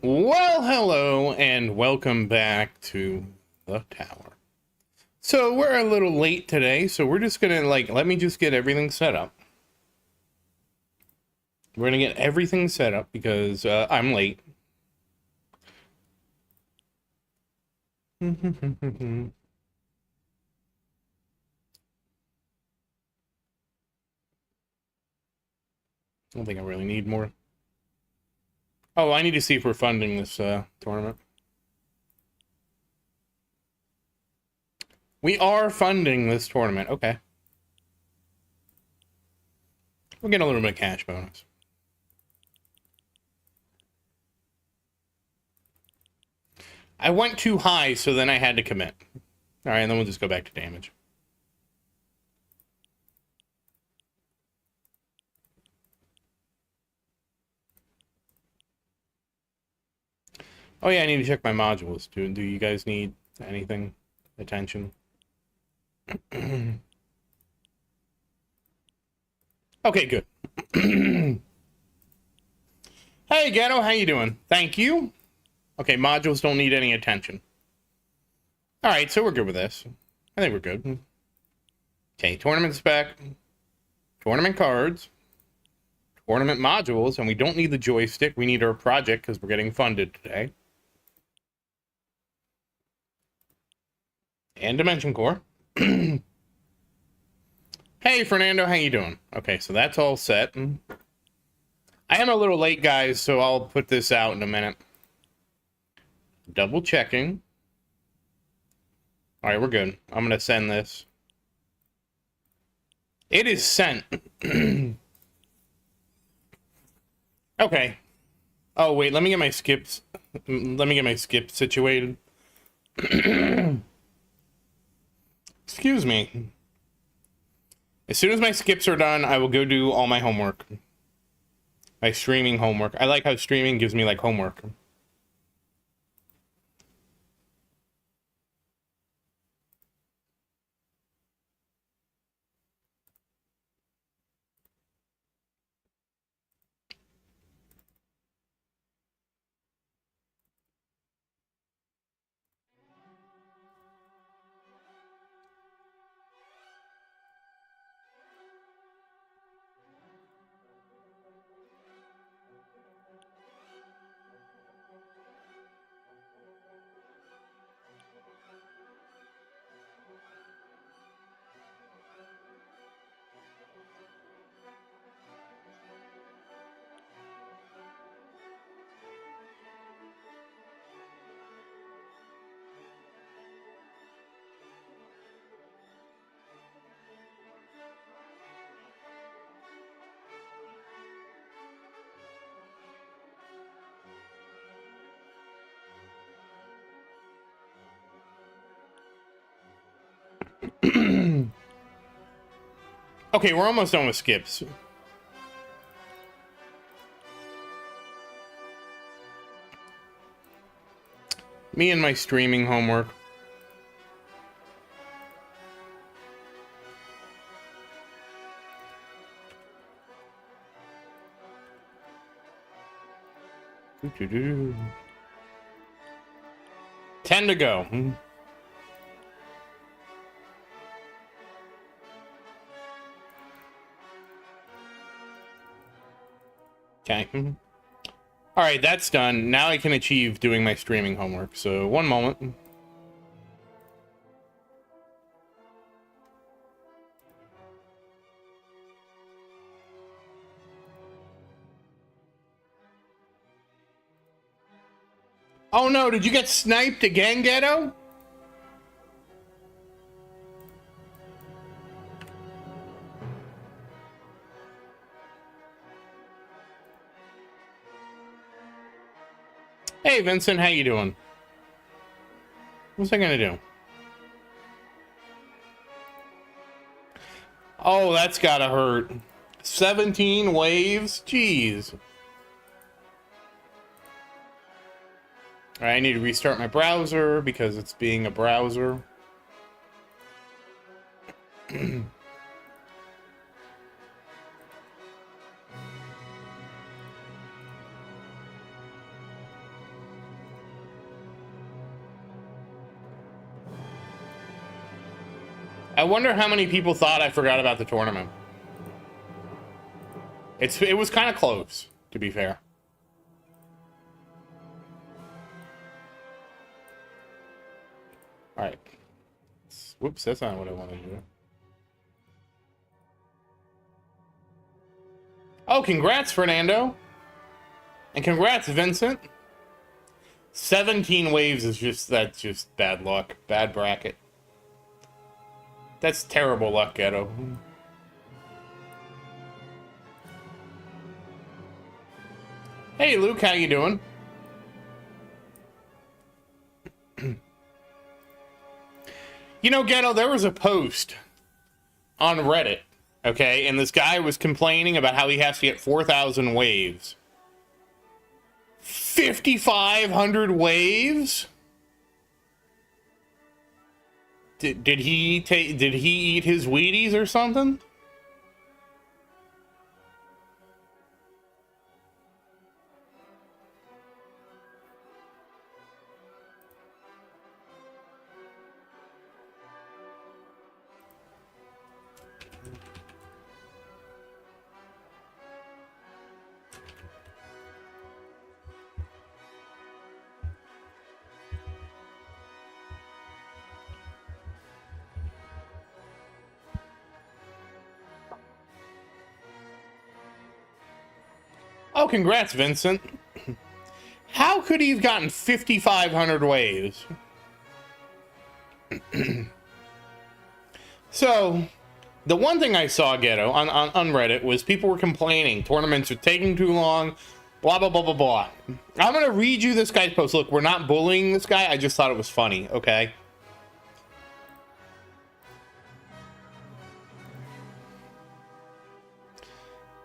Well, hello, and welcome back to the tower. So, we're a little late today, so we're just gonna, let me just get everything set up. We're gonna get everything set up because I'm late. I don't think I really need more. Oh, I need to see if we're funding this tournament. We are funding this tournament, okay. We'll get a little bit of cash bonus. I went too high, so then I had to commit. Alright, and then we'll just go back to damage. Oh yeah, I need to check my modules. Do you guys need anything? Attention? Okay, good. Hey, Ghetto, how you doing? Thank you. Okay, modules don't need any attention. Alright, so we're good with this. I think we're good. Okay, tournament spec. Tournament cards. Tournament modules, and we don't need the joystick. We need our project because we're getting funded today. And Dimension Core. Hey, Fernando, how you doing? Okay, so that's all set. I am a little late, guys, so I'll put this out in a minute. Double checking. All right, we're good. I'm going to send this. It is sent. Okay. Oh, wait, let me get my skips. Let me get my skip situated. Excuse me. As soon as my skips are done, I will go do all my homework. My streaming homework. I like how streaming gives me, like, homework. Okay, we're almost done with skips. Me and my streaming homework. Doo-doo-doo. 10 to go. Okay. All right, that's done. Now I can achieve doing my streaming homework. So, one moment. Oh no, did you get sniped again, Ghetto? Hey, Vincent, how you doing? What's I gonna do? Oh, that's gotta hurt. 17 waves? Jeez. All right, I need to restart my browser because it's being a browser. I wonder how many people thought I forgot about the tournament. It was kind of close, to be fair. All right. Whoops, that's not what I wanted to do. Oh, congrats, Fernando. And congrats, Vincent. 17 waves is that's just bad luck. Bad bracket. That's terrible luck, Ghetto. Hey, Luke, how you doing? You know, Ghetto, there was a post on Reddit, okay, and this guy was complaining about how he has to get 4,000 waves. 5,500 waves? Did he eat his Wheaties or something? Oh, congrats, Vincent. How could he have gotten 5,500 waves? So, the one thing I saw, Ghetto, on Reddit was people were complaining. Tournaments are taking too long, blah, blah, blah, blah, blah. I'm going to read you this guy's post. Look, we're not bullying this guy. I just thought it was funny, okay?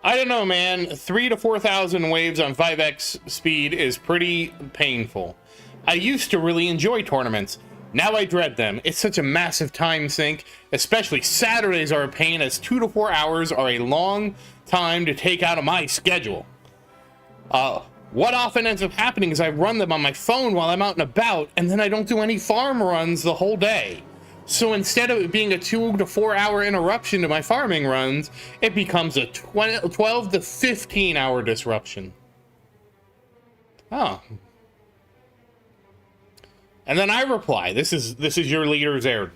I don't know, man. 3,000 to 4,000 waves on 5x speed is pretty painful. I used to really enjoy tournaments. Now I dread them. It's such a massive time sink. Especially Saturdays are a pain, as 2 to 4 hours are a long time to take out of my schedule. What often ends up happening is I run them on my phone while I'm out and about, and then I don't do any farm runs the whole day. So instead of it being a 2 to 4 hour interruption to my farming runs, it becomes a 12 to 15 hour disruption. Oh. And then I reply, this is your leader's error.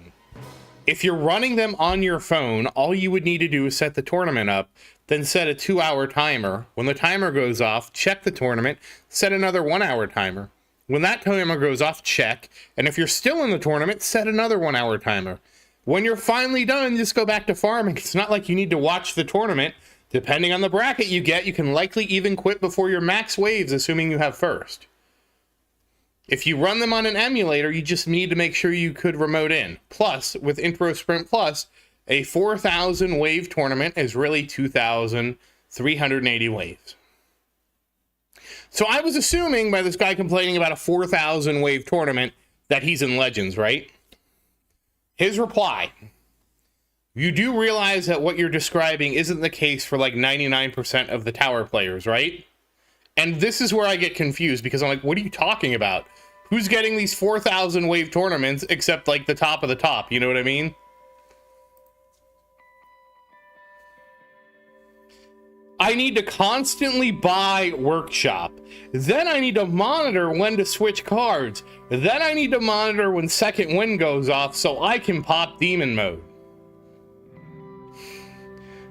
If you're running them on your phone, all you would need to do is set the tournament up, then set a 2-hour timer. When the timer goes off, check the tournament, set another 1-hour timer. When that timer goes off, check, and if you're still in the tournament, set another 1-hour timer. When you're finally done, just go back to farming. It's not like you need to watch the tournament. Depending on the bracket you get, you can likely even quit before your max waves, assuming you have first. If you run them on an emulator, you just need to make sure you could remote in. Plus, with Intro Sprint Plus, a 4,000 wave tournament is really 2,380 waves. So I was assuming by this guy complaining about a 4,000 wave tournament that he's in Legends, right? His reply, you do realize that what you're describing isn't the case for like 99% of the tower players, right? And this is where I get confused, because I'm like, what are you talking about? Who's getting these 4,000 wave tournaments except like the top of the top? You know what I mean? I need to constantly buy workshop. Then I need to monitor when to switch cards. Then I need to monitor when second wind goes off so I can pop demon mode.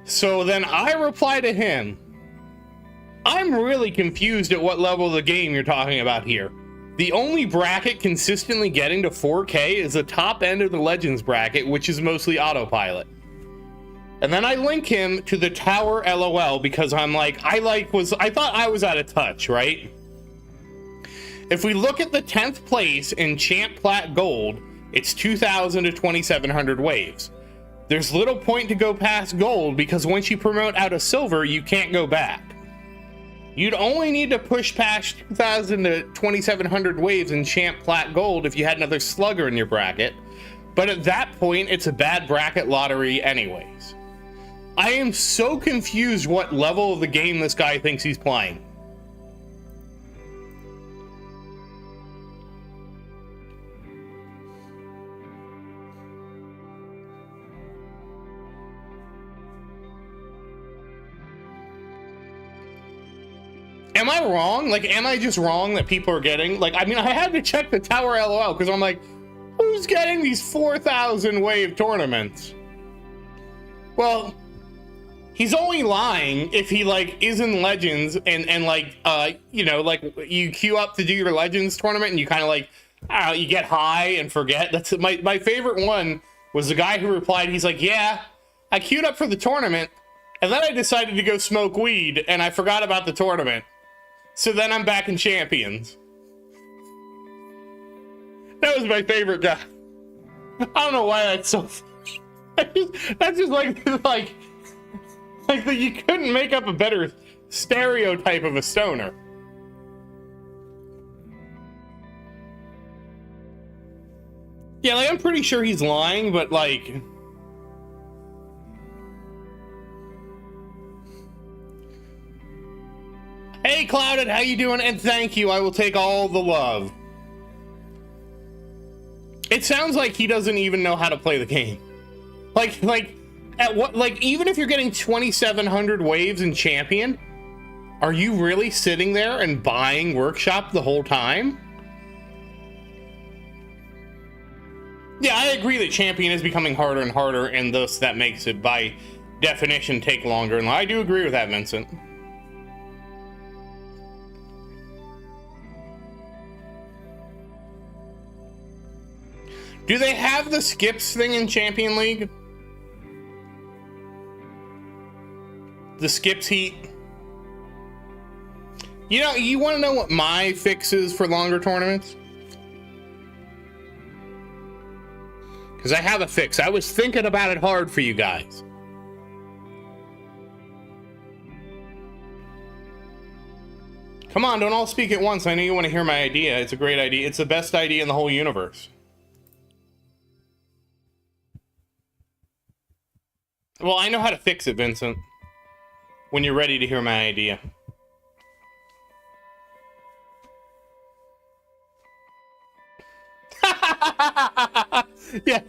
So then I reply to him, I'm really confused at what level of the game you're talking about here. The only bracket consistently getting to 4K is the top end of the Legends bracket, which is mostly autopilot. And then I link him to the tower LOL because I'm like, I thought I was out of touch, right? If we look at the 10th place in Champ Plat Gold, it's 2,000 to 2,700 waves. There's little point to go past gold because once you promote out of silver, you can't go back. You'd only need to push past 2,000 to 2,700 waves in Champ Plat Gold if you had another slugger in your bracket. But at that point, it's a bad bracket lottery anyways. I am so confused what level of the game this guy thinks he's playing. Am I wrong? Like, am I just wrong that people are getting, like, I mean, I had to check the Tower LOL because I'm like, who's getting these 4,000 wave tournaments? Well, he's only lying if he, like, is in Legends and like, you know, like, you queue up to do your Legends tournament and you kind of, like, I don't know, you get high and forget. That's my favorite one was the guy who replied, he's like, yeah, I queued up for the tournament and then I decided to go smoke weed and I forgot about the tournament. So then I'm back in Champions. That was my favorite guy. I don't know why that's so funny. That's just like that you couldn't make up a better stereotype of a stoner. Yeah, like, I'm pretty sure he's lying, but like... Hey, Clouded, how you doing? And thank you, I will take all the love. It sounds like he doesn't even know how to play the game. Like, at what, like, even if you're getting 2,700 waves in Champion, are you really sitting there and buying Workshop the whole time? Yeah, I agree that Champion is becoming harder and harder, and thus that makes it, by definition, take longer. And I do agree with that, Vincent. Do they have the skips thing in Champion League? The skips heat? You know, you want to know what my fix is for longer tournaments? Because I have a fix. I was thinking about it hard for you guys. Come on, don't all speak at once. I know you want to hear my idea. It's a great idea. It's the best idea in the whole universe. Well, I know how to fix it, Vincent. When you're ready to hear my idea. Yeah.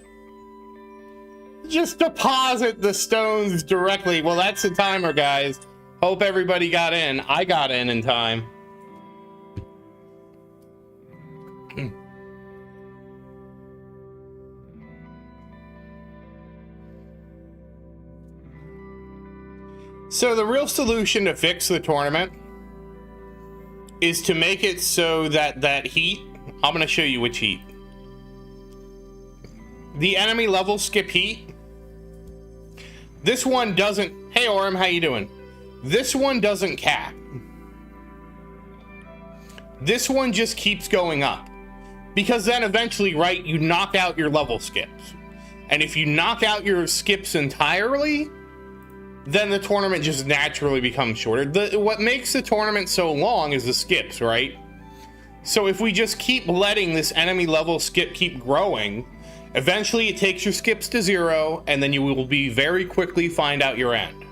Just deposit the stones directly. Well, that's the timer, guys. Hope everybody got in. I got in time. So the real solution to fix the tournament is to make it so that that heat, I'm going to show you which heat. The enemy level skip heat. This one doesn't, hey Orem, how you doing? This one doesn't cap. This one just keeps going up. Because then eventually, right, you knock out your level skips. And if you knock out your skips entirely, then the tournament just naturally becomes shorter. What makes the tournament so long is the skips, right? So if we just keep letting this enemy level skip keep growing, eventually it takes your skips to 0, and then you will be very quickly find out your end.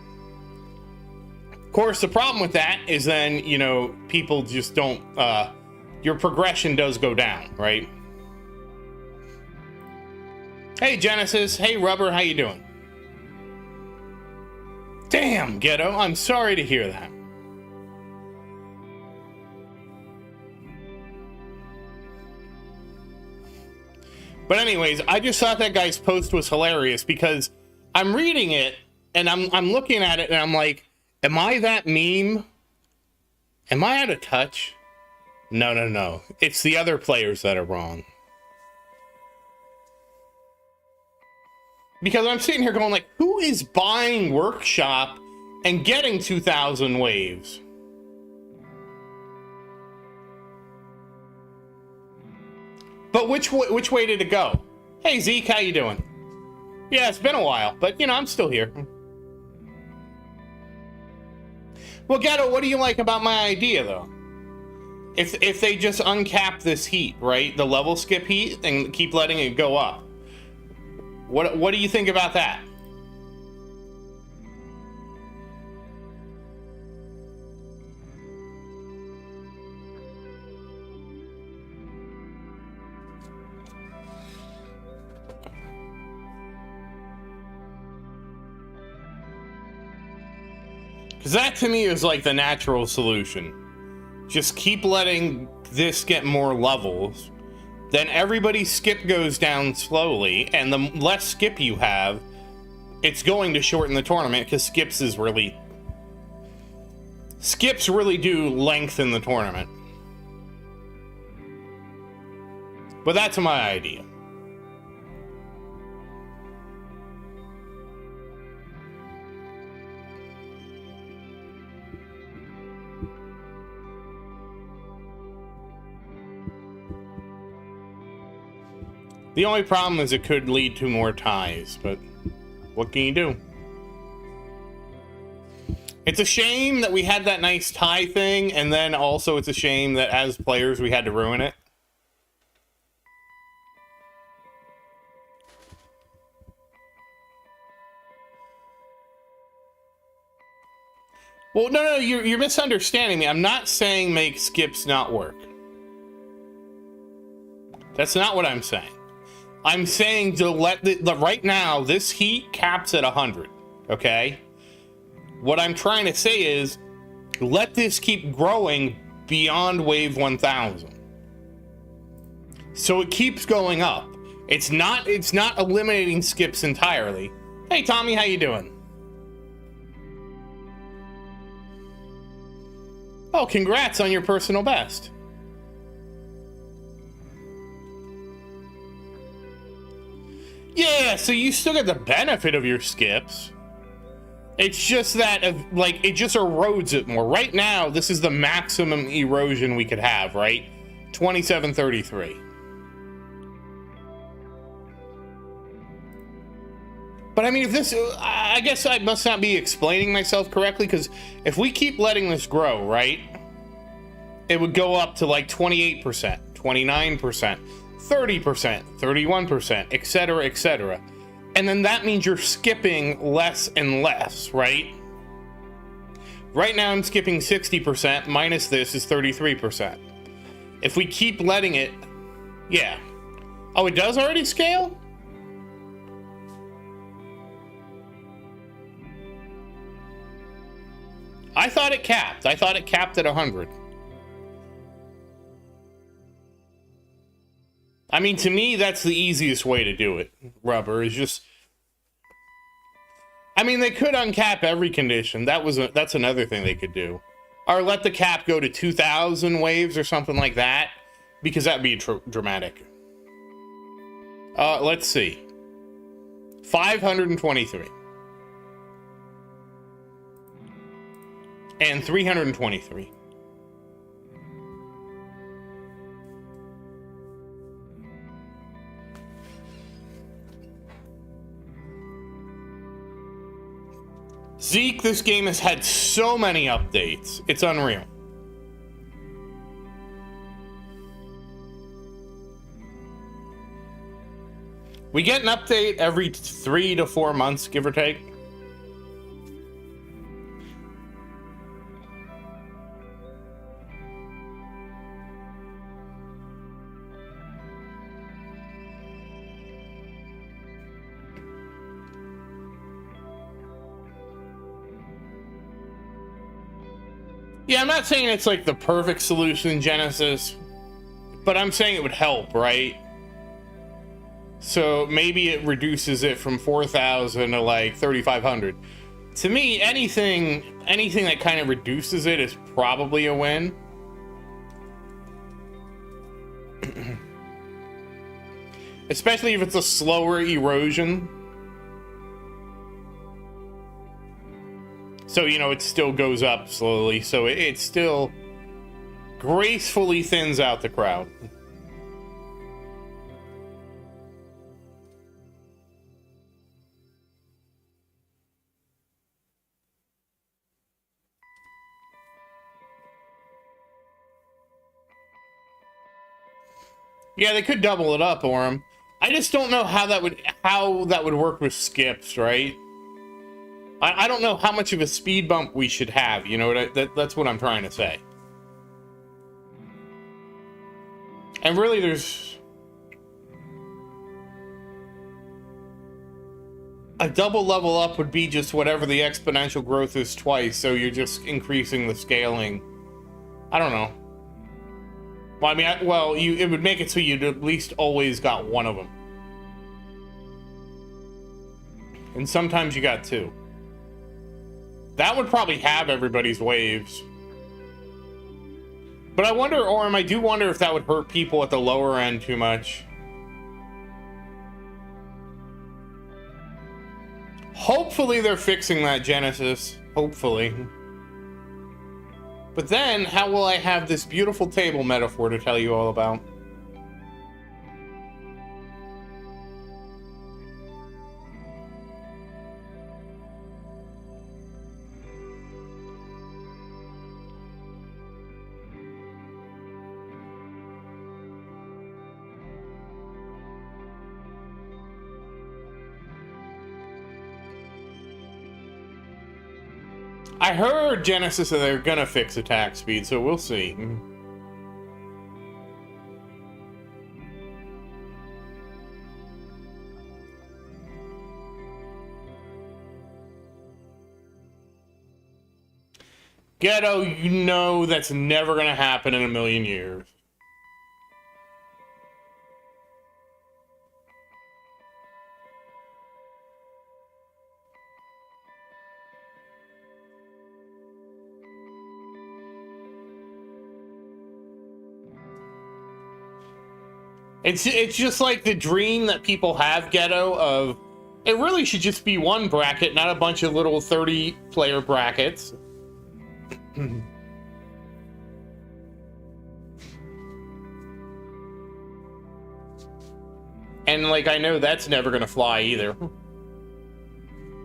Of course, the problem with that is then, you know, people just don't, your progression does go down, right? Hey, Genesis. Hey, Rubber. How you doing? Damn, Ghetto, I'm sorry to hear that. But anyways, I just thought that guy's post was hilarious because I'm reading it and I'm looking at it and I'm like, am I that meme? Am I out of touch? No. It's the other players that are wrong. Because I'm sitting here going like, who is buying Workshop and getting 2,000 waves? But which way did it go? Hey Zeke, how you doing? Yeah, it's been a while, but you know, I'm still here. Well, Ghetto, what do you like about my idea though? If they just uncap this heat, right? The level skip heat and keep letting it go up. What do you think about that? Because that to me is like the natural solution. just keep letting this get more levels, then everybody's skip goes down slowly, and the less skip you have, it's going to shorten the tournament, because skips really do lengthen the tournament. But that's my idea. The only problem is it could lead to more ties, but what can you do? It's a shame that we had that nice tie thing, and then also it's a shame that as players we had to ruin it. Well, no, you're misunderstanding me. I'm not saying make skips not work. That's not what I'm saying. I'm saying to let right now, this heat caps at 100, okay? What I'm trying to say is, let this keep growing beyond wave 1000. So it keeps going up. It's not eliminating skips entirely. Hey Tommy, how you doing? Oh, congrats on your personal best. Yeah, so you still get the benefit of your skips. It's just that, like, it just erodes it more. Right now, this is the maximum erosion we could have, right? 2733. But I mean, if this, I guess I must not be explaining myself correctly, because if we keep letting this grow, right, it would go up to like 28%, 29%. 30%, 31%, etc., etc. And then that means you're skipping less and less, right? Right now I'm skipping 60%, minus this is 33%. If we keep letting it, yeah. Oh, it does already scale? I thought it capped. I thought it capped at 100. I mean, to me, that's the easiest way to do it, Rubber, is just... I mean, they could uncap every condition. That's another thing they could do. Or let the cap go to 2,000 waves or something like that, because that'd be dramatic. Let's see. 523. And 323. Zeke, this game has had so many updates. It's unreal. We get an update every 3 to 4 months, give or take. Yeah, I'm not saying it's like the perfect solution in Genesis, but I'm saying it would help, right? So maybe it reduces it from 4,000 to like 3,500. To me, anything that kind of reduces it is probably a win. Especially if it's a slower erosion. So, you know, it still goes up slowly, so it still gracefully thins out the crowd. Yeah, they could double it up, Orem. I just don't know how that would work with skips, right? I don't know how much of a speed bump we should have, you know, that's what I'm trying to say. And really, there's... a double level up would be just whatever the exponential growth is twice, so you're just increasing the scaling. I don't know. Well, I mean, it would make it so you'd at least always got one of them. And sometimes you got two. That would probably have everybody's waves. But I wonder, or I do wonder if that would hurt people at the lower end too much. Hopefully they're fixing that, Genesis. Hopefully. But then, how will I have this beautiful table metaphor to tell you all about? I heard Genesis that they're gonna fix attack speed, so we'll see. Ghetto, you know that's never gonna happen in a million years. It's just like the dream that people have, Ghetto, of it really should just be one bracket, not a bunch of little 30-player brackets. And like I know that's never gonna fly either.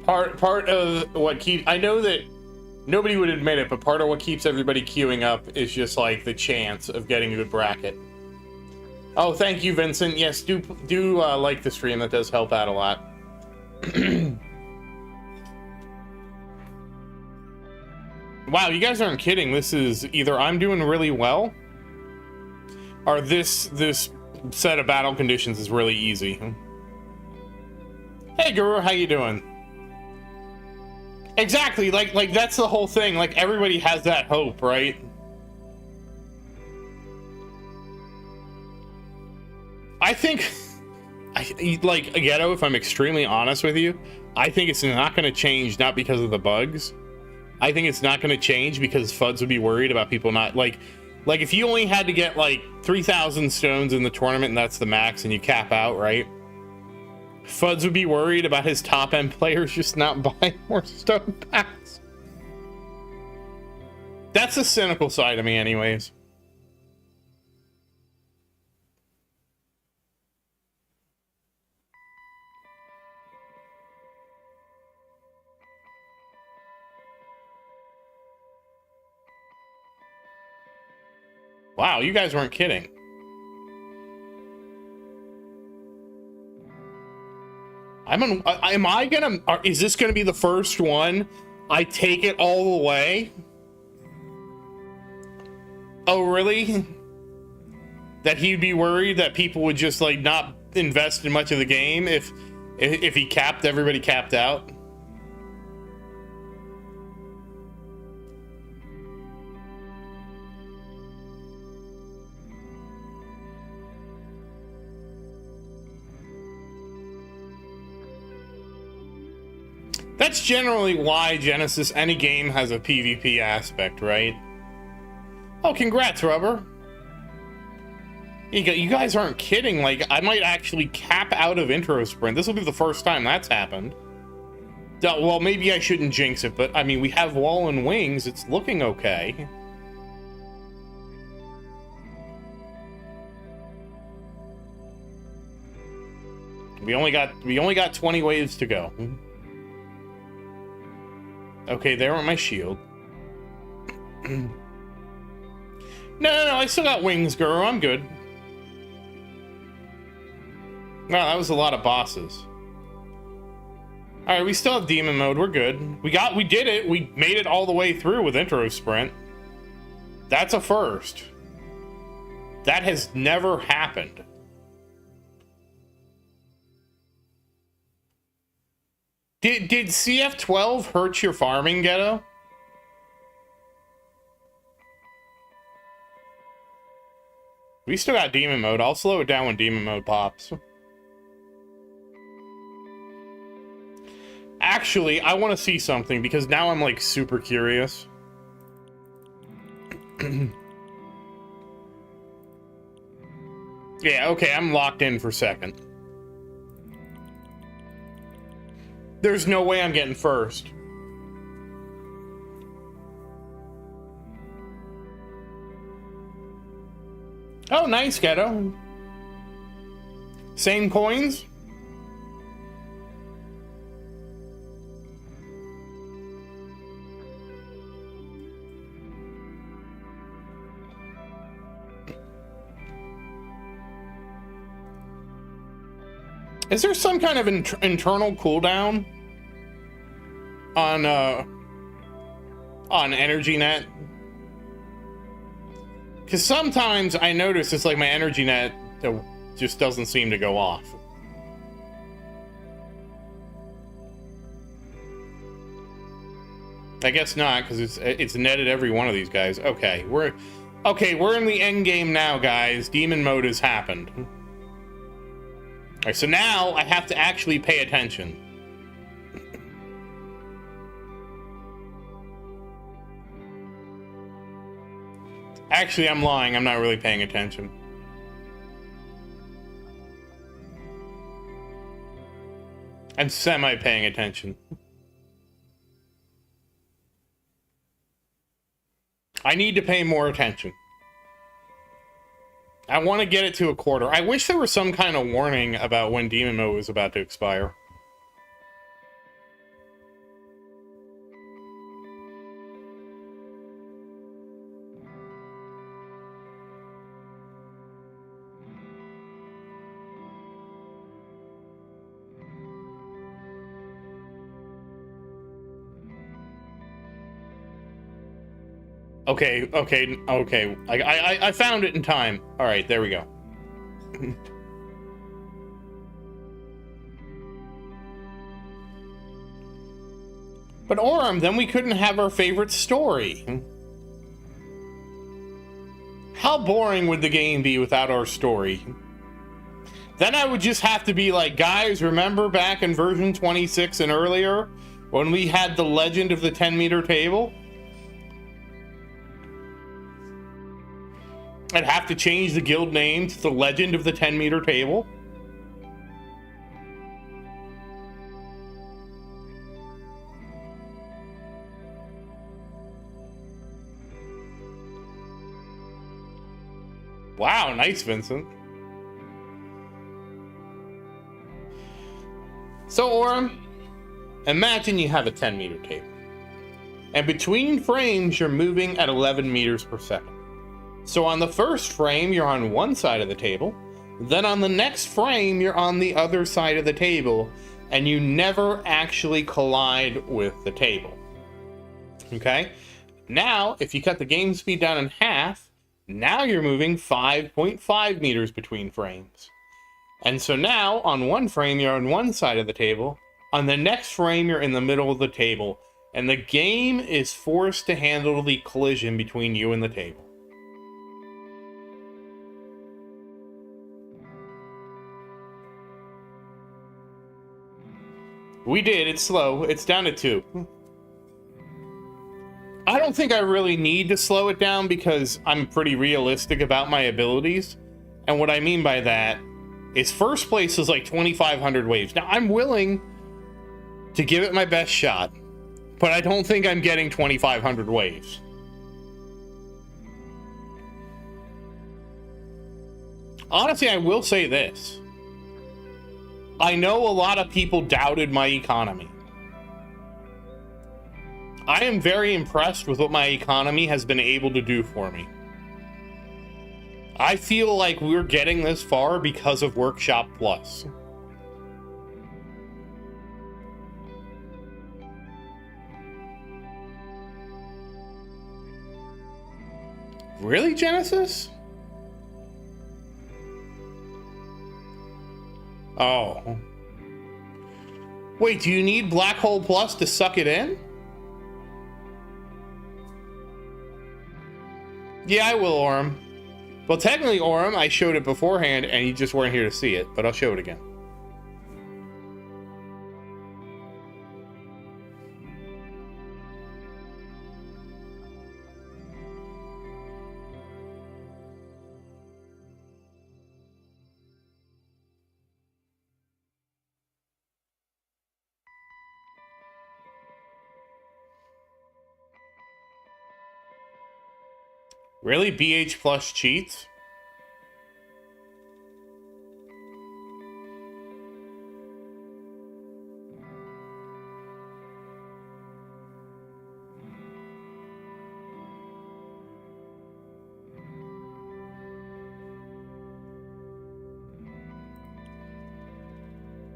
Part of what keeps, I know that nobody would admit it, but part of what keeps everybody queuing up is just like the chance of getting a good bracket. Oh, thank you, Vincent. Yes, do like the stream. That does help out a lot. Wow, you guys aren't kidding. This is either I'm doing really well, or this set of battle conditions is really easy. Hey, Guru, how you doing? Exactly, like that's the whole thing. Like everybody has that hope, right? I think, like, Ghetto, if I'm extremely honest with you, I think it's not going to change, not because of the bugs. I think it's not going to change because FUDs would be worried about people not, like if you only had to get, like, 3,000 stones in the tournament and that's the max and you cap out, right? FUDs would be worried about his top-end players just not buying more stone packs. That's the cynical side of me anyways. Wow, you guys weren't kidding. Is this gonna be the first one I take it all the way? Oh, really? That he'd be worried that people would just, like, not invest in much of the game if he capped, everybody capped out? That's generally why Genesis, any game, has a PvP aspect, right? Oh, congrats, Rubber. You guys aren't kidding. Like, I might actually cap out of intro sprint. This will be the first time that's happened. Well, maybe I shouldn't jinx it, but I mean, we have wall and wings. It's looking okay. We only got 20 waves to go. Okay, there went my shield. No, I still got wings, girl. I'm good. Wow, that was a lot of bosses. Alright, we still have demon mode. We're good. We did it. We made it all the way through with intro sprint. That's a first. That has never happened. Did CF12 hurt your farming, Ghetto? We still got demon mode. I'll slow it down when demon mode pops. Actually, I want to see something because now I'm like super curious. Yeah, okay, I'm locked in for second. There's no way I'm getting first. Oh, nice, Ghetto. Same coins? Is there some kind of internal cooldown on energy net? Because sometimes I notice it's like my energy net just doesn't seem to go off. I guess not, because it's netted every one of these guys. Okay, we're in the end game now, guys. Demon mode has happened. All right, so now I have to actually pay attention. Actually, I'm lying. I'm not really paying attention. I'm semi-paying attention. I need to pay more attention. I want to get it to a quarter. I wish there was some kind of warning about when demon mode was about to expire. Okay. I found it in time. All right, there we go. But Orem, then we couldn't have our favorite story. How boring would the game be without our story? Then I would just have to be like, guys, remember back in version 26 and earlier when we had the legend of the 10-meter table? I'd have to change the guild name to the Legend of the 10-meter table. Wow, nice, Vincent. So, Orem, imagine you have a 10-meter table. And between frames, you're moving at 11 meters per second. So on the first frame, you're on one side of the table. Then on the next frame, you're on the other side of the table. And you never actually collide with the table. Okay? Now, if you cut the game speed down in half, now you're moving 5.5 meters between frames. And so now, on one frame, you're on one side of the table. On the next frame, you're in the middle of the table. And the game is forced to handle the collision between you and the table. We did. It's slow. It's down to 2. I don't think I really need to slow it down because I'm pretty realistic about my abilities. And what I mean by that is first place is like 2,500 waves. Now, I'm willing to give it my best shot, but I don't think I'm getting 2,500 waves. Honestly, I will say this. I know a lot of people doubted my economy. I am very impressed with what my economy has been able to do for me. I feel like we're getting this far because of Workshop Plus. Really, Genesis? Oh. Wait, do you need Black Hole Plus to suck it in? Yeah, I will, Orem. Well, technically, Orem, I showed it beforehand, and you just weren't here to see it, but I'll show it again. Really? BH plus cheats?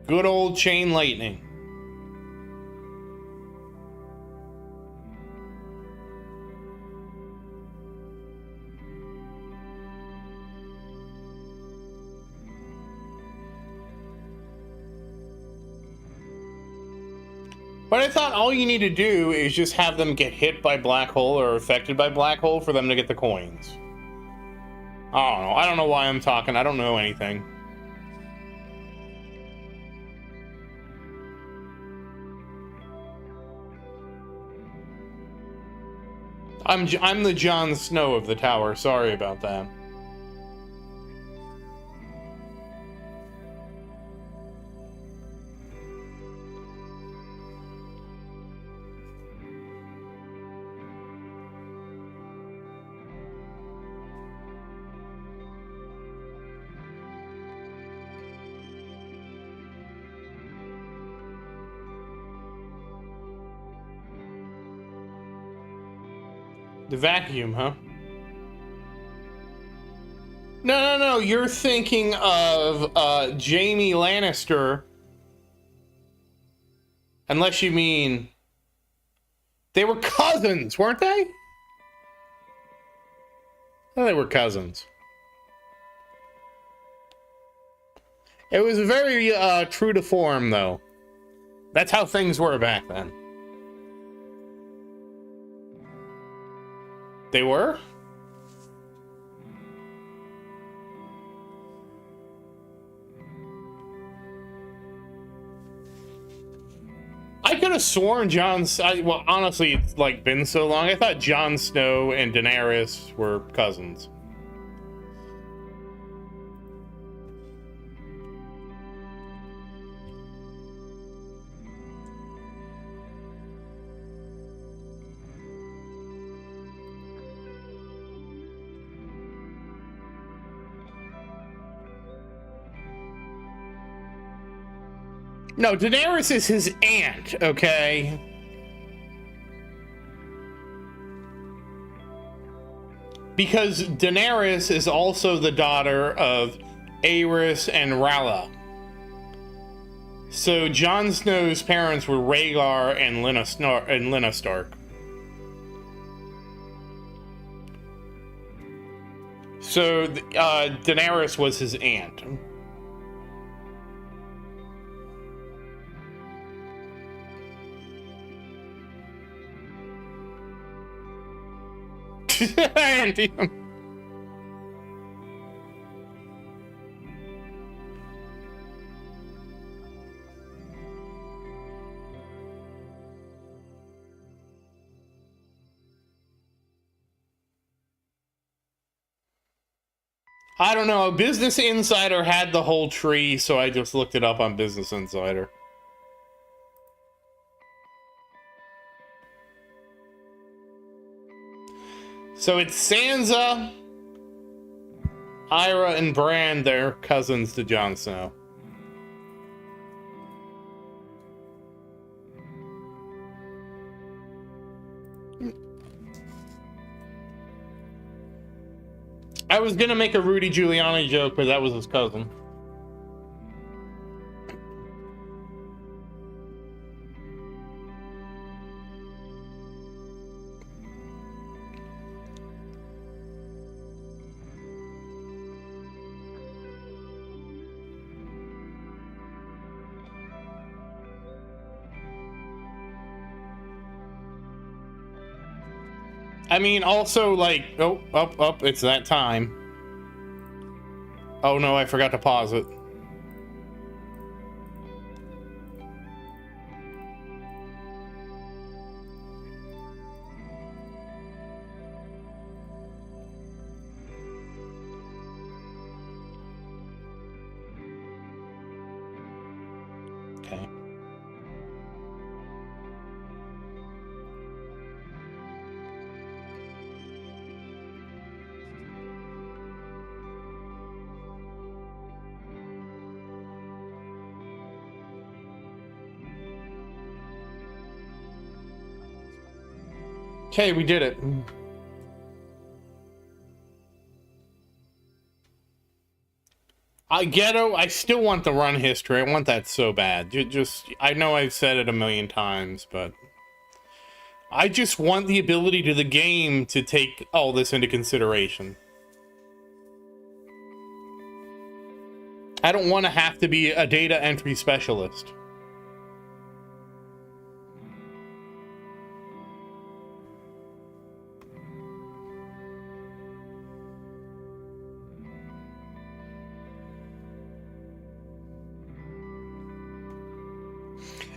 Good old chain lightning. But I thought all you need to do is just have them get hit by black hole or affected by black hole for them to get the coins. I don't know. I don't know why I'm talking. I don't know anything. I'm the Jon Snow of the tower. Sorry about that. The vacuum, huh? No. You're thinking of Jaime Lannister. Unless you mean... They were cousins, weren't they? Oh, they were cousins. It was very true to form, though. That's how things were back then. They were? I could have sworn well, honestly, it's like been so long. I thought Jon Snow and Daenerys were cousins. No, Daenerys is his aunt, okay? Because Daenerys is also the daughter of Aerys and Rhaella. So Jon Snow's parents were Rhaegar and Lyanna Stark. So Daenerys was his aunt. I don't know. Business Insider had the whole tree, so I just looked it up on Business Insider. So it's Sansa, Ira, and Bran. They're cousins to Jon Snow. I was gonna make a Rudy Giuliani joke, but that was his cousin. I mean, also, like, oh, up, it's that time. Oh no, I forgot to pause it. Okay. Okay, we did it. Ghetto, I still want the run history. I want that so bad. I know I've said it a million times, but I just want the ability to the game to take all this into consideration. I don't want to have to be a data entry specialist.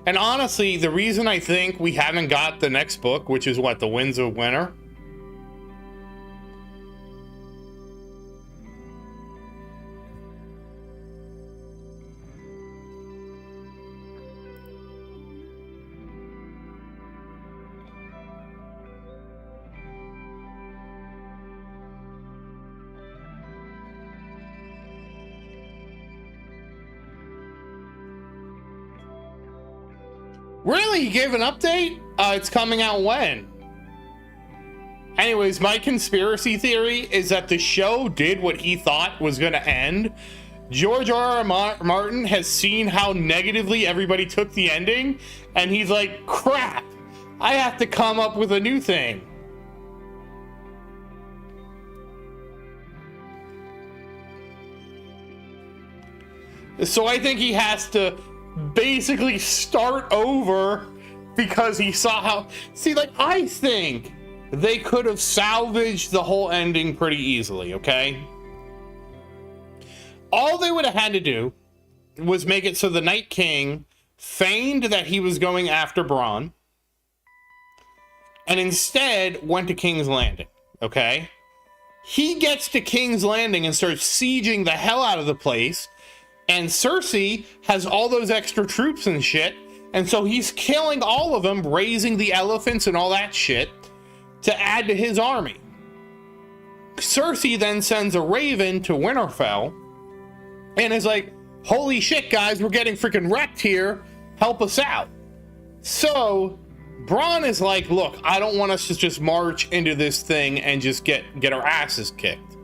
And honestly, the reason I think we haven't got the next book, which is what, The Winds of Winter? Really? You gave an update? It's coming out when? Anyways, my conspiracy theory is that the show did what he thought was going to end. George R.R. Martin has seen how negatively everybody took the ending, and he's like, crap, I have to come up with a new thing. So I think he has to basically start over because he saw how... See, like, I think they could have salvaged the whole ending pretty easily, okay? All they would have had to do was make it so the Night King feigned that he was going after Bronn and instead went to King's Landing, okay? He gets to King's Landing and starts sieging the hell out of the place, and Cersei has all those extra troops and shit, and so he's killing all of them, raising the elephants and all that shit to add to his army. Cersei then sends a raven to Winterfell and is like, holy shit, guys, we're getting freaking wrecked here. Help us out. So Bronn is like, look, I don't want us to just march into this thing and just get our asses kicked.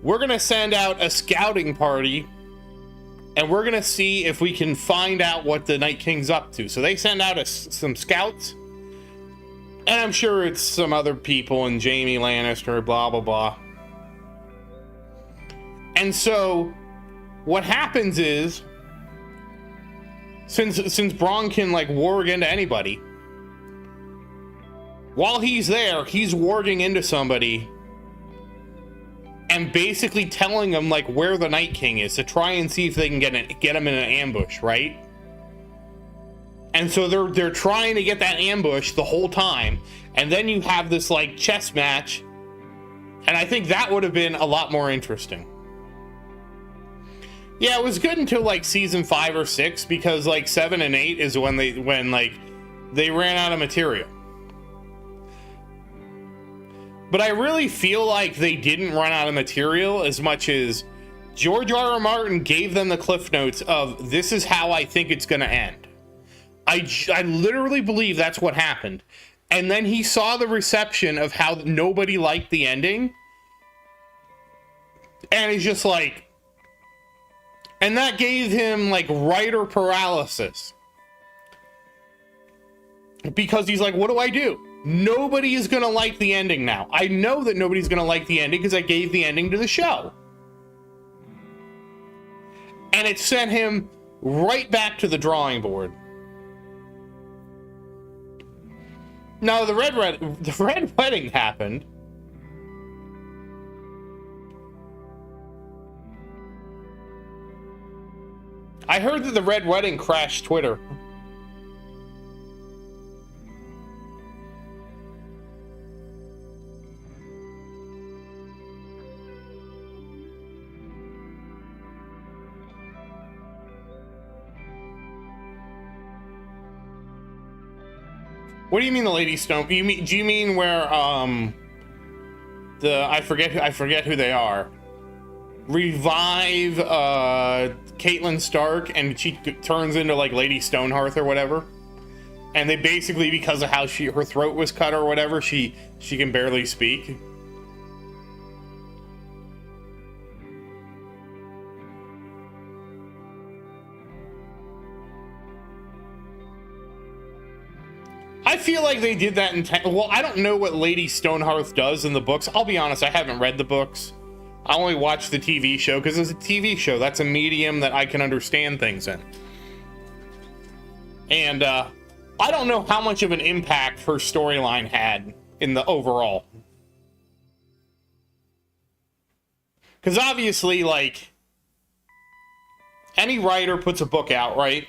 We're going to send out a scouting party and we're going to see if we can find out what the Night King's up to. So they send out some scouts. And I'm sure it's some other people and Jaime Lannister, blah, blah, blah. And so what happens is, since Bronn can, like, warg into anybody, while he's there, he's warging into somebody and basically telling them, like, where the Night King is to try and see if they can get him in an ambush, right? And so they're trying to get that ambush the whole time, and then you have this, like, chess match, and I think that would have been a lot more interesting. Yeah, it was good until, like, season 5 or 6, because, like, 7 and 8 is when they ran out of material. But I really feel like they didn't run out of material as much as George R.R. Martin gave them the cliff notes of, this is how I think it's going to end. I literally believe that's what happened. And then he saw the reception of how nobody liked the ending. And he's just like... And that gave him, like, writer paralysis. Because he's like, what do I do? Nobody is going to like the ending now. I know that nobody's going to like the ending because I gave the ending to the show. And it sent him right back to the drawing board. Now, the Red Wedding happened. I heard that the Red Wedding crashed Twitter. What do you mean the Lady Stone? Do you mean where I forget who they are. Revive Caitlyn Stark and she turns into like Lady Stonehearth or whatever. And they basically, because of how her throat was cut or whatever, she can barely speak. I feel like they did that well, I don't know what Lady Stonehearth does in the books. I'll be honest, I haven't read the books. I only watched the TV show because it's a TV show. That's a medium that I can understand things in. And I don't know how much of an impact her storyline had in the overall. Because obviously, like, any writer puts a book out, right?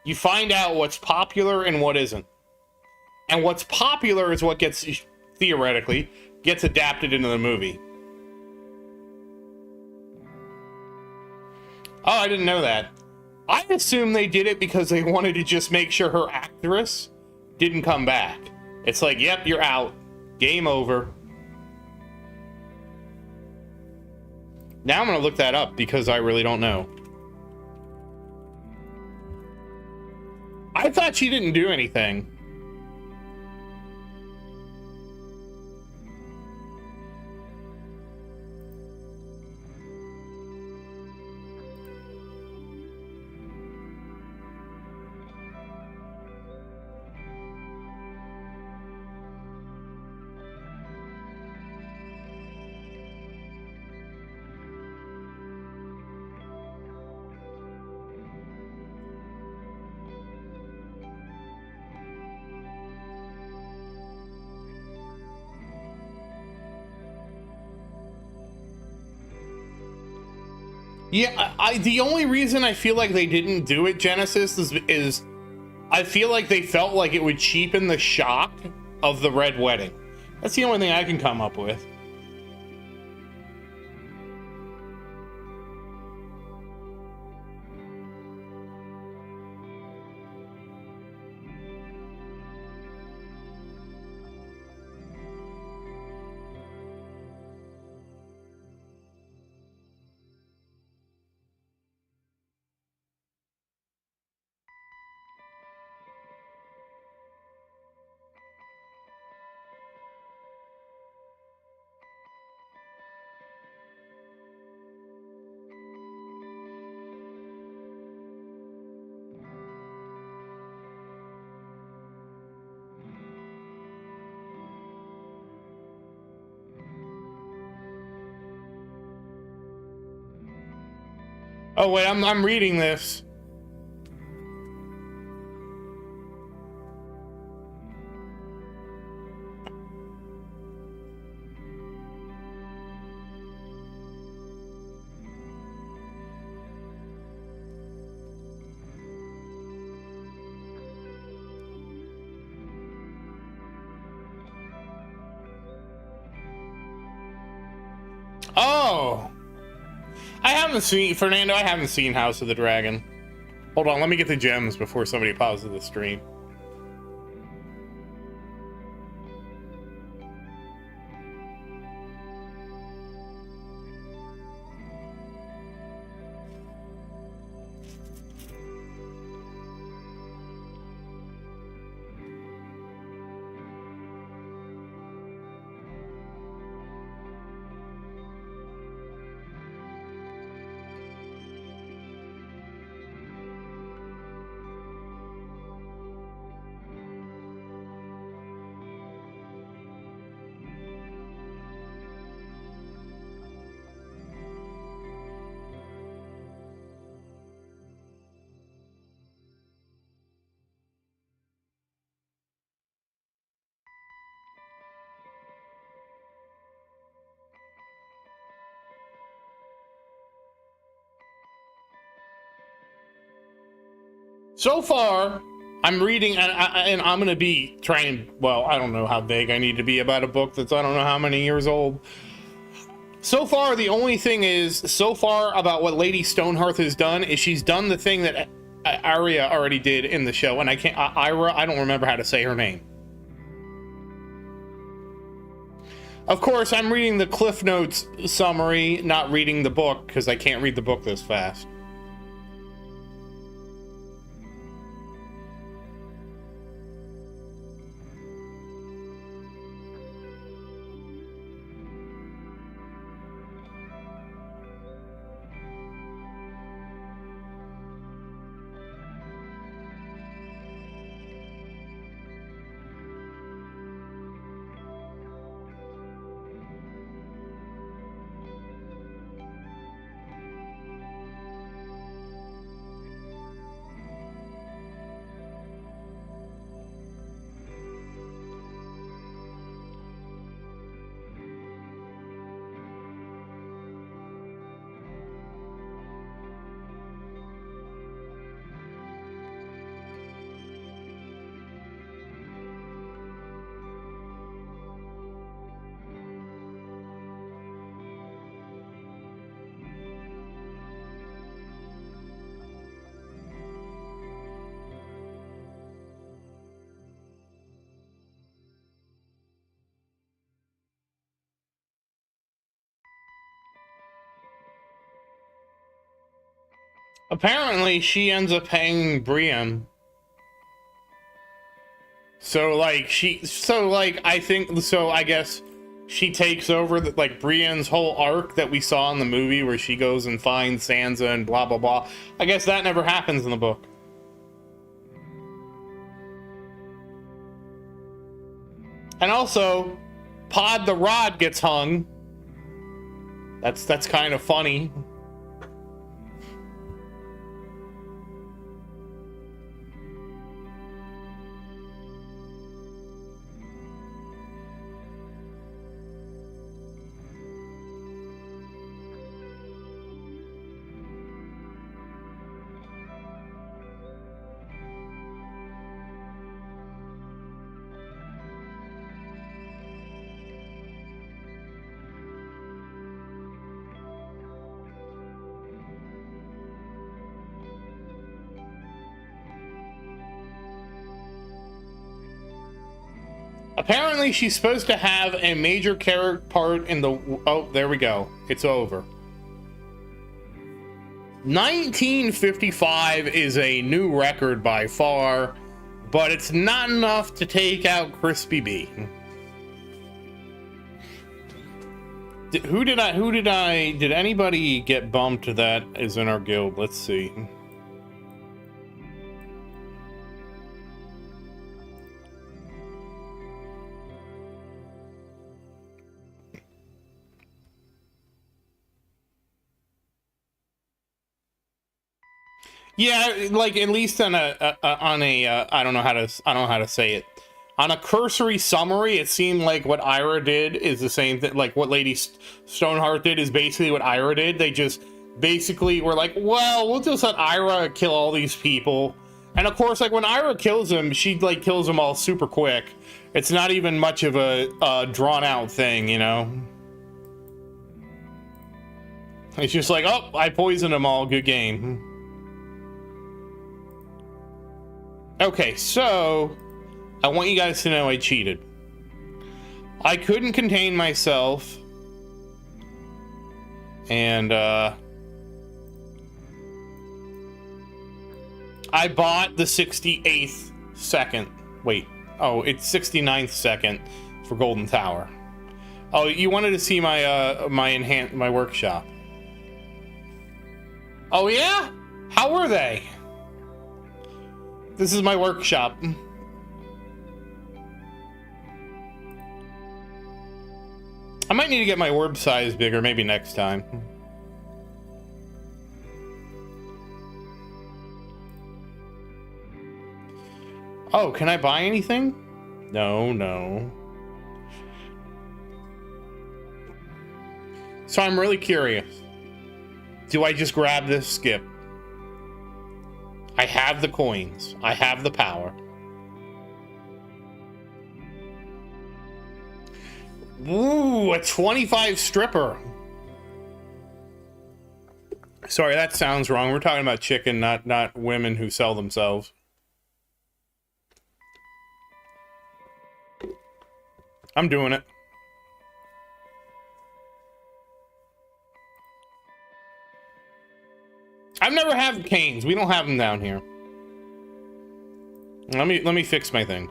You find out what's popular and what isn't. And what's popular is what gets, theoretically, gets adapted into the movie. Oh, I didn't know that. I assume they did it because they wanted to just make sure her actress didn't come back. It's like, yep, you're out. Game over. Now I'm going to look that up because I really don't know. I thought she didn't do anything. Yeah, the only reason I feel like they didn't do it, Genesis, is I feel like they felt like it would cheapen the shock of the Red Wedding. That's the only thing I can come up with. Oh wait, I'm reading this. Oh, I haven't seen Fernando. I haven't seen House of the Dragon. Hold on, let me get the gems before somebody pauses the stream. So far, I'm reading, and I'm gonna be trying. Well, I don't know how vague I need to be about a book that's I don't know how many years old. So far, the only thing is, so far about what Lady Stonehearth has done is she's done the thing that Arya already did in the show, and I can't. Ira, I don't remember how to say her name. Of course, I'm reading the Cliff Notes summary, not reading the book, because I can't read the book this fast. Apparently, she ends up paying Brienne. So, like, I guess she takes over, like, Brienne's whole arc that we saw in the movie where she goes and finds Sansa and blah, blah, blah. I guess that never happens in the book. And also, Pod the Rod gets hung. That's kind of funny. Apparently, she's supposed to have a major character part in the... Oh, there we go. It's over. 1955 is a new record by far, but it's not enough to take out Crispy B. Did anybody get bumped that is in our guild? Let's see. Yeah, like at least on a I don't know how to say it. On a cursory summary, it seemed like what Ira did is the same thing. Like what Lady Stonehearth did is basically what Ira did. They just basically were like, well, we'll just let Ira kill all these people. And of course, like when Ira kills him, she like kills them all super quick. It's not even much of a drawn out thing, you know. It's just like, oh, I poisoned them all. Good game. Okay, so I want you guys to know I cheated. I couldn't contain myself. And I bought the 68th second. Wait. Oh, it's 69th second for Golden Tower. Oh, you wanted to see my my workshop. Oh yeah? How were they? This is my workshop. I might need to get my orb size bigger, maybe next time. Oh, can I buy anything? No, no. So I'm really curious. Do I just grab this skip? I have the coins. I have the power. Ooh, a 25 stripper. Sorry, that sounds wrong. We're talking about chicken, not women who sell themselves. I'm doing it. I've never had canes. We don't have them down here. Let me fix my things.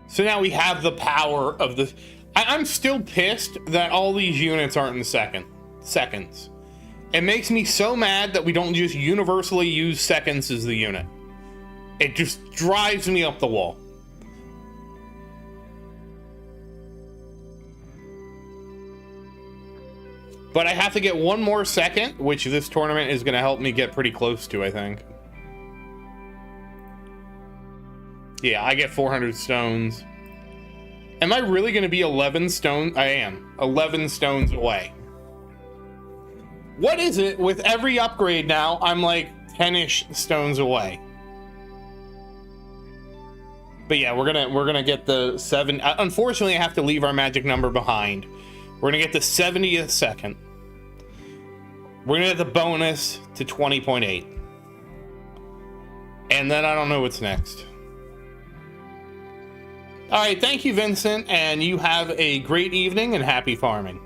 So now we have the power of the... I'm still pissed that all these units aren't in seconds. It makes me so mad that we don't just universally use seconds as the unit. It just drives me up the wall. But I have to get one more second, which this tournament is going to help me get pretty close to, I think. Yeah, I get 400 stones. Am I really going to be 11 stones? I am. 11 stones away. What is it with every upgrade now? I'm like 10-ish stones away. But yeah, we're gonna get the 7. Unfortunately, I have to leave our magic number behind. We're gonna get the 70th second. We're gonna get the bonus to 20.8. And then I don't know what's next. All right, thank you, Vincent, and you have a great evening and happy farming.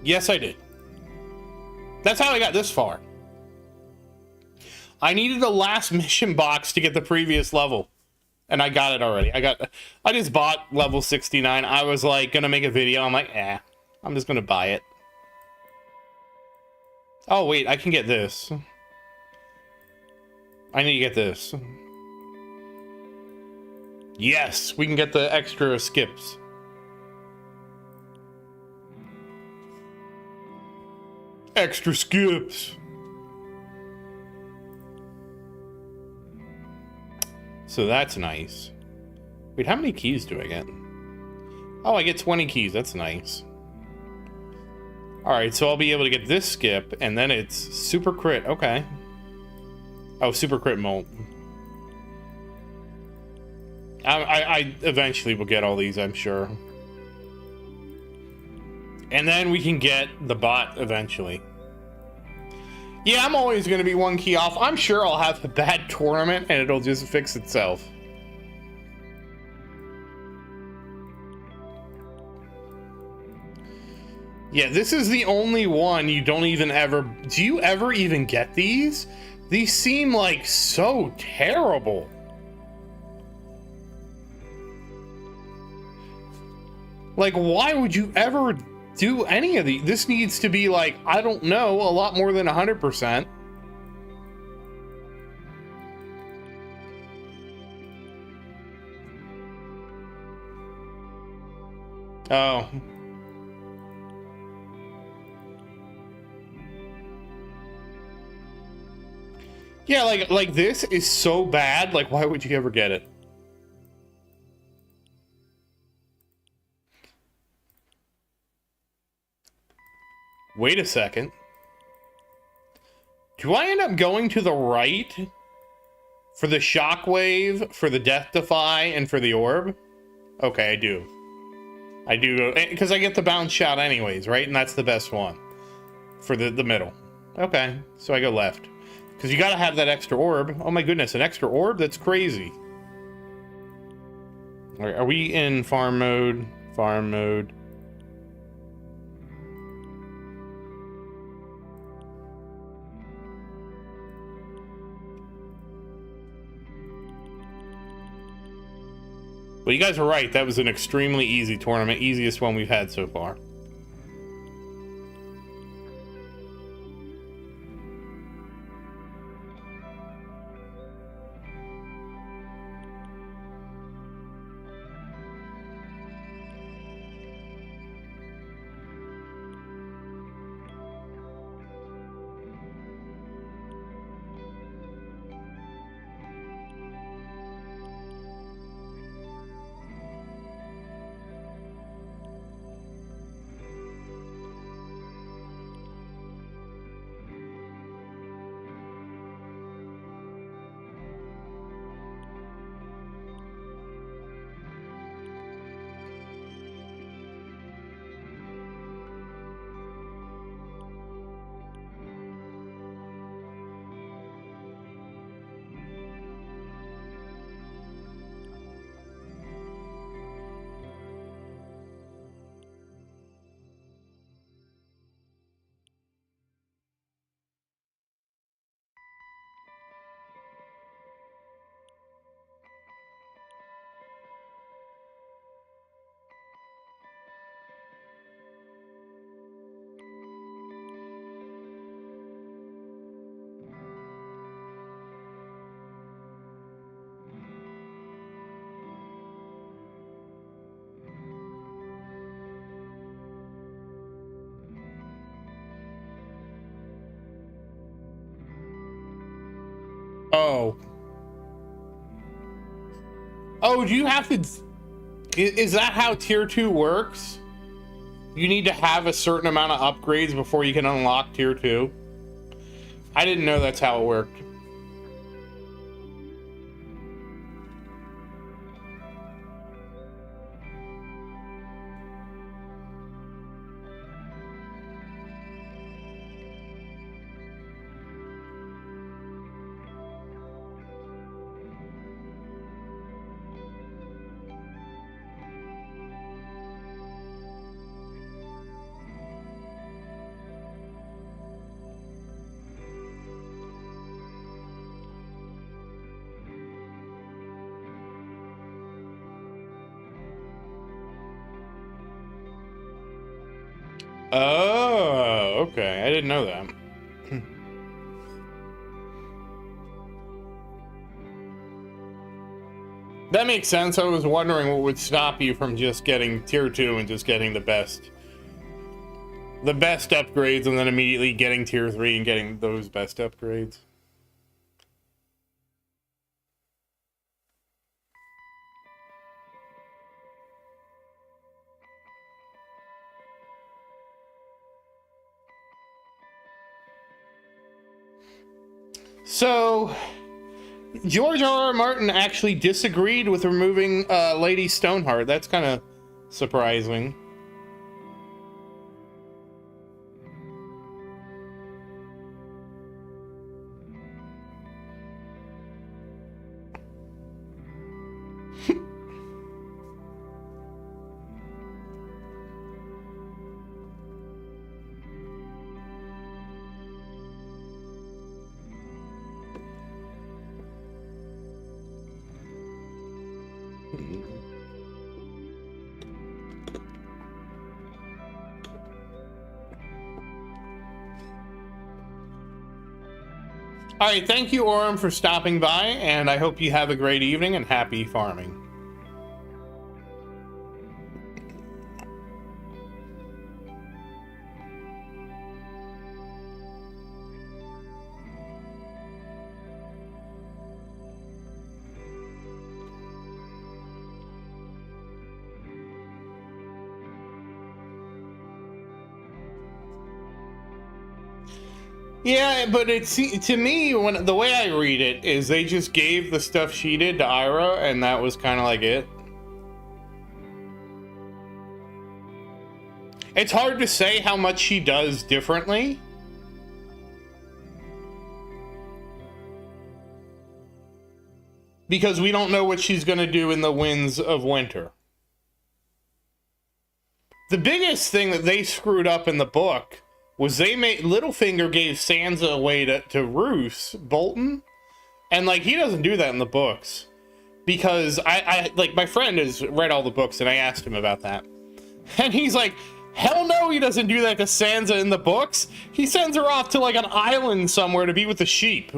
Yes, I did. That's how I got this far. I needed the last mission box to get the previous level, and I got it already. I just bought level 69. I was like gonna make a video. I'm like, I'm just gonna buy it. Oh wait, I can get this. I need to get this. Yes, we can get the extra skips. Extra skips. So that's nice. Wait, how many keys do I get? Oh, I get 20 keys. That's nice. Alright, so I'll be able to get this skip, and then it's super crit. Okay. Oh, super crit molt. I eventually will get all these, I'm sure. And then we can get the bot eventually. Yeah, I'm always going to be one key off. I'm sure I'll have a bad tournament and it'll just fix itself. Yeah, this is the only one you don't even ever... Do you ever even get these? These seem like so terrible. Like, why would you ever do any of these? This needs to be like, I don't know, a lot more than 100%. Oh. Yeah, like this is so bad. Like, why would you ever get it? Wait a second. Do I end up going to the right for the shockwave, for the death defy, and for the orb? Okay, I do. I do, because I get the bounce shot anyways, right? And that's the best one for the middle. Okay, so I go left. Because you gotta have that extra orb. Oh my goodness, an extra orb? That's crazy. Are we in farm mode? Farm mode. Well, you guys were right. That was an extremely easy tournament. Easiest one we've had so far. Oh. Oh, do you have to... Is that how tier 2 works? You need to have a certain amount of upgrades before you can unlock tier 2? I didn't know that's how it worked. Oh, okay. I didn't know that. That makes sense. I was wondering what would stop you from just getting tier 2 and just getting the best upgrades and then immediately getting tier 3 and getting those best upgrades. So, George R.R. Martin actually disagreed with removing Lady Stoneheart. That's kind of surprising. All right, thank you, Orem, for stopping by, and I hope you have a great evening and happy farming. Yeah, but it's, to me, when the way I read it is they just gave the stuff she did to Ira, and that was kind of like it. It's hard to say how much she does differently. Because we don't know what she's going to do in the Winds of Winter. The biggest thing that they screwed up in the book was they made Littlefinger gave Sansa away to Roose Bolton, and like he doesn't do that in the books, because I like my friend has read all the books and I asked him about that, and he's like, hell no, he doesn't do that to Sansa in the books. He sends her off to like an island somewhere to be with the sheep.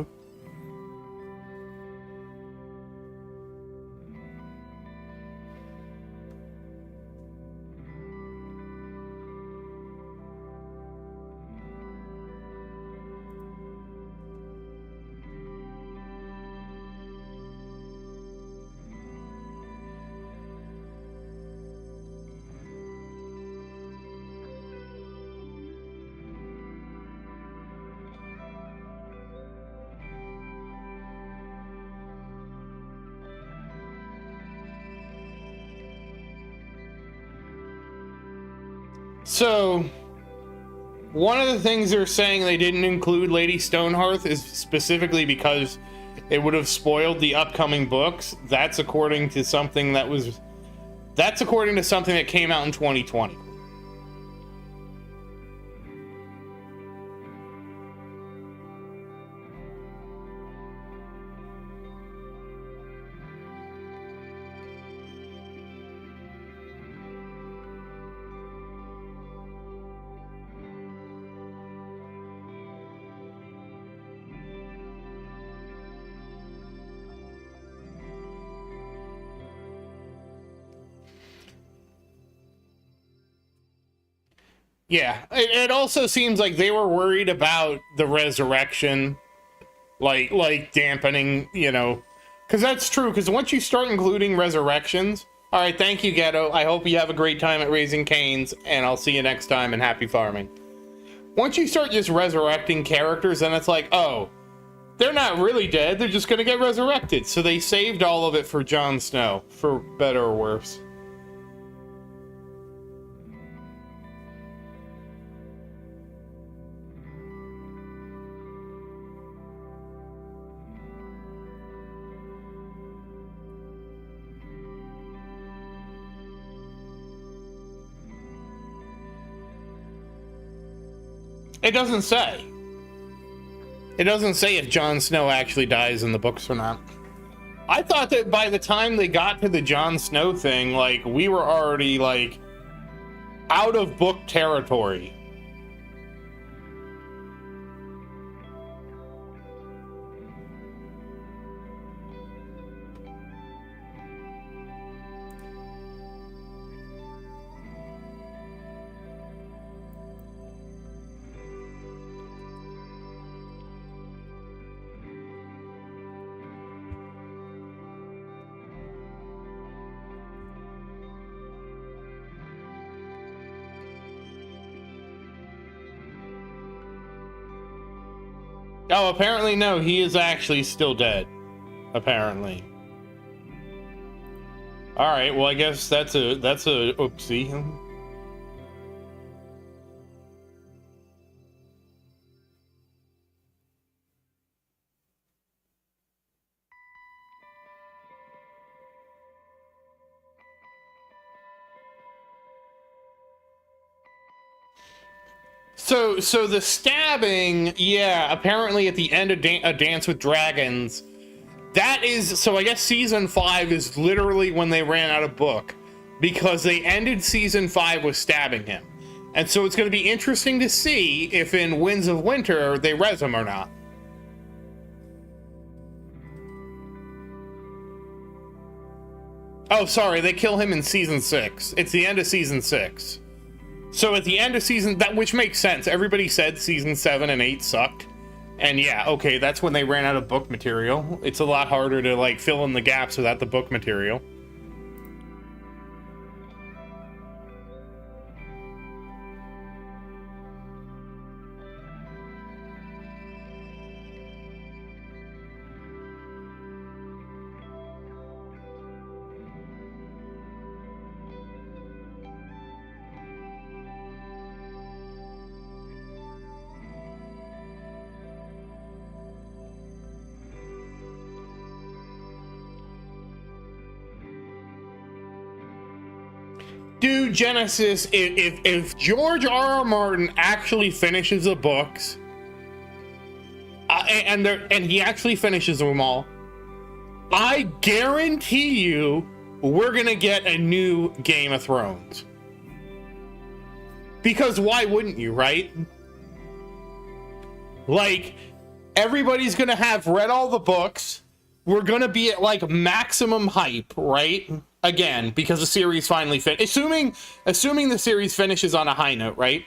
So, one of the things they're saying they didn't include Lady Stonehearth is specifically because it would have spoiled the upcoming books. That's according to something that came out in 2020. Yeah, it also seems like they were worried about the resurrection. like dampening, you know, because that's true. Because once you start including resurrections, all right, thank you, Ghetto. I hope you have a great time at Raising Cane's, and I'll see you next time, and happy farming. Once you start just resurrecting characters, then it's like, oh, they're not really dead. They're just gonna get resurrected. So they saved all of it for Jon Snow, for better or worse. It doesn't say. It doesn't say if Jon Snow actually dies in the books or not. I thought that by the time they got to the Jon Snow thing, like, we were already, like, out of book territory. Oh, apparently no, he is actually still dead. Apparently. Alright, well I guess that's a oopsie. So the stabbing, yeah, apparently at the end of A Dance with Dragons, that is, so I guess season 5 is literally when they ran out of book, because they ended season 5 with stabbing him. And so it's going to be interesting to see if in Winds of Winter they res him or not. Oh, sorry, they kill him in season 6. It's the end of season 6. So at the end of season, that, which makes sense. Everybody said season 7 and 8 sucked. And yeah, okay, that's when they ran out of book material. It's a lot harder to, like, fill in the gaps without the book material. Dude, Genesis, if George R.R. Martin actually finishes the books, and he actually finishes them all, I guarantee you we're gonna get a new Game of Thrones. Because why wouldn't you, right? Like, everybody's gonna have read all the books. We're gonna be at, like, maximum hype, right? Again, because the series finally assuming the series finishes on a high note, right?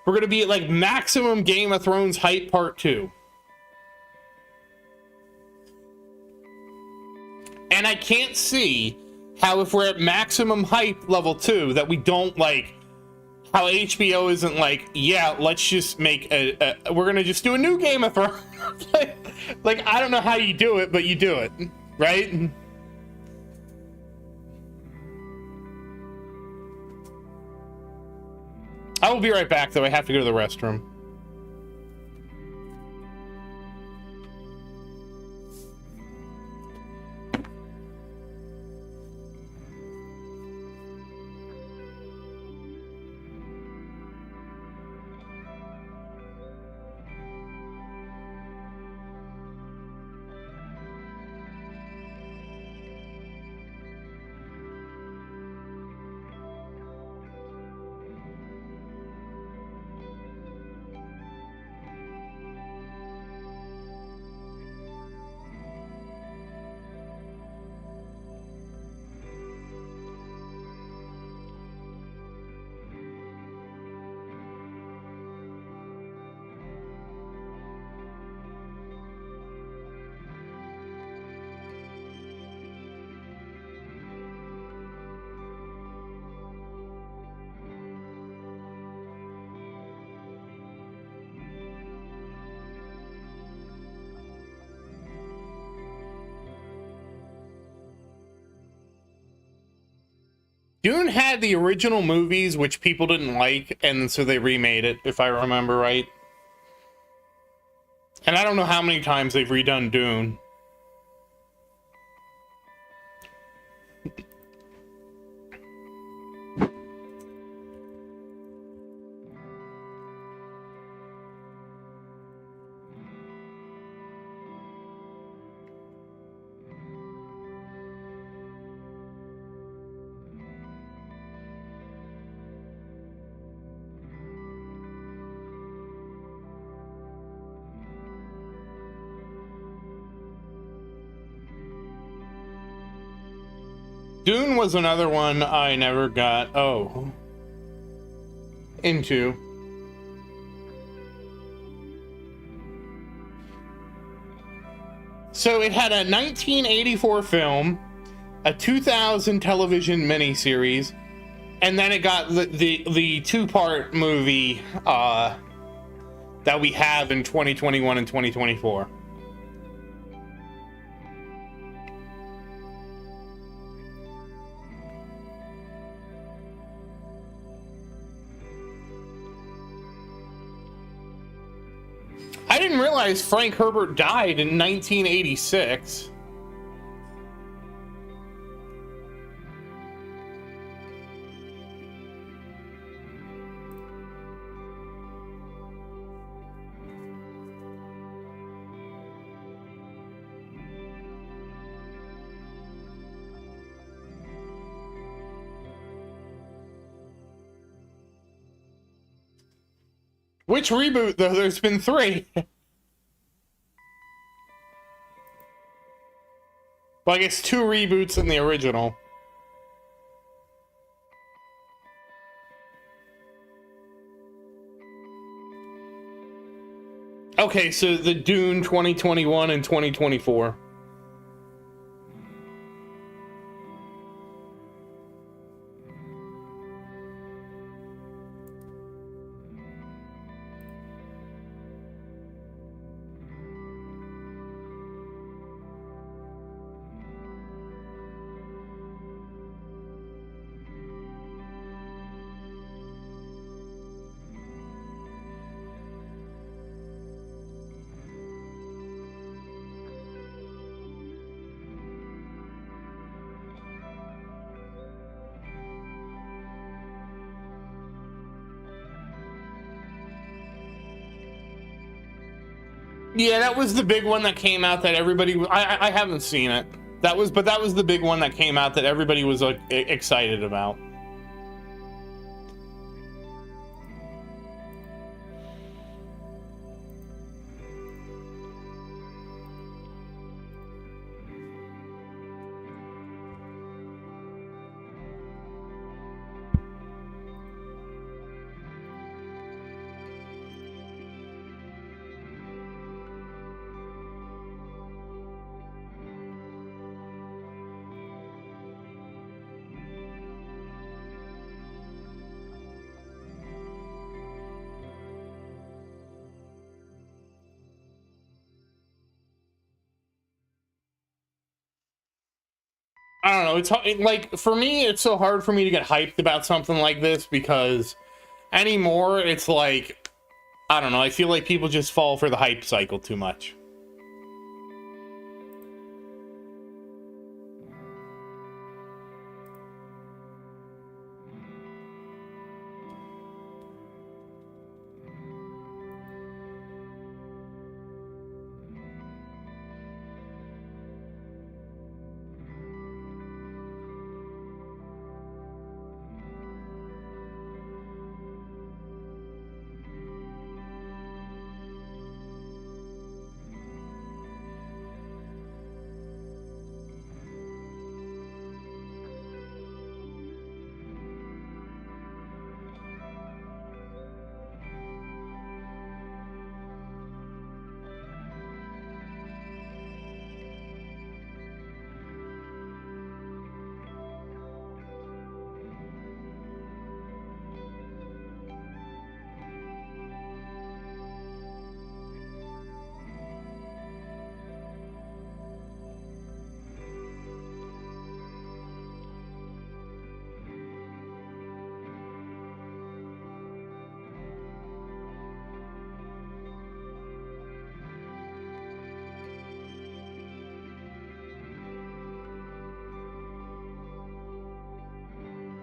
We're gonna be at, like, maximum Game of Thrones hype part 2. And I can't see how, if we're at maximum hype level 2, that we don't, like, how HBO isn't like, yeah, let's just make we're gonna just do a new Game of Thrones. like, I don't know how you do it, but you do it, right? I will be right back, though. I have to go to the restroom. Dune had the original movies, which people didn't like, and so they remade it, if I remember right. And I don't know how many times they've redone Dune. Dune was another one I never got into. So it had a 1984 film, a 2000 television miniseries, and then it got the two-part movie that we have in 2021 and 2024. I didn't realize Frank Herbert died in 1986. Which reboot, though? There's been 3. Well, I guess 2 reboots in the original. Okay, so the Dune 2021 and 2024. Yeah, that was the big one that came out that everybody. I haven't seen it. That was the big one that came out that everybody was like excited about. I don't know. Like for me, it's so hard for me to get hyped about something like this because anymore, it's like I don't know. I feel like people just fall for the hype cycle too much.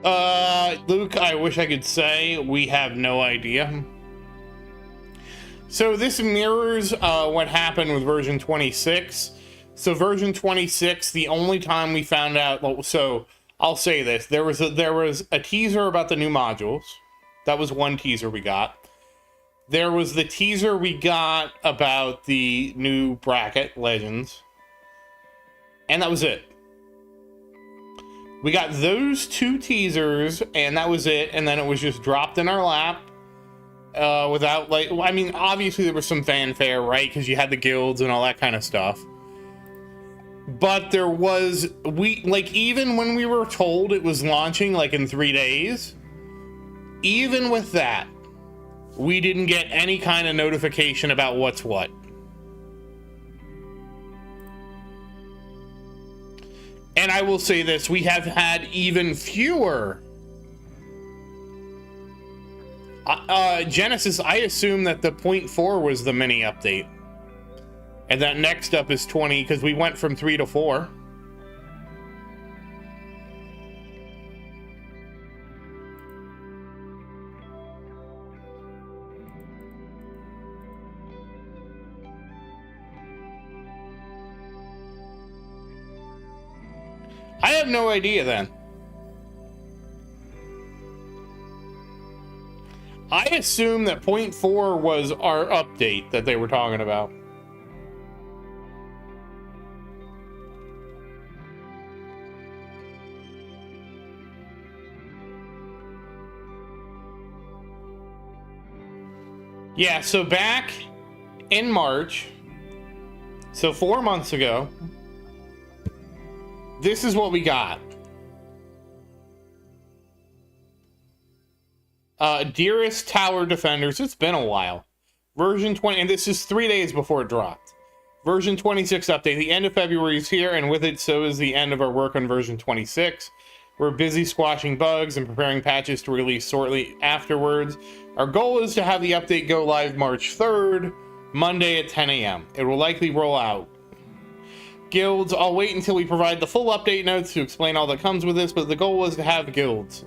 Luke, I wish I could say we have no idea. So this mirrors what happened with version 26. So version 26, the only time we found out, so I'll say this, there was a teaser about the new modules. That was one teaser we got. There was the teaser we got about the new bracket, Legends. And that was it. We got those two teasers, and that was it. And then it was just dropped in our lap. Without, like, I mean, obviously there was some fanfare, right? Because you had the guilds and all that kind of stuff. But there was, even when we were told it was launching, like, in 3 days, even with that, we didn't get any kind of notification about what's what. And I will say this, we have had even fewer. Genesis, I assume that the 0.4 was the mini update. And that next up is 20, because we went from 3 to 4. I have no idea then. I assume that 0.4 was our update that they were talking about. Yeah, so back in March, so 4 months ago, this is what we got. Dearest Tower Defenders, it's been a while. Version 20, and this is 3 days before it dropped. Version 26 update. The end of February is here, and with it, so is the end of our work on version 26. We're busy squashing bugs and preparing patches to release shortly afterwards. Our goal is to have the update go live March 3rd, Monday at 10 a.m. It will likely roll out. Guilds, I'll wait until we provide the full update notes to explain all that comes with this, but the goal was to have guilds.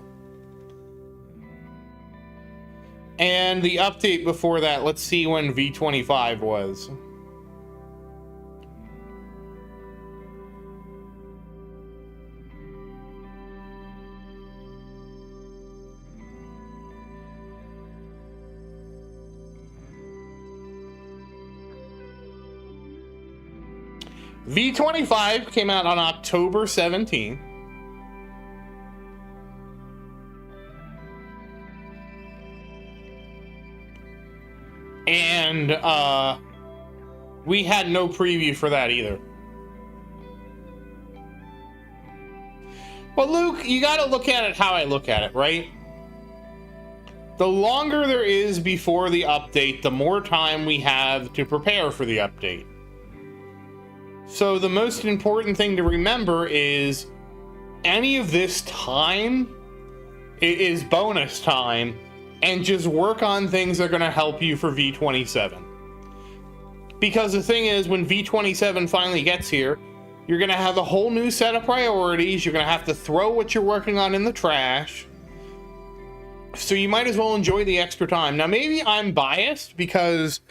And the update before that, let's see when V25 was. V25 came out on October 17th. And we had no preview for that either. But Luke, you gotta look at it how I look at it, right? The longer there is before the update, the more time we have to prepare for the update. So the most important thing to remember is any of this time is bonus time, and just work on things that are going to help you for V27. Because the thing is, when V27 finally gets here, you're going to have a whole new set of priorities. You're going to have to throw what you're working on in the trash. So you might as well enjoy the extra time. Now, maybe I'm biased because,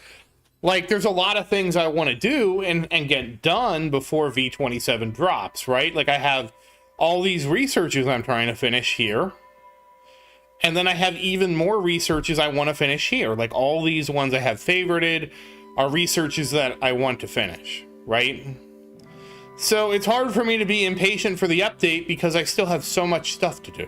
like, there's a lot of things I want to do and get done before V27 drops, right? Like, I have all these researches I'm trying to finish here. And then I have even more researches I want to finish here. Like, all these ones I have favorited are researches that I want to finish, right? So it's hard for me to be impatient for the update because I still have so much stuff to do.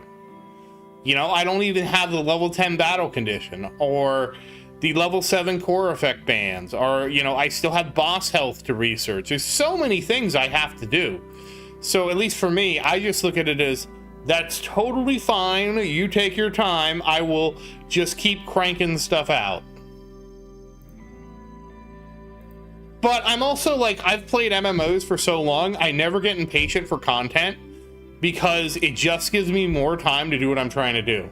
You know, I don't even have the level 10 battle condition or the level 7 core effect bands, or, you know, I still have boss health to research. There's so many things I have to do. So at least for me, I just look at it as, that's totally fine. You take your time. I will just keep cranking stuff out. But I'm also like, I've played MMOs for so long, I never get impatient for content because it just gives me more time to do what I'm trying to do.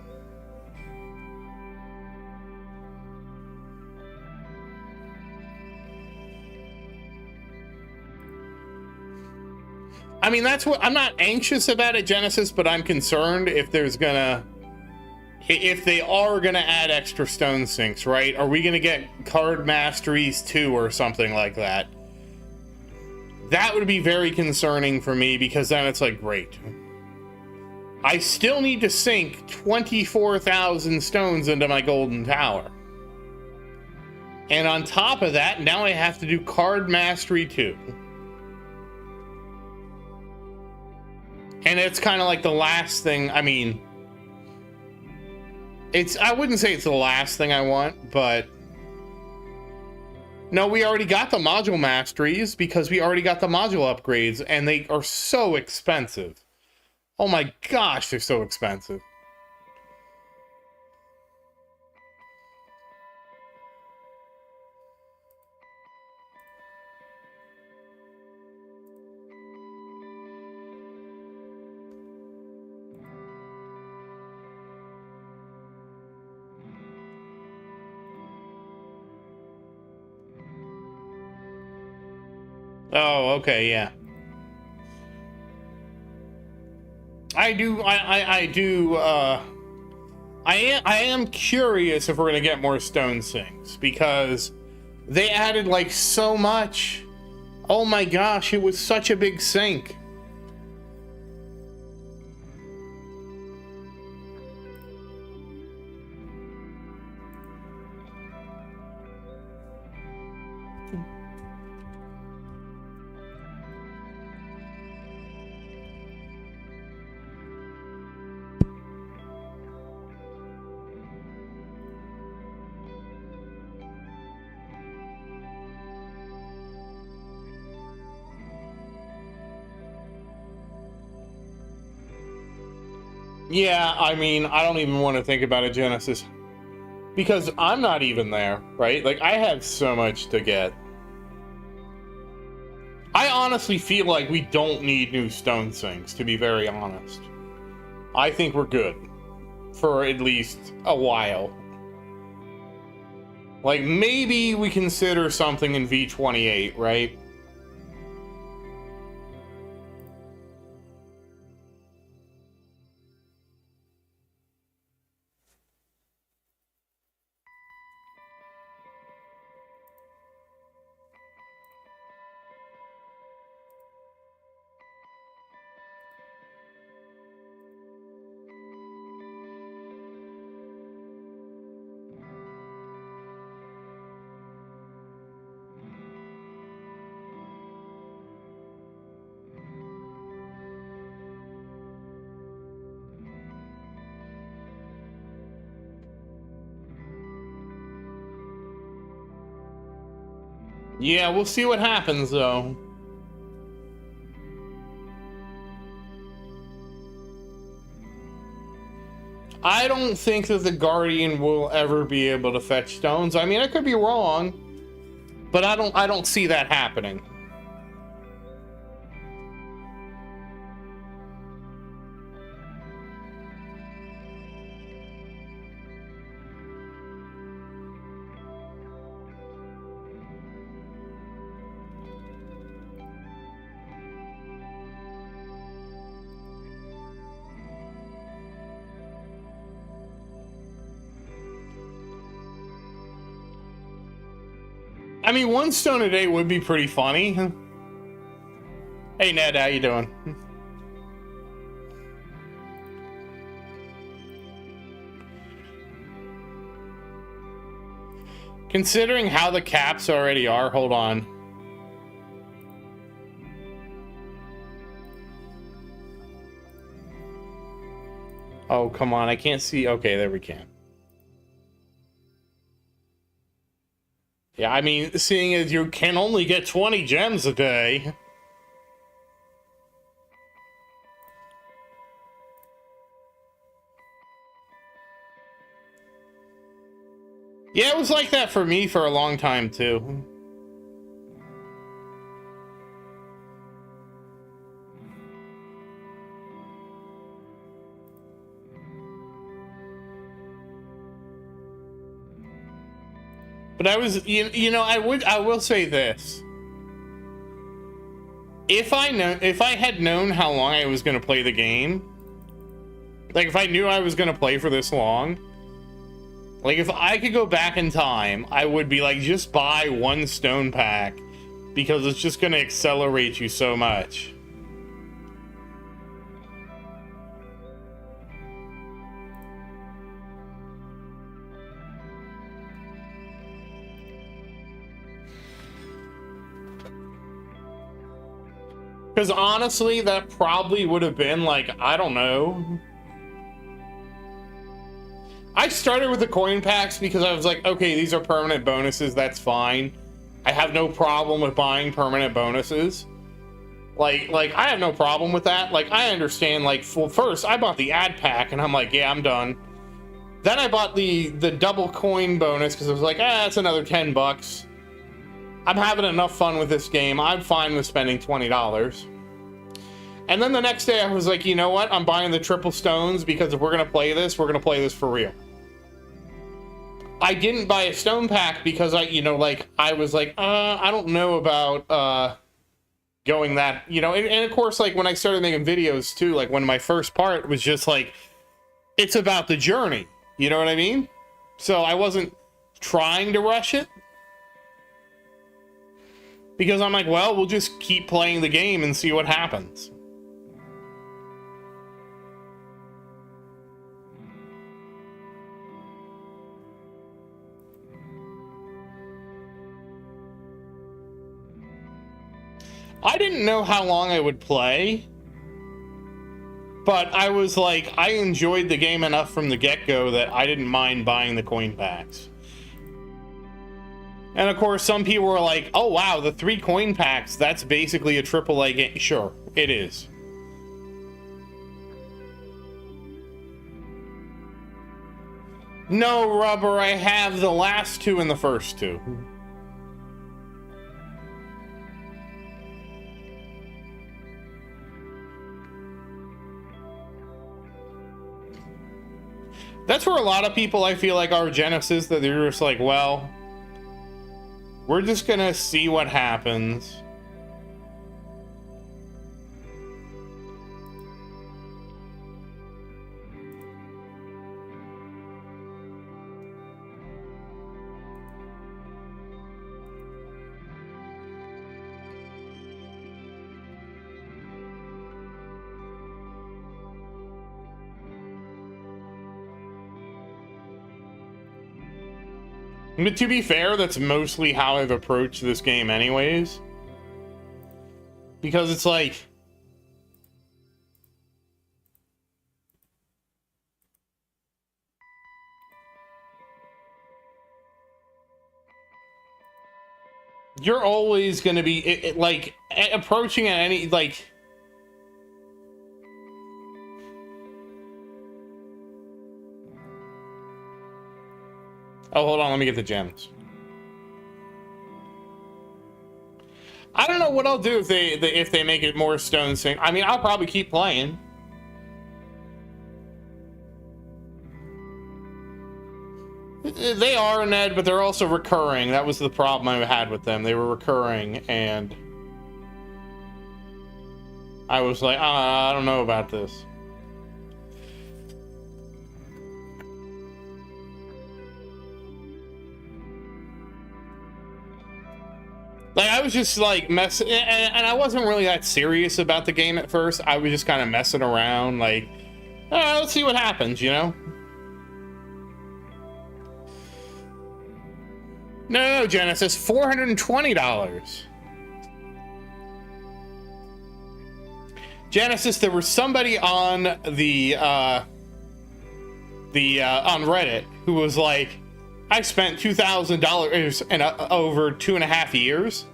I mean, that's what I'm not anxious about at Genesis, but I'm concerned if they are gonna add extra stone sinks, right? Are we gonna get card masteries 2 or something like that? That would be very concerning for me, because then it's like, great. I still need to sink 24,000 stones into my golden tower. And on top of that, now I have to do card mastery 2. And it's kind of like the last thing, I mean, I wouldn't say it's the last thing I want, but no, we already got the module masteries because we already got the module upgrades, and they are so expensive. Oh my gosh, they're so expensive. Oh, okay, yeah. I am curious if we're gonna get more stone sinks, because they added like so much. Oh my gosh, it was such a big sink. Yeah, I mean, I don't even want to think about a Genesis, because I'm not even there, right? Like, I have so much to get. I honestly feel like we don't need new stone sinks, to be very honest. I think we're good for at least a while. Like, maybe we consider something in V28, right? Yeah, we'll see what happens, though. I don't think that the Guardian will ever be able to fetch stones. I mean, I could be wrong, but I don't see that happening. I mean, 1 stone a day would be pretty funny. Hey, Ned, how you doing? Considering how the caps already are, hold on. Oh, come on, I can't see. Okay, there we can. Yeah, I mean, seeing as you can only get 20 gems a day. Yeah, it was like that for me for a long time, too. But I was, you know, I will say this. if I had known how long I was going to play the game, like if I knew I was going to play for this long, like if I could go back in time, I would be like, just buy one stone pack because it's just going to accelerate you so much. Because honestly, that probably would have been like, I don't know. I started with the coin packs because I was like, okay, these are permanent bonuses. That's fine. I have no problem with buying permanent bonuses. Like I have no problem with that. Like, I understand, like, well, first I bought the ad pack and I'm like, yeah, I'm done. Then I bought the double coin bonus because I was like, that's another $10. I'm having enough fun with this game. I'm fine with spending $20. And then the next day I was like, you know what? I'm buying the triple stones because if we're going to play this, we're going to play this for real. I didn't buy a stone pack because I was like, I don't know about going that, and of course, like when I started making videos too, like when my first part was just like, it's about the journey. You know what I mean? So I wasn't trying to rush it. Because I'm like, well, we'll just keep playing the game and see what happens. I didn't know how long I would play. But I was like, I enjoyed the game enough from the get-go that I didn't mind buying the coin packs. And of course, some people were like, oh wow, the 3 coin packs, that's basically a AAA game. Sure, it is. No, Rubber, I have the last 2 and the first 2. That's where a lot of people, I feel like, are Genesis, that they're just like, well, we're just gonna see what happens. But to be fair, that's mostly how I've approached this game anyways. Because it's like, you're always going to be, like, approaching at any, like, oh, hold on, let me get the gems. I don't know what I'll do if they make it more stone sync. I mean, I'll probably keep playing. They are, Ned, but they're also recurring. That was the problem I had with them. They were recurring, and I was like, I don't know about this. Like, I was just like messing, and I wasn't really that serious about the game at first. I was just kind of messing around, like, let's see what happens, you know? No, Genesis, $420. Genesis, there was somebody on the on Reddit who was like, I spent $2,000 in over 2.5 years,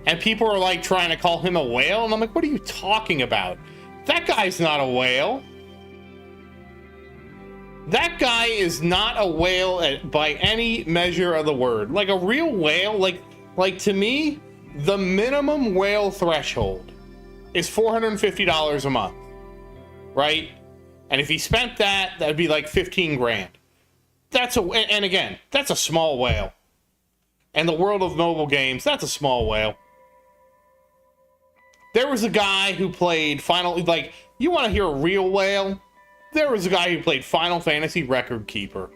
and people are like trying to call him a whale, and I'm like, what are you talking about? That guy's not a whale. That guy is not a whale by any measure of the word. Like a real whale, like to me, the minimum whale threshold is $450 a month, right? And if he spent that, that'd be like 15 grand. And again, that's a small whale. And the world of mobile games, that's a small whale. There was a guy who played like, you want to hear a real whale? There was a guy who played Final Fantasy Record Keeper.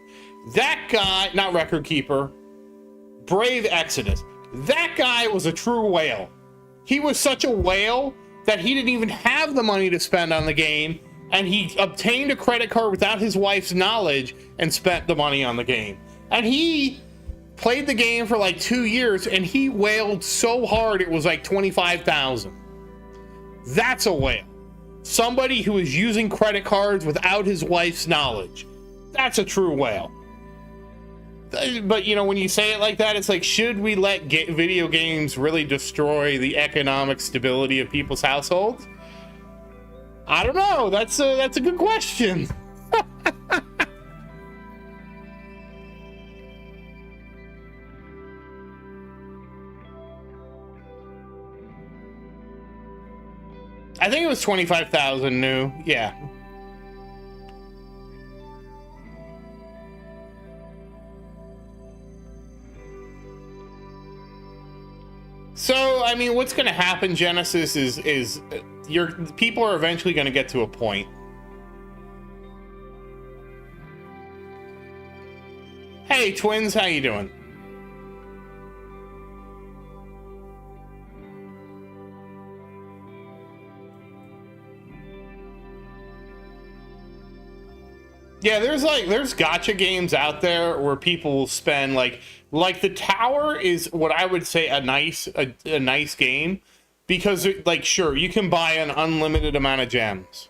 That guy, not Record Keeper, Brave Exodus. That guy was a true whale. He was such a whale that he didn't even have the money to spend on the game, and he obtained a credit card without his wife's knowledge and spent the money on the game. And he played the game for like 2 years, and he whaled so hard it was like 25,000. That's a whale. Somebody who is using credit cards without his wife's knowledge. That's a true whale. But, you know, when you say it like that, it's like, should we let video games really destroy the economic stability of people's households? I don't know. That's a good question. I think it was 25,000 new. Yeah. So, I mean, what's going to happen, Genesis, is people are eventually going to get to a point. Hey, twins, how you doing? Yeah, there's gacha games out there where people will spend like the Tower is what I would say a nice game, because like, sure, you can buy an unlimited amount of gems,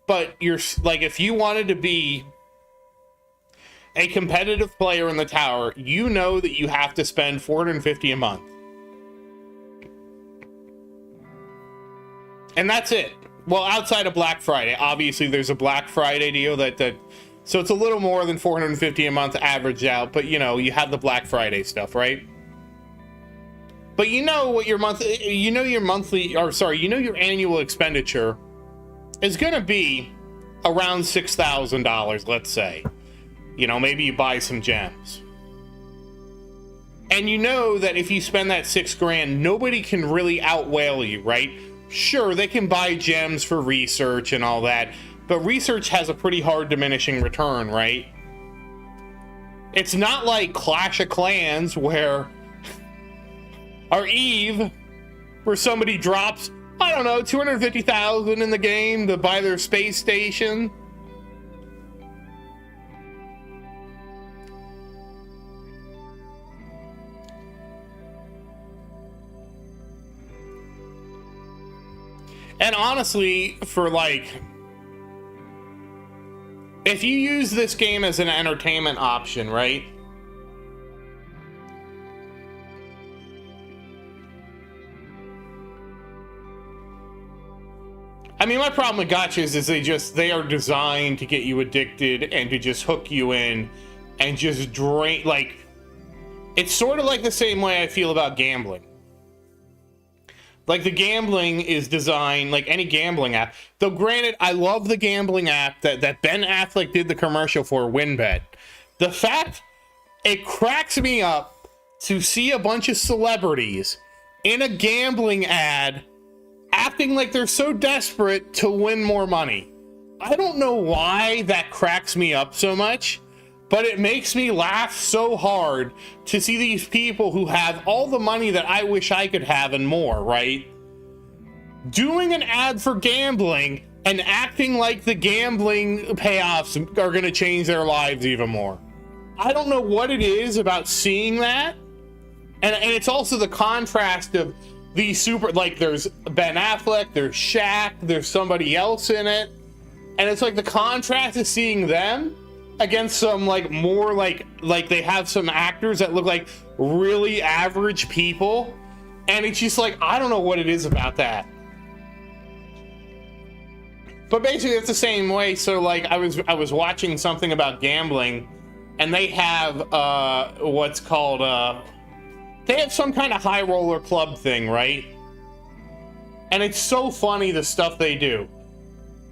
but you're like, if you wanted to be a competitive player in the Tower, you know that you have to spend $450 a month, and that's it. Well, outside of Black Friday, obviously there's a Black Friday deal so it's a little more than $450 a month averaged out, but you know, you have the Black Friday stuff, right? But you know what your your annual expenditure is going to be around $6,000, let's say. You know, maybe you buy some gems. And you know that if you spend that $6,000, nobody can really outwhale you, right? Sure, they can buy gems for research and all that, but research has a pretty hard diminishing return, right? It's not like Clash of Clans or Eve, where somebody drops, I don't know, 250,000 in the game to buy their space station. And honestly, for like, if you use this game as an entertainment option, right? I mean, my problem with gachas is they are designed to get you addicted and to just hook you in and just drain, like, it's sort of like the same way I feel about gambling. Like, the gambling is designed like any gambling app. Though, granted, I love the gambling app that Ben Affleck did the commercial for, WinBet. The fact, it cracks me up to see a bunch of celebrities in a gambling ad acting like they're so desperate to win more money. I don't know why that cracks me up so much, but it makes me laugh so hard to see these people who have all the money that I wish I could have and more, right? Doing an ad for gambling and acting like the gambling payoffs are going to change their lives even more. I don't know what it is about seeing that. And it's also the contrast of these super, like, there's Ben Affleck, there's Shaq, there's somebody else in it. And it's like the contrast of seeing them against some like more like they have some actors that look like really average people, and it's just like, I don't know what it is about that. But basically it's the same way. So like I was watching something about gambling, and they have what's called they have some kind of high roller club thing, right? And it's so funny the stuff they do.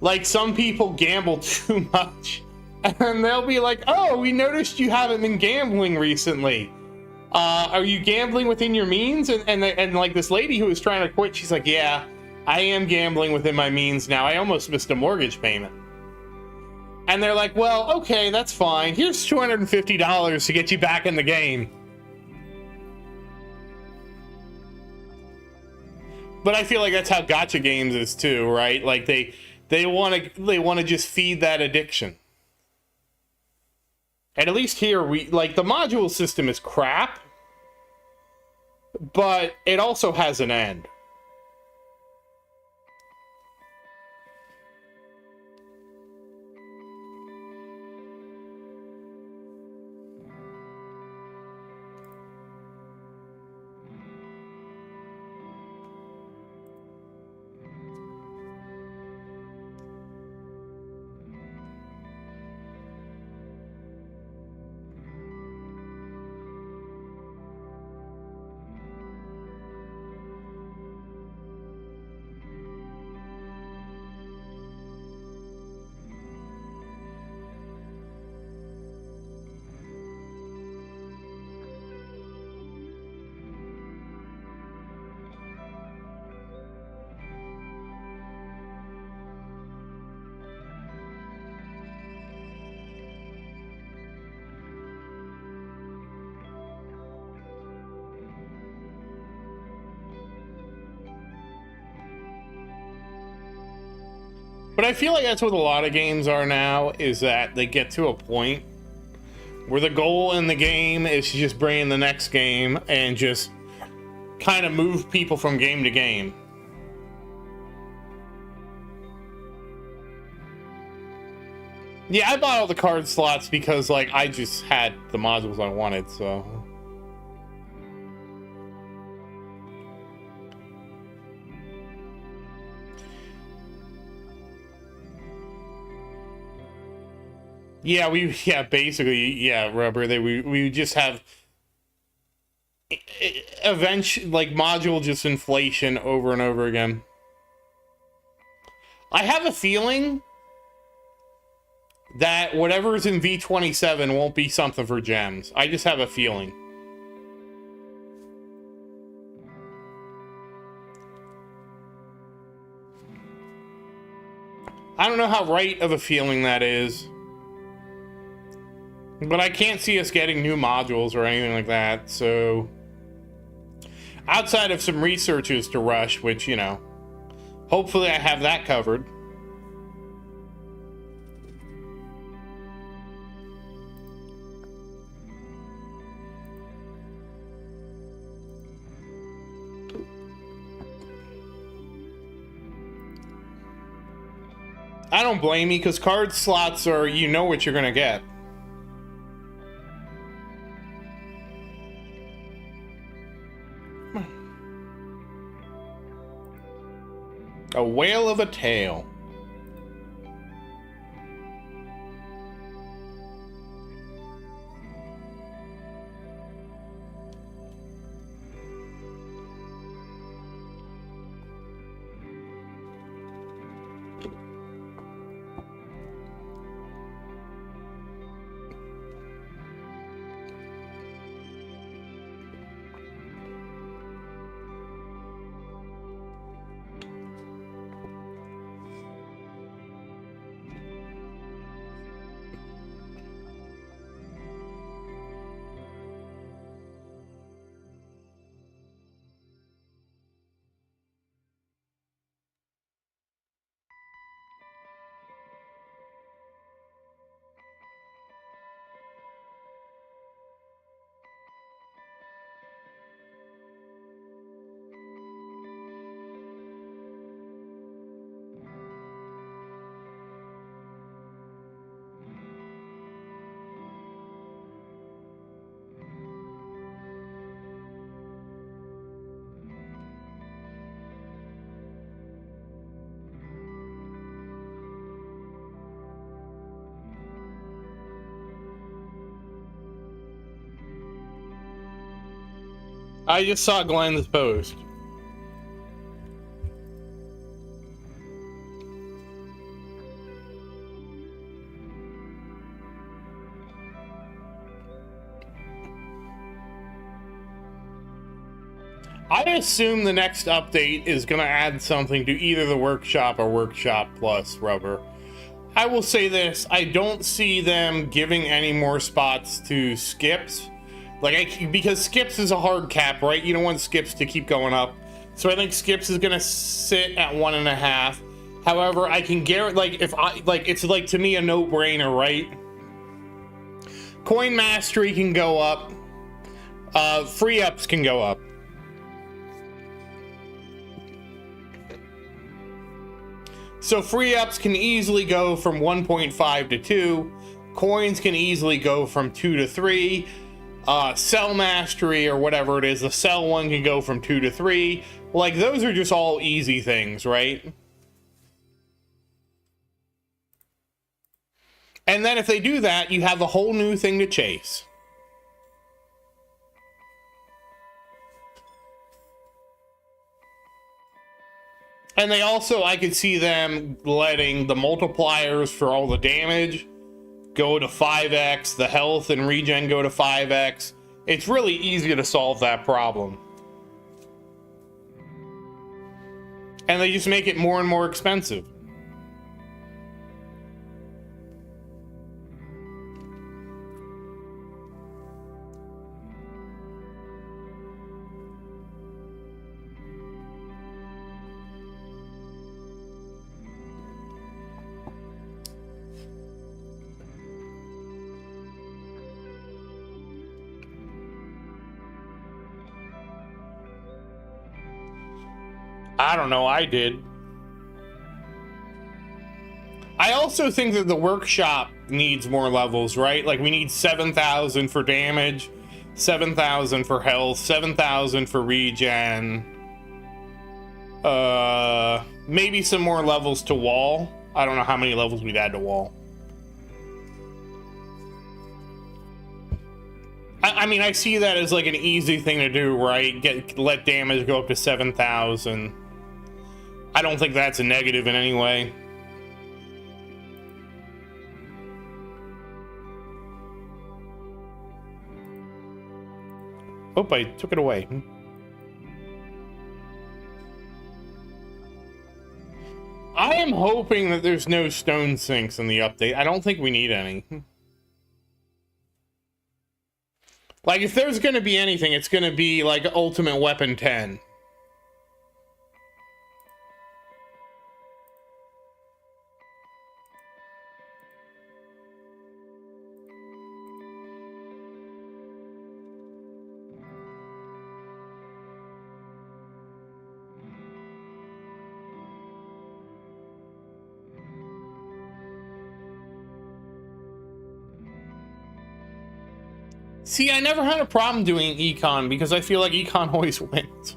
Like, some people gamble too much, and they'll be like, oh, we noticed you haven't been gambling recently. Are you gambling within your means? And like this lady who was trying to quit, she's like, yeah, I am gambling within my means now. I almost missed a mortgage payment. And they're like, well, okay, that's fine. Here's $250 to get you back in the game. But I feel like that's how gacha games is too, right? Like they want to just feed that addiction. And at least here we like the module system is crap, but it also has an end. But I feel like that's what a lot of games are now, is that they get to a point where the goal in the game is to just bring in the next game and just kind of move people from game to game. Yeah, I bought all the card slots because, like, I just had the modules I wanted, so... Yeah, basically, Rubber, we just have eventually, like, module just inflation over and over again. I have a feeling that whatever's in V27 won't be something for gems. I just have a feeling. I don't know how right of a feeling that is. But I can't see us getting new modules or anything like that, so... Outside of some researches to rush, which, you know... Hopefully I have that covered. I don't blame you, because card slots are, you know what you're gonna get. A whale of a tale. I just saw Glenn's post. I assume the next update is going to add something to either the Workshop or Workshop Plus rubber. I will say this, I don't see them giving any more spots to skips. Because skips is a hard cap, right? You don't want skips to keep going up. So I think skips is going to sit at 1.5. However, I can guarantee, it's like to me a no-brainer, right? Coin mastery can go up. Free ups can go up. So free ups can easily go from 1.5 to 2. Coins can easily go from 2 to 3. Sell mastery or whatever it is, the sell one can go from 2 to 3. Like, those are just all easy things, right? And then if they do that, you have a whole new thing to chase. And they also, I could see them letting the multipliers for all the damage go to 5x, the health and regen go to 5x. It's really easy to solve that problem. And they just make it more and more expensive. I don't know, I did. I also think that the workshop needs more levels, right? Like, we need 7,000 for damage, 7,000 for health, 7,000 for regen. Maybe some more levels to wall. I don't know how many levels we'd add to wall. I mean, I see that as like an easy thing to do, right? Let damage go up to 7,000. I don't think that's a negative in any way. Oh, I took it away. I am hoping that there's no stone sinks in the update. I don't think we need any. Like, if there's gonna be anything, it's gonna be like Ultimate Weapon 10. See, I never had a problem doing econ because I feel like econ always wins.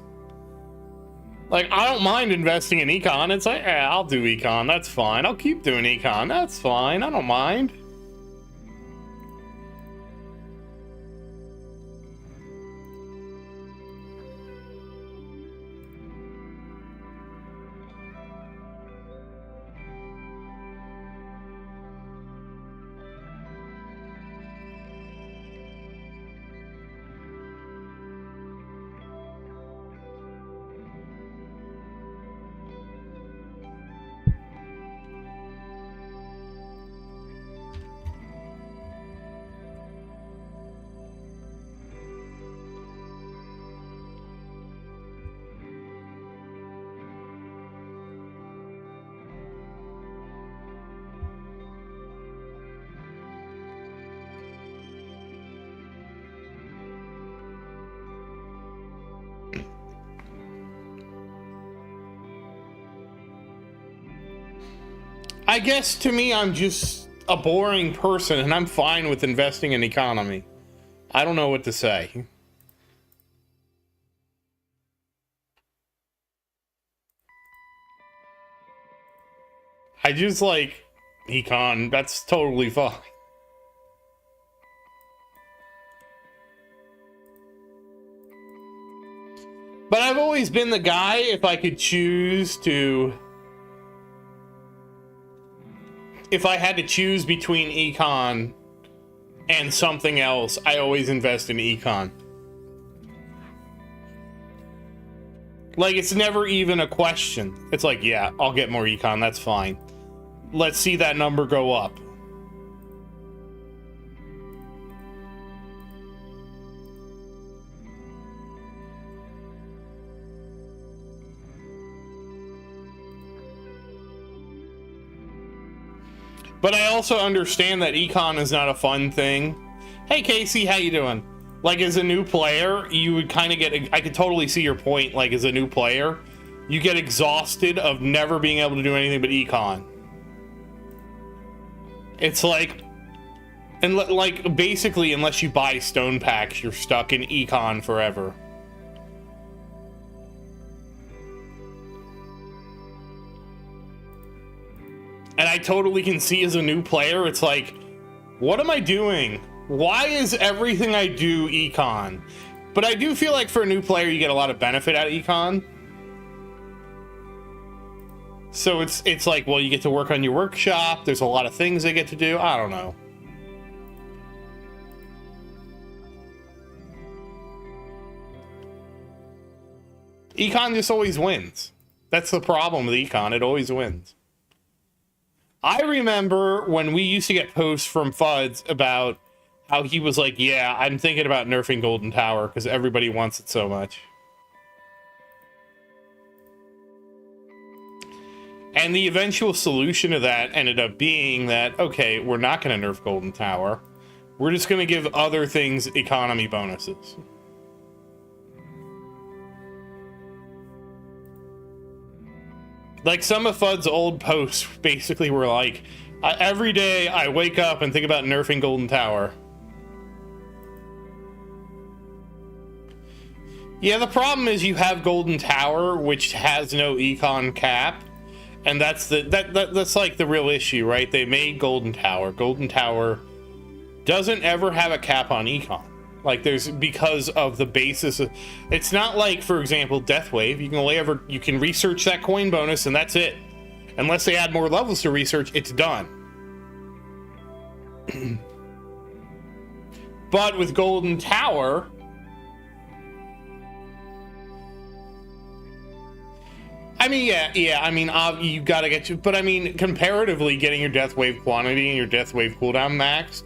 Like, I don't mind investing in econ. It's like, yeah, I'll do econ. That's fine. I'll keep doing econ. That's fine. I don't mind. I guess to me, I'm just a boring person and I'm fine with investing in economy. I don't know what to say. I just like econ. That's totally fine. But I've always been the guy, if I could choose to... If I had to choose between econ and something else, I always invest in econ. Like, it's never even a question. It's like, yeah, I'll get more econ, that's fine. Let's see that number go up. But I also understand that econ is not a fun thing. Hey Casey, how you doing? Like, as a new player, you would kind of get, I could totally see your point. Like, as a new player, you get exhausted of never being able to do anything but econ. It's like, and like, basically, unless you buy stone packs, you're stuck in econ forever. And I totally can see as a new player, it's like, what am I doing? Why is everything I do econ? But I do feel like for a new player, you get a lot of benefit out of econ. So it's like, well, you get to work on your workshop. There's a lot of things they get to do. I don't know. Econ just always wins. That's the problem with econ. It always wins. I remember when we used to get posts from Fuds about how he was like, yeah, I'm thinking about nerfing Golden Tower because everybody wants it so much. And the eventual solution to that ended up being that, okay, we're not going to nerf Golden Tower. We're just going to give other things economy bonuses. Like, some of Fudd's old posts basically were like, every day I wake up and think about nerfing Golden Tower. Yeah, the problem is you have Golden Tower, which has no econ cap, and that's that's like the real issue, right? They made Golden Tower. Golden Tower doesn't ever have a cap on econ. Like, there's, because of the basis of, it's not like, for example, Death Wave. You can only ever, you can research that coin bonus and that's it. Unless they add more levels to research, it's done. But with Golden Tower, I mean, yeah, I mean, you gotta get to, but I mean, comparatively, getting your Death Wave quantity and your Death Wave cooldown maxed,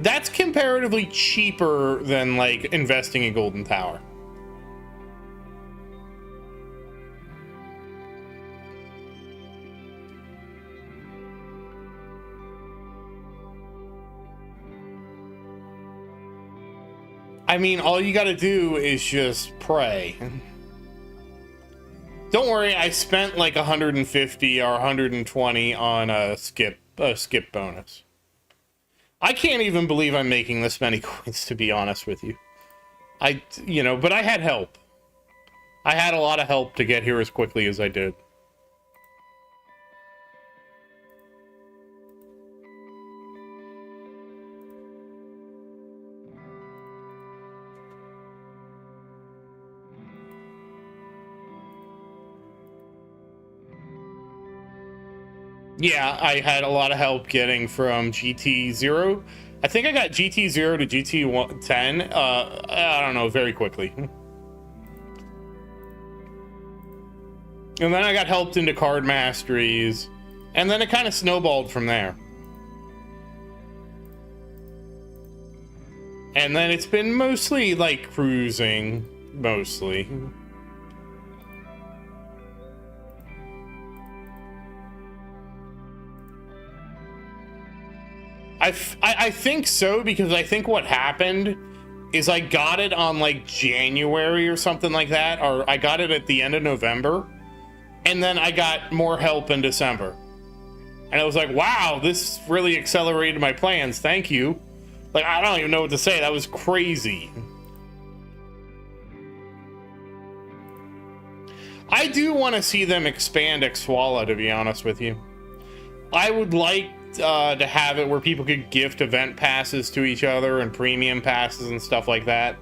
that's comparatively cheaper than, like, investing in Golden Tower. I mean, all you gotta do is just pray. Don't worry, I spent like 150 or 120 on a skip bonus. I can't even believe I'm making this many coins, to be honest with you. But I had help. I had a lot of help to get here as quickly as I did. Yeah, I had a lot of help getting from GT0. I think I got GT0 to GT10, I don't know, very quickly. And then I got helped into card masteries, and then it kind of snowballed from there. And then it's been mostly, like, cruising, mostly. I think so, because I think what happened is I got it on, like, January or something like that, or I got it at the end of November, and then I got more help in December. And I was like, wow, this really accelerated my plans, thank you. Like, I don't even know what to say, that was crazy. I do want to see them expand Xwala, to be honest with you. I would like to have it where people could gift event passes to each other and premium passes and stuff like that.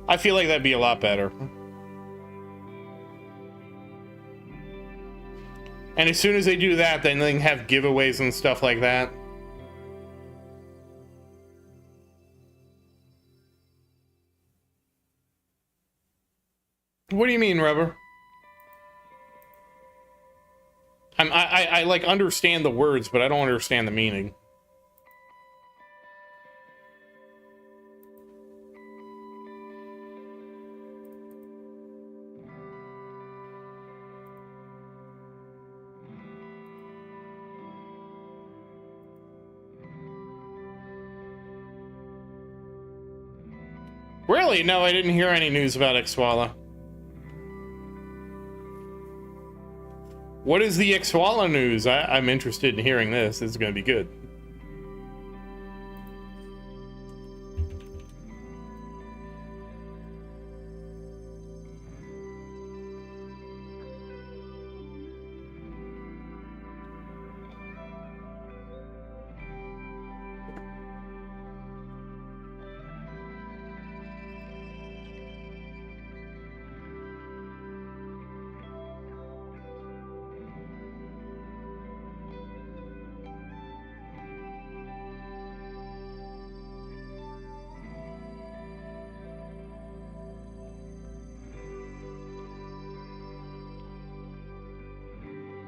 I feel like that'd be a lot better. And as soon as they do that, then they can have giveaways and stuff like that. What do you mean, Rubber? I like understand the words, but I don't understand the meaning. Really? No, I didn't hear any news about Ixwala. What is the Ixwala news? I'm interested in hearing this. This is going to be good.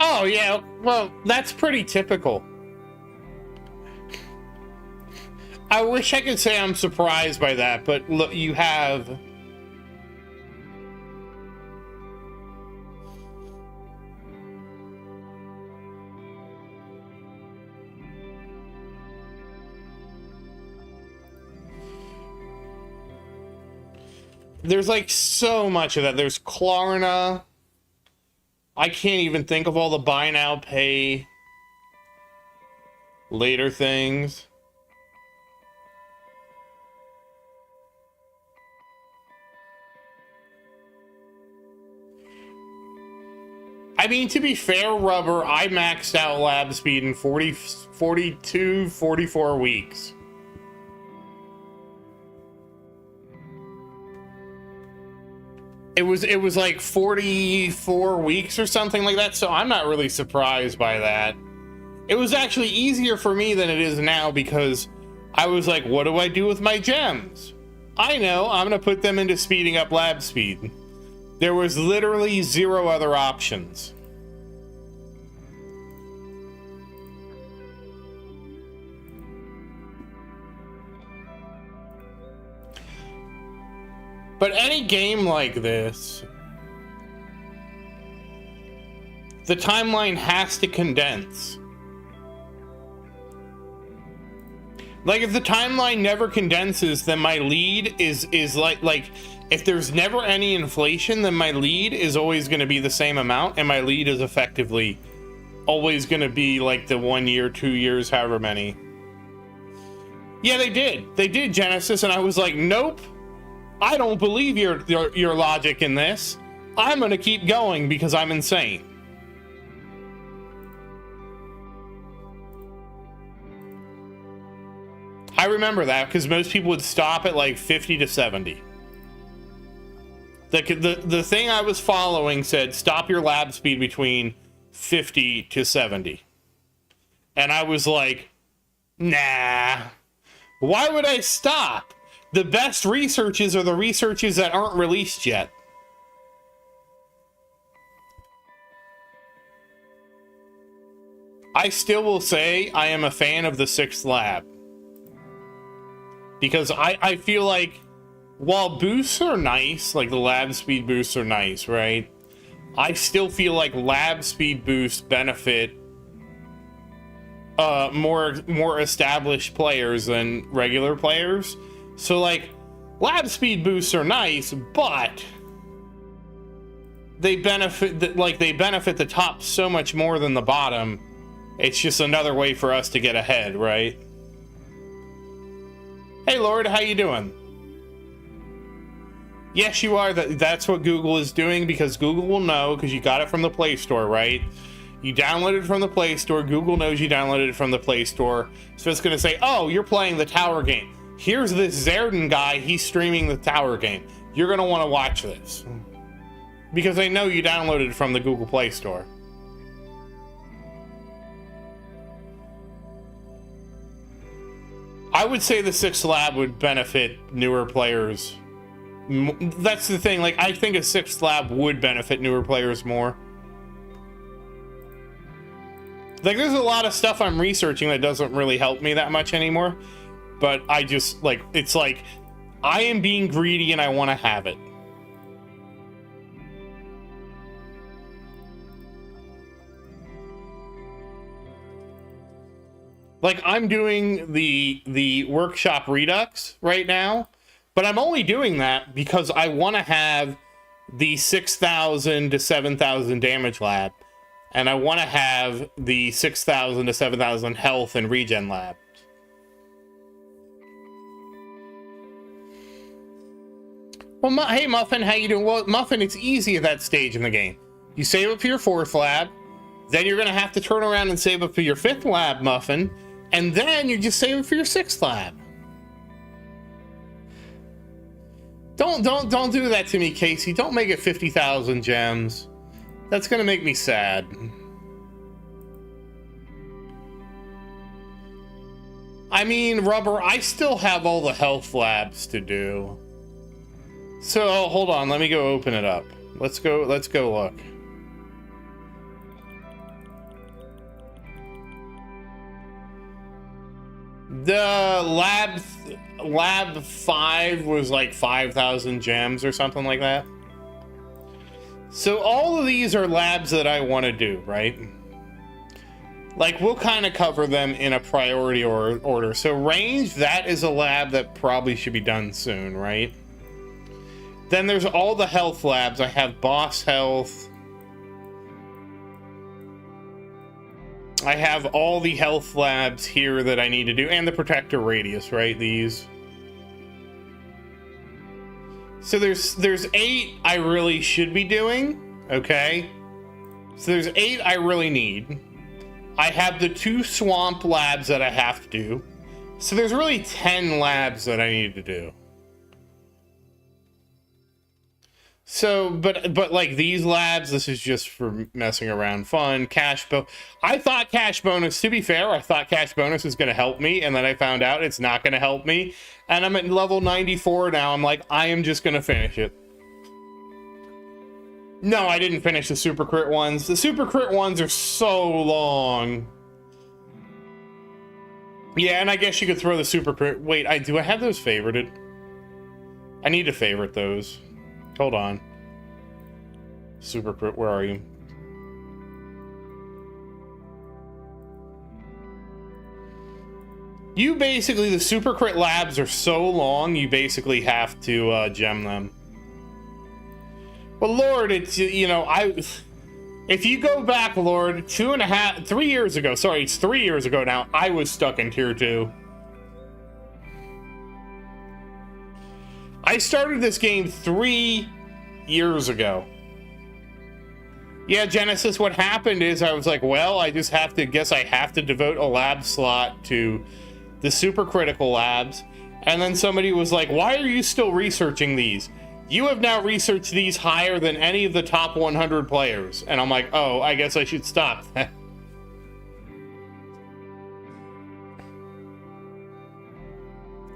Oh, yeah. Well, that's pretty typical. I wish I could say I'm surprised by that, but look, you have... There's like so much of that. There's Klarna. I can't even think of all the buy now, pay later things. I mean, to be fair, Rubber, I maxed out lab speed in 42, 44 weeks. It was like 44 weeks or something like that, so I'm not really surprised by that. It was actually easier for me than it is now because I was like, what do I do with my gems? I know, I'm gonna put them into speeding up lab speed. There was literally zero other options. But any game like this, the timeline has to condense. Like, if the timeline never condenses, then my lead is like if there's never any inflation, then my lead is always going to be the same amount, and my lead is effectively always going to be like the 1 year, 2 years, however many. Yeah, they did Genesis, and I was like, nope. I don't believe your logic in this. I'm gonna keep going because I'm insane. I remember that because most people would stop at like 50 to 70. The thing I was following said stop your lab speed between 50 to 70. And I was like, nah. Why would I stop? The best researches are the researches that aren't released yet. I still will say I am a fan of the 6th lab. Because I feel like while boosts are nice, like the lab speed boosts are nice, right? I still feel like lab speed boosts benefit more established players than regular players. So, like, lab speed boosts are nice, but they benefit the top so much more than the bottom. It's just another way for us to get ahead, right? Hey, Lord, how you doing? Yes, you are. That's what Google is doing because Google will know because you got it from the Play Store, right? You downloaded it from the Play Store. Google knows you downloaded it from the Play Store. So it's going to say, oh, you're playing the tower game. Here's this Zerden guy, he's streaming the tower game. You're going to want to watch this. Because they know you downloaded it from the Google Play Store. I would say the 6th lab would benefit newer players. That's the thing, like, I think a 6th lab would benefit newer players more. Like, there's a lot of stuff I'm researching that doesn't really help me that much anymore. But I just, like, it's like, I am being greedy and I want to have it. Like, I'm doing the workshop redux right now, but I'm only doing that because I want to have the 6,000 to 7,000 damage lab, and I want to have the 6,000 to 7,000 health and regen lab. Well, hey, Muffin, how you doing? Well, Muffin, it's easy at that stage in the game. You save up for your 4th lab, then you're going to have to turn around and save up for your 5th lab, Muffin, and then you just save it for your 6th lab. Don't do that to me, Casey. Don't make it 50,000 gems. That's going to make me sad. I mean, Rubber, I still have all the health labs to do. So, hold on, let me go open it up. Let's go look. The lab 5 was like 5,000 gems or something like that. So all of these are labs that I want to do, right? Like, we'll kind of cover them in a priority order. So range, that is a lab that probably should be done soon, right? Then there's all the health labs. I have boss health. I have all the health labs here that I need to do, and the protector radius, right? These. So there's 8 I really should be doing, okay? So there's 8 I really need. I have the 2 swamp labs that I have to do. So there's really 10 labs that I need to do. So, but like these labs, this is just for messing around fun. I thought cash bonus, to be fair, I thought cash bonus was going to help me, and then I found out it's not going to help me. And I'm at level 94 now. I'm like, I am just going to finish it. No, I didn't finish the super crit ones. The super crit ones are so long. Yeah, and I guess you could throw the super crit. Wait, do I have those favorited? I need to favorite those. Hold on. Super crit, where are you? You basically, the super crit labs are so long, you basically have to gem them. But Lord, it's, you know, if you go back, Lord, 3 years ago, sorry, it's 3 years ago now, I was stuck in tier 2. I started this game 3 years ago. Yeah, Genesis, what happened is I was like, well, I have to devote a lab slot to the super critical labs. And then somebody was like, why are you still researching these? You have now researched these higher than any of the top 100 players. And I'm like, oh, I guess I should stop.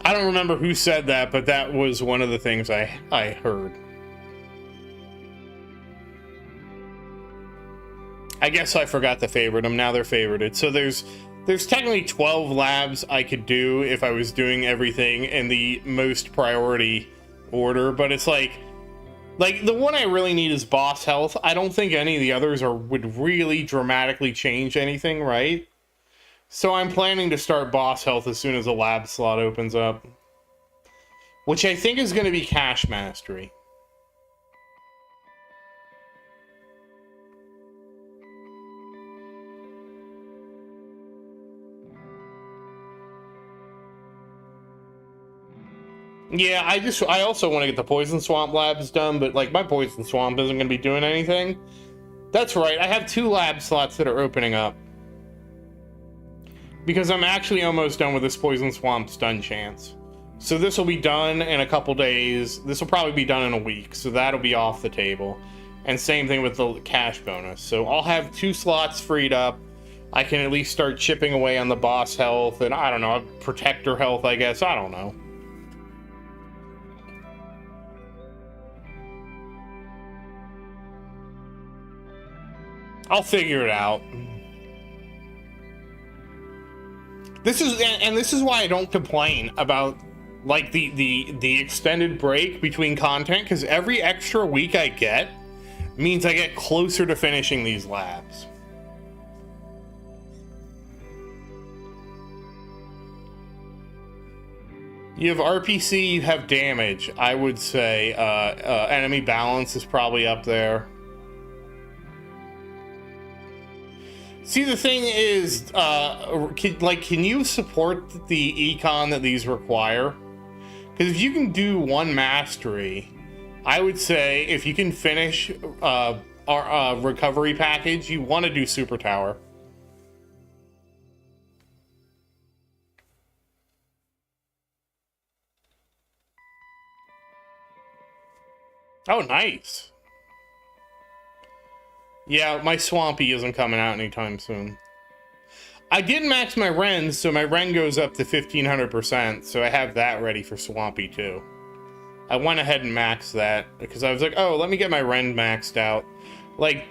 I don't remember who said that, but that was one of the things I heard. I guess I forgot to favorite them. Now they're favorited. So there's technically 12 labs I could do if I was doing everything in the most priority order, but it's like the one I really need is boss health. I don't think any of the others would really dramatically change anything, right? So I'm planning to start boss health as soon as the lab slot opens up, which I think is going to be cash mastery. Yeah, I also want to get the poison swamp labs done, but like my poison swamp isn't going to be doing anything. That's right, I have 2 lab slots that are opening up. Because I'm actually almost done with this poison swamp stun chance. So this will be done in a couple days. This will probably be done in a week, so that'll be off the table. And same thing with the cash bonus. So I'll have 2 slots freed up. I can at least start chipping away on the boss health, and I don't know, protector health, I guess, I don't know. I'll figure it out. This is, and this is why I don't complain about like the extended break between content, because every extra week I get means I get closer to finishing these labs. You have RPC, you have damage. I would say enemy balance is probably up there. See, the thing is, can you support the econ that these require? Because if you can do one mastery, I would say if you can finish our recovery package, you want to do super tower. Oh, nice. Yeah, my Swampy isn't coming out anytime soon. I did max my Ren, so my Ren goes up to 1500%, so I have that ready for Swampy too. I went ahead and maxed that, because I was like, oh, let me get my Ren maxed out. Like,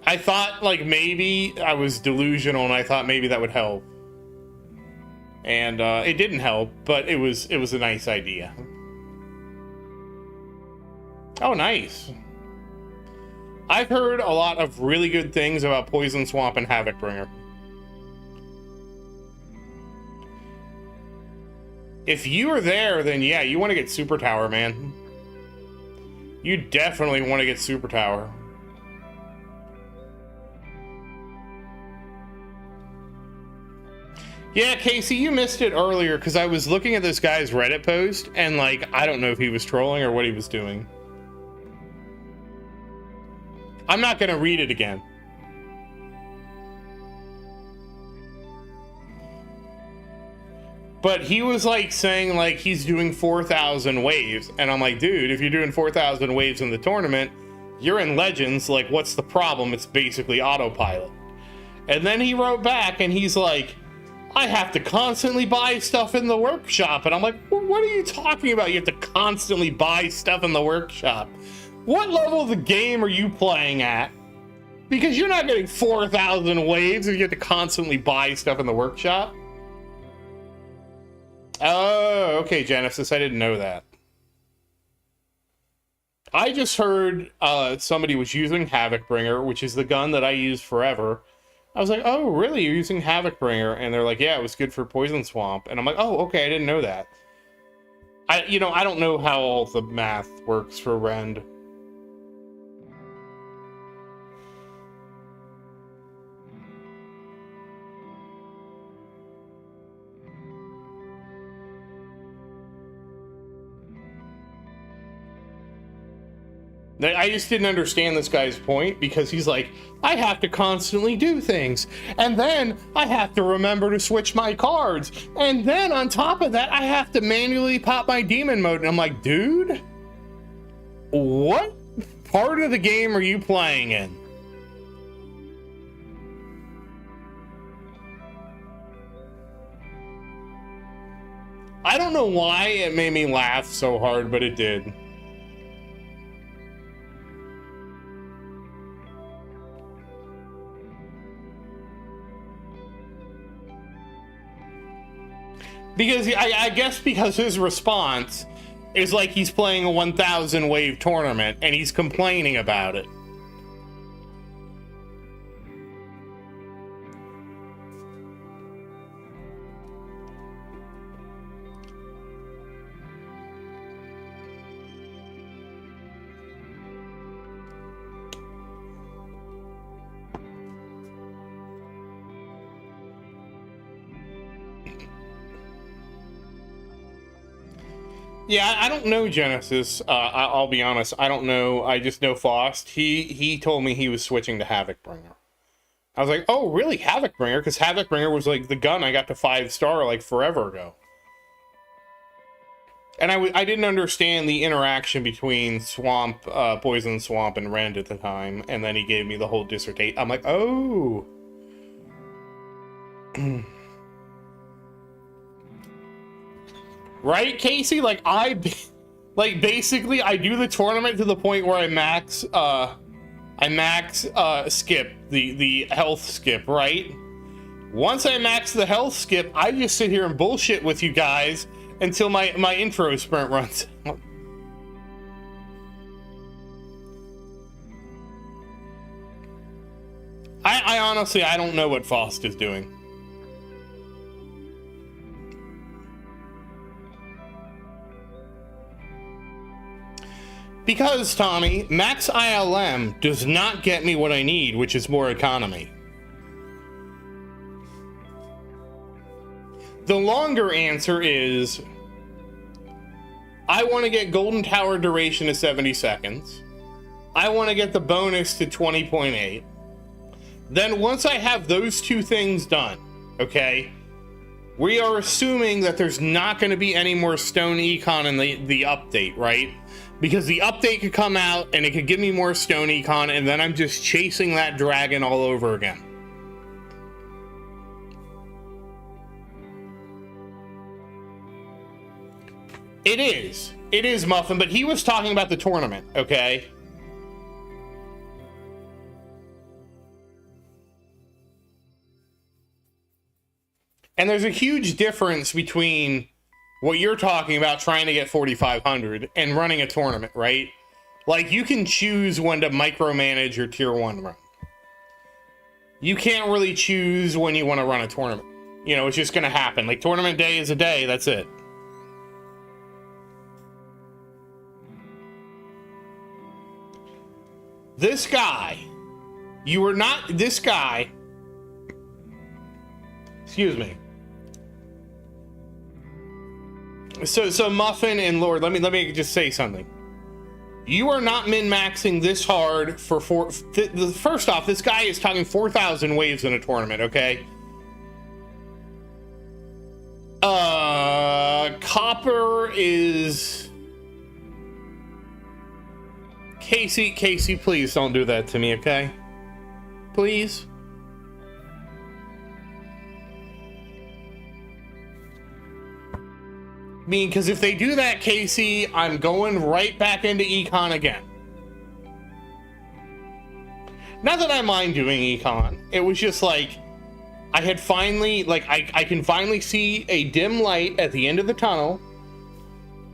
I thought, like, maybe I was delusional, and I thought maybe that would help. And it didn't help, but it was a nice idea. Oh, nice. I've heard a lot of really good things about Poison Swamp and Havoc Bringer. If you are there, then yeah, you want to get Super Tower, man. You definitely want to get Super Tower. Yeah, Casey, you missed it earlier because I was looking at this guy's Reddit post and, like, I don't know if he was trolling or what he was doing. I'm not going to read it again. But he was, like, saying, like, he's doing 4,000 waves. And I'm like, dude, if you're doing 4,000 waves in the tournament, you're in Legends. Like, what's the problem? It's basically autopilot. And then he wrote back and he's like, I have to constantly buy stuff in the workshop. And I'm like, well, what are you talking about? You have to constantly buy stuff in the workshop. What level of the game are you playing at? Because you're not getting 4,000 waves if you have to constantly buy stuff in the workshop. Oh, okay, Genesis, I didn't know that. I just heard somebody was using Havoc Bringer, which is the gun that I use forever. I was like, oh, really? You're using Havoc Bringer? And they're like, yeah, it was good for Poison Swamp. And I'm like, oh, okay, I didn't know that. I don't know how all the math works for Rend. I just didn't understand this guy's point because he's like, I have to constantly do things. And then I have to remember to switch my cards. And then on top of that, I have to manually pop my demon mode. And I'm like, dude, what part of the game are you playing in? I don't know why it made me laugh so hard, but it did. Because I guess because his response is like he's playing a 1,000 wave tournament and he's complaining about it. Yeah, I don't know Genesis. I'll be honest. I don't know. I just know Faust. He told me he was switching to Havoc Bringer. I was like, oh, really? Havoc Bringer? Because Havoc Bringer was like the gun I got to 5-star like forever ago. And I didn't understand the interaction between Swamp, Poison Swamp, and Rend at the time. And then he gave me the whole dissertation. I'm like, oh. Right, Casey? Like, basically, I do the tournament to the point where I max skip, the health skip, right? Once I max the health skip, I just sit here and bullshit with you guys until my intro sprint runs out. I honestly, I don't know what Faust is doing. Because, Tommy, max ILM does not get me what I need, which is more economy. The longer answer is, I want to get Golden Tower duration to 70 seconds. I want to get the bonus to 20.8. Then once I have those two things done, okay, we are assuming that there's not going to be any more stone econ in the update, right? Because the update could come out and it could give me more stone econ, and then I'm just chasing that dragon all over again. It is Muffin, but he was talking about the tournament, okay? And there's a huge difference between what you're talking about, trying to get 4,500, and running a tournament, right? Like, you can choose when to micromanage your tier 1 run. You can't really choose when you want to run a tournament. You know, it's just going to happen. Like, tournament day is a day, that's it. This guy, you are not, this guy, excuse me. So Muffin and Lord, let me just say something. You are not min-maxing this hard for first off, this guy is talking 4,000 waves in a tournament, okay? Copper is... Casey, please don't do that to me, okay? Please? I mean, because if they do that, Casey, I'm going right back into econ again. Not that I mind doing econ. It was just like, I had finally, like, I can finally see a dim light at the end of the tunnel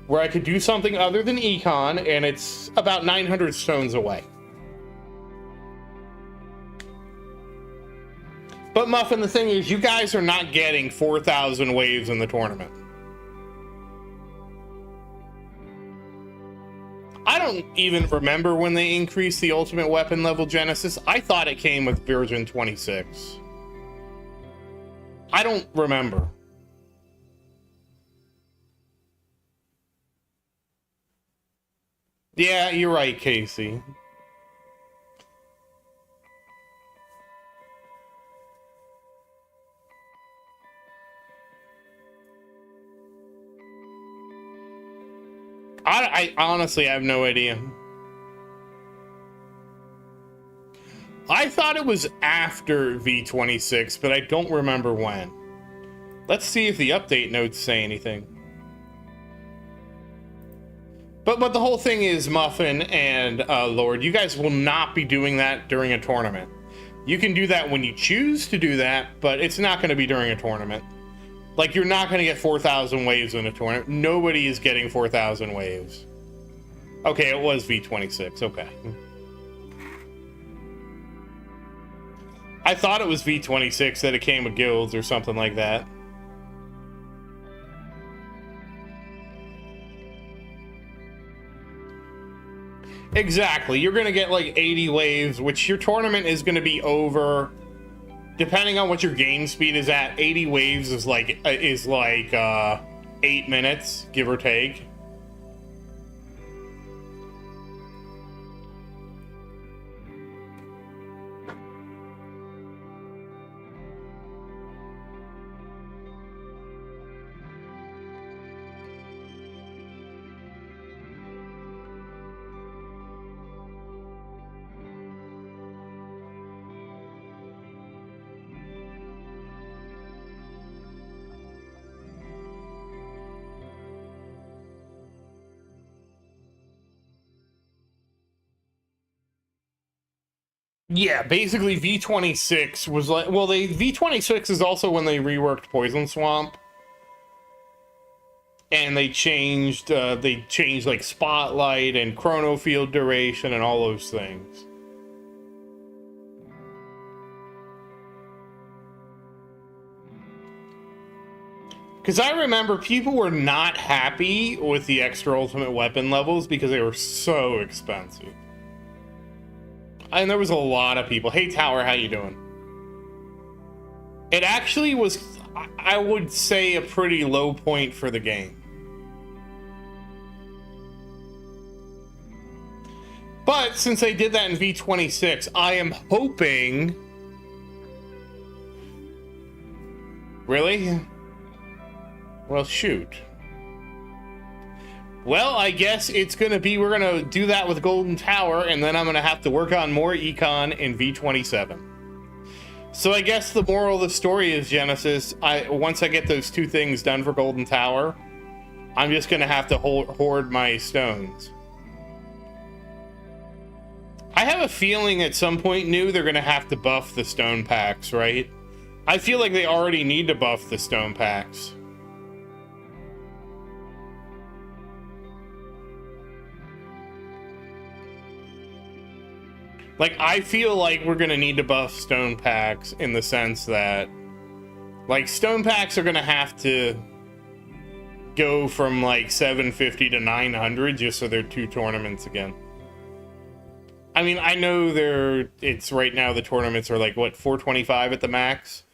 where I could do something other than econ, and it's about 900 stones away. But Muffin, the thing is, you guys are not getting 4,000 waves in the tournament. I don't even remember when they increased the ultimate weapon level Genesis. I thought it came with version 26. I don't remember. Yeah, you're right, Casey. I honestly have no idea. I thought it was after V26, but I don't remember when. Let's see if the update notes say anything. But the whole thing is, Muffin and Lord, you guys will not be doing that during a tournament. You can do that when you choose to do that, but it's not going to be during a tournament. Like, you're not going to get 4,000 waves in a tournament. Nobody is getting 4,000 waves. Okay, it was V26. Okay. I thought it was V26 that it came with guilds or something like that. Exactly. You're going to get like 80 waves, which your tournament is going to be over. Depending on what your game speed is at, 80 waves is like 8 minutes, give or take. Yeah, basically V26 was like, well, V26 is also when they reworked Poison Swamp, and they changed like Spotlight and Chrono Field duration and all those things. Because I remember people were not happy with the extra ultimate weapon levels because they were so expensive. And there was a lot of people. Hey, Tower, how you doing? It actually was, I would say, a pretty low point for the game. But since they did that in V26, I am hoping... Really? Well, shoot. Well, I guess it's going to be, we're going to do that with Golden Tower, and then I'm going to have to work on more econ in V27. So I guess the moral of the story is, Genesis, once I get those two things done for Golden Tower, I'm just going to have to hoard my stones. I have a feeling at some point new they're going to have to buff the stone packs, right? I feel like they already need to buff the stone packs. Like, I feel like we're going to need to buff stone packs in the sense that, like, stone packs are going to have to go from, like, 750 to 900 just so they're 2 tournaments again. I mean, I know it's right now the tournaments are, like, what, 425 at the max?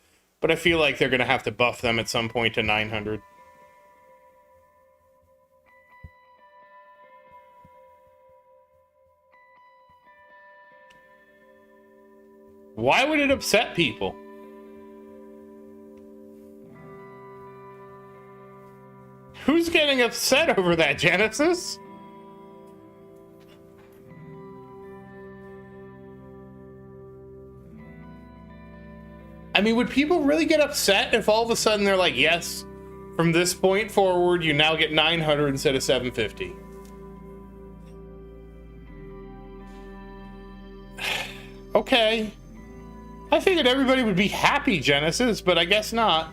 But I feel like they're going to have to buff them at some point to 900. Why would it upset people? Who's getting upset over that, Genesis? I mean, would people really get upset if all of a sudden they're like, yes, from this point forward, you now get 900 instead of 750? Okay. I figured everybody would be happy, Genesis, but I guess not.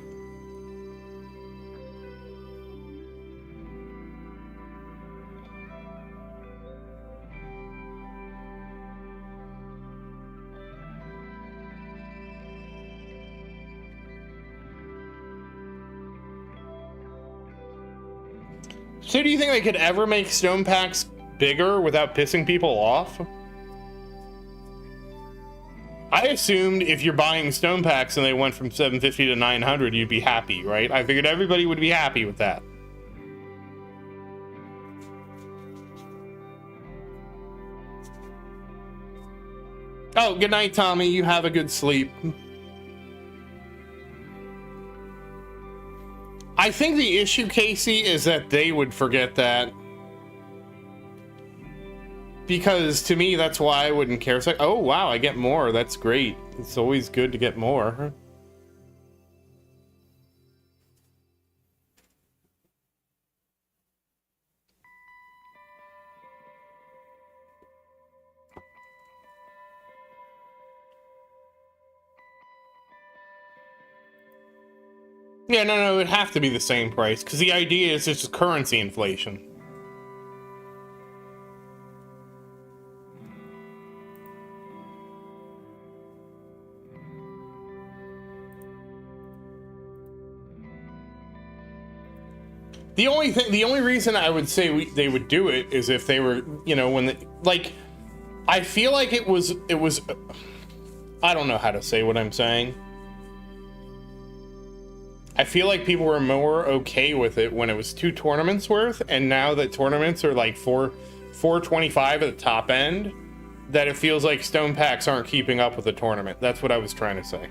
So do you think they could ever make stone packs bigger without pissing people off? I assumed if you're buying stone packs and they went from 750 to 900, you'd be happy, right? I figured everybody would be happy with that. Oh, good night, Tommy. You have a good sleep. I think the issue, Casey, is that they would forget that. Because to me, that's why I wouldn't care. It's like, oh, wow, I get more. That's great. It's always good to get more. Yeah, no, it would have to be the same price. Because the idea is just currency inflation. The only reason I would say they would do it is if they were, you know, like, I feel like it was, I don't know how to say what I'm saying. I feel like people were more okay with it when it was 2 tournaments worth, and now that tournaments are like 425 at the top end, that it feels like stone packs aren't keeping up with the tournament. That's what I was trying to say.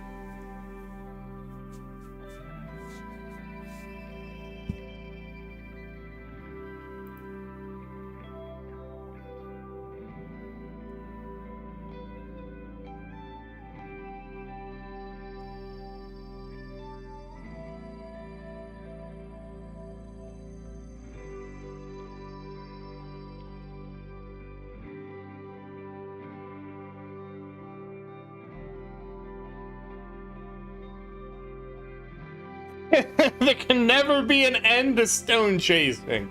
There can never be an end to stone chasing.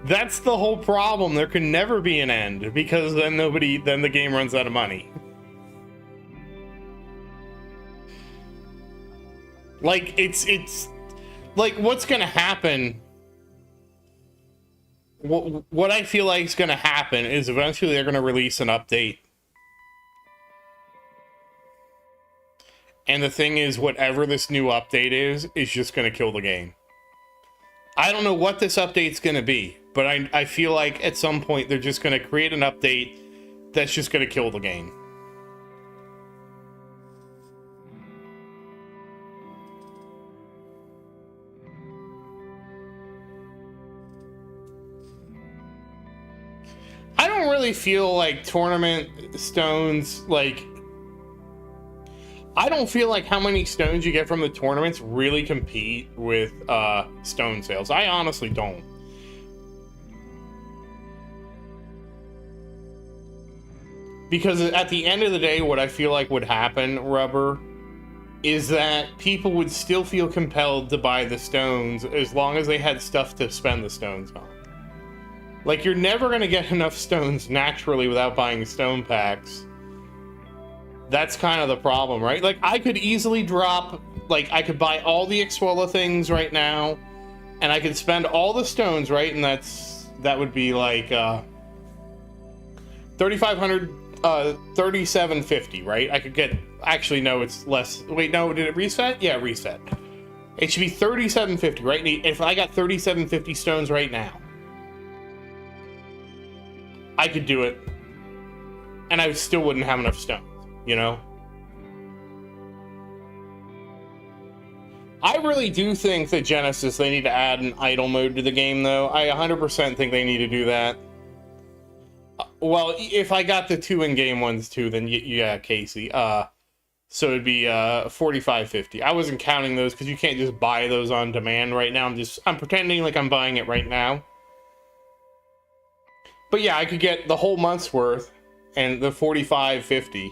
That's the whole problem. There can never be an end, because then the game runs out of money. Like, it's like, what's gonna happen? What I feel like is gonna happen is eventually they're gonna release an update. And the thing is, whatever this new update is just gonna kill the game. I don't know what this update's gonna be, but I feel like at some point they're just gonna create an update that's just gonna kill the game. I don't really feel like tournament stones, like, I don't feel like how many stones you get from the tournaments really compete with stone sales. I honestly don't. Because at the end of the day, what I feel like would happen, Rubber, is that people would still feel compelled to buy the stones as long as they had stuff to spend the stones on. Like, you're never going to get enough stones naturally without buying stone packs. That's kind of the problem, right? Like, I could easily drop, like, I could buy all the Exwella things right now, and I could spend all the stones, right? And that would be like 3,500, 3,750, right? I could get, actually, no, it's less. Wait, no, did it reset? Yeah, reset. It should be 3,750, right? And if I got 3,750 stones right now, I could do it, and I still wouldn't have enough stones, you know? I really do think that Genesis, they need to add an idle mode to the game, though. I 100% think they need to do that. Well, if I got the 2 in-game ones, too, then yeah, Casey. So it'd be 4,550. I wasn't counting those, because you can't just buy those on demand right now. I'm pretending like I'm buying it right now. But yeah, I could get the whole month's worth and the 4,550.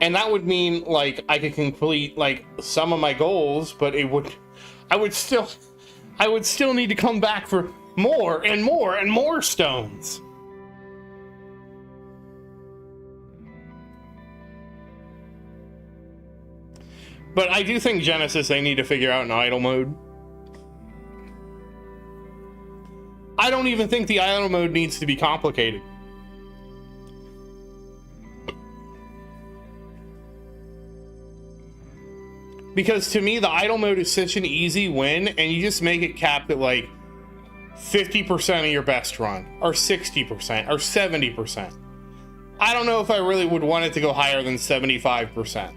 And that would mean, like, I could complete, like, some of my goals, but I would still need to come back for more and more and more stones. But I do think Genesis, they need to figure out an idle mode. I don't even think the idle mode needs to be complicated. Because to me, the idle mode is such an easy win, and you just make it capped at like 50% of your best run, or 60%, or 70%. I don't know if I really would want it to go higher than 75%.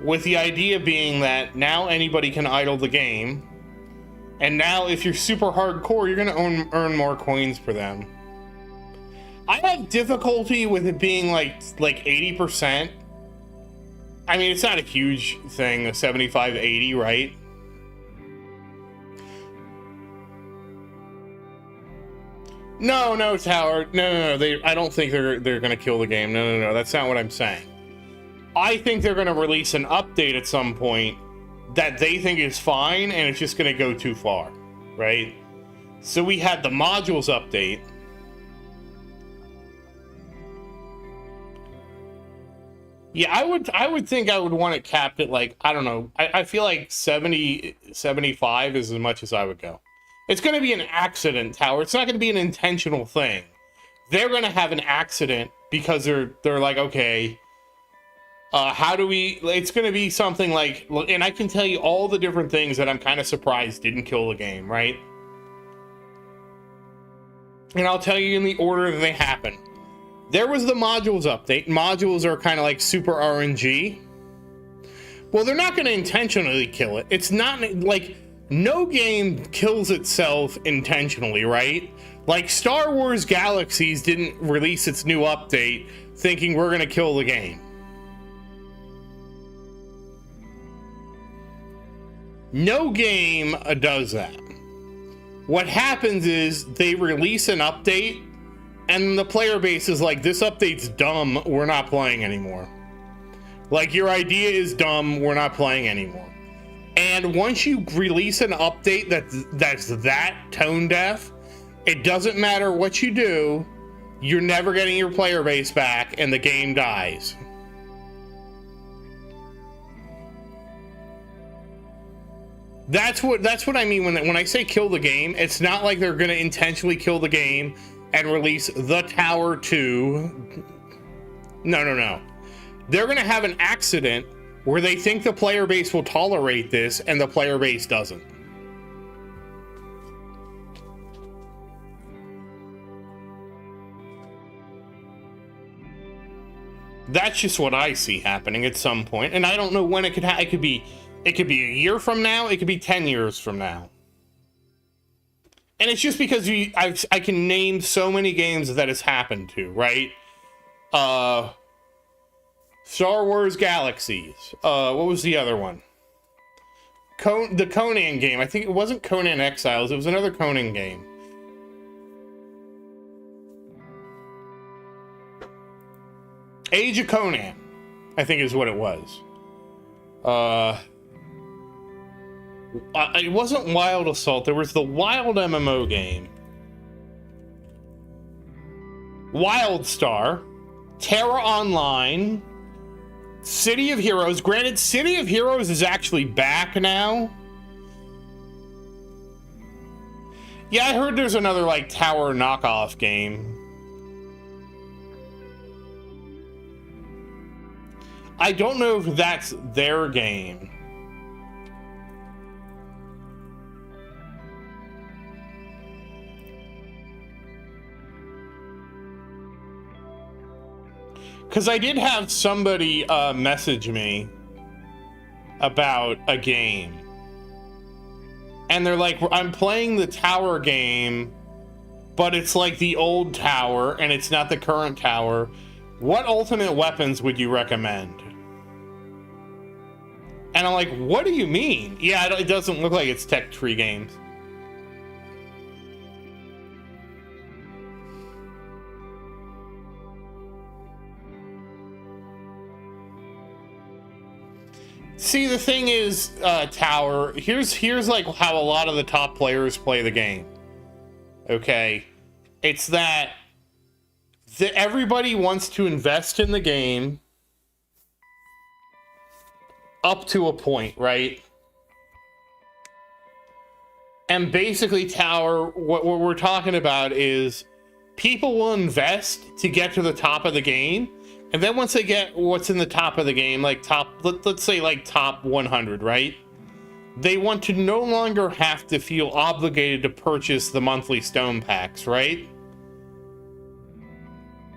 With the idea being that now anybody can idle the game, and now if you're super hardcore, you're going to earn more coins for them. I have difficulty with it being like 80%. I mean, it's not a huge thing, a 75, 80, right? No, Tower. No. I don't think they're going to kill the game. No. That's not what I'm saying. I think they're going to release an update at some point that they think is fine, and it's just going to go too far, right? So we had the modules update. Yeah, I would think I would want it capped at, like, I don't know. I feel like 70, 75 is as much as I would go. It's going to be an accident, Tower. It's not going to be an intentional thing. They're going to have an accident because they're like, okay, how do we... It's going to be something like... And I can tell you all the different things that I'm kind of surprised didn't kill the game, right? And I'll tell you in the order that they happen. There was the modules update. Modules are kind of like super RNG. Well, they're not going to intentionally kill it. It's not like... No game kills itself intentionally, right? Like Star Wars Galaxies didn't release its new update thinking we're going to kill the game. No game does that. What happens is they release an update and the player base is like, this update's dumb, we're not playing anymore. Like, your idea is dumb, we're not playing anymore. And once you release an update that's that tone deaf, it doesn't matter what you do, you're never getting your player base back and the game dies. That's what I mean when I say kill the game. It's not like they're going to intentionally kill the game and release The Tower 2. No. They're going to have an accident where they think the player base will tolerate this and the player base doesn't. That's just what I see happening at some point, and I don't know when it could happen. It could be a year from now, it could be 10 years from now. And it's just because I can name so many games that it's happened to, right? Star Wars Galaxies. What was the other one? The Conan game. I think it wasn't Conan Exiles. It was another Conan game. Age of Conan, I think is what it was. It wasn't Wild Assault. There was the Wild MMO game. WildStar, Terra Online, City of Heroes. Granted, City of Heroes is actually back now. Yeah, I heard there's another like tower knockoff game. I don't know if that's their game. Because I did have somebody message me about a game. And they're like, I'm playing the tower game, but it's like the old tower and it's not the current tower. What ultimate weapons would you recommend? And I'm like, what do you mean? Yeah, it doesn't look like it's Tech Tree Games. See, the thing is, Tower, here's like how a lot of the top players play the game. Okay? It's that everybody wants to invest in the game up to a point, right? And basically, Tower, what we're talking about is people will invest to get to the top of the game, and then once they get what's in the top of the game, like let's say like top 100, right? They want to no longer have to feel obligated to purchase the monthly stone packs, right?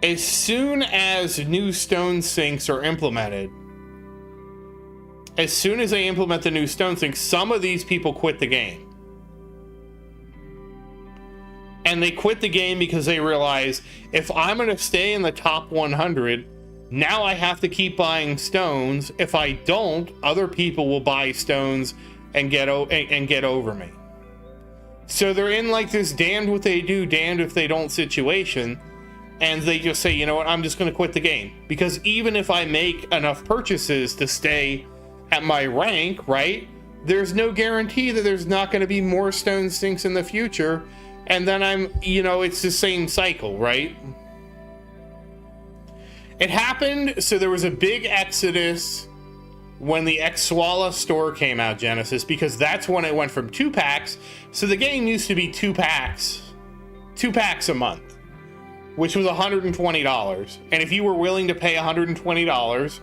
As soon as new stone sinks are implemented, as soon as they implement the new stone sinks, some of these people quit the game. And they quit the game because they realize, if I'm going to stay in the top 100, now I have to keep buying stones. If I don't, other people will buy stones and get over me. So they're in like this damned what they do, damned if they don't situation. And they just say, you know what, I'm just going to quit the game. Because even if I make enough purchases to stay at my rank, right, there's no guarantee that there's not going to be more stone sinks in the future. And then it's the same cycle, right? It happened, so there was a big exodus when the Xwalla store came out, Genesis, because that's when it went from 2 packs. So the game used to be 2 packs a month, which was $120. And if you were willing to pay $120,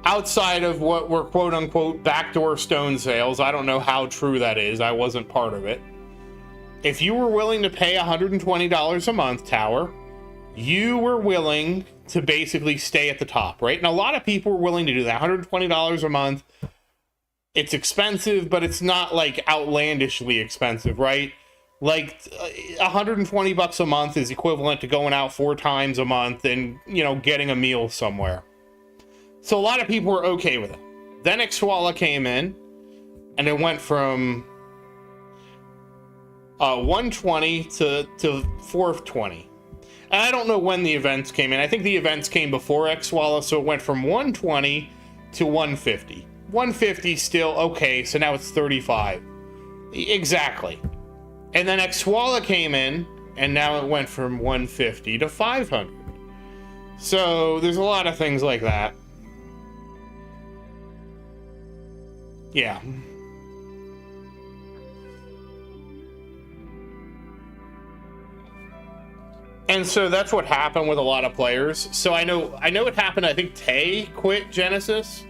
outside of what were quote unquote backdoor stone sales, I don't know how true that is, I wasn't part of it. If you were willing to pay $120 a month, Tower, you were willing to basically stay at the top, right? And a lot of people were willing to do that. $120 a month. It's expensive, but it's not like outlandishly expensive, right? Like $120 a month is equivalent to going out 4 times a month and, getting a meal somewhere. So a lot of people were okay with it. Then Xwalla came in, and it went from 120 to 420. And I don't know when the events came in. I think the events came before Xwalla, so it went from 120 to 150. 150 still, okay, so now it's 35. Exactly. And then Xwalla came in, and now it went from 150 to 500. So there's a lot of things like that. Yeah. And so that's what happened with a lot of players. So I know it happened. I think Tay quit Genesis.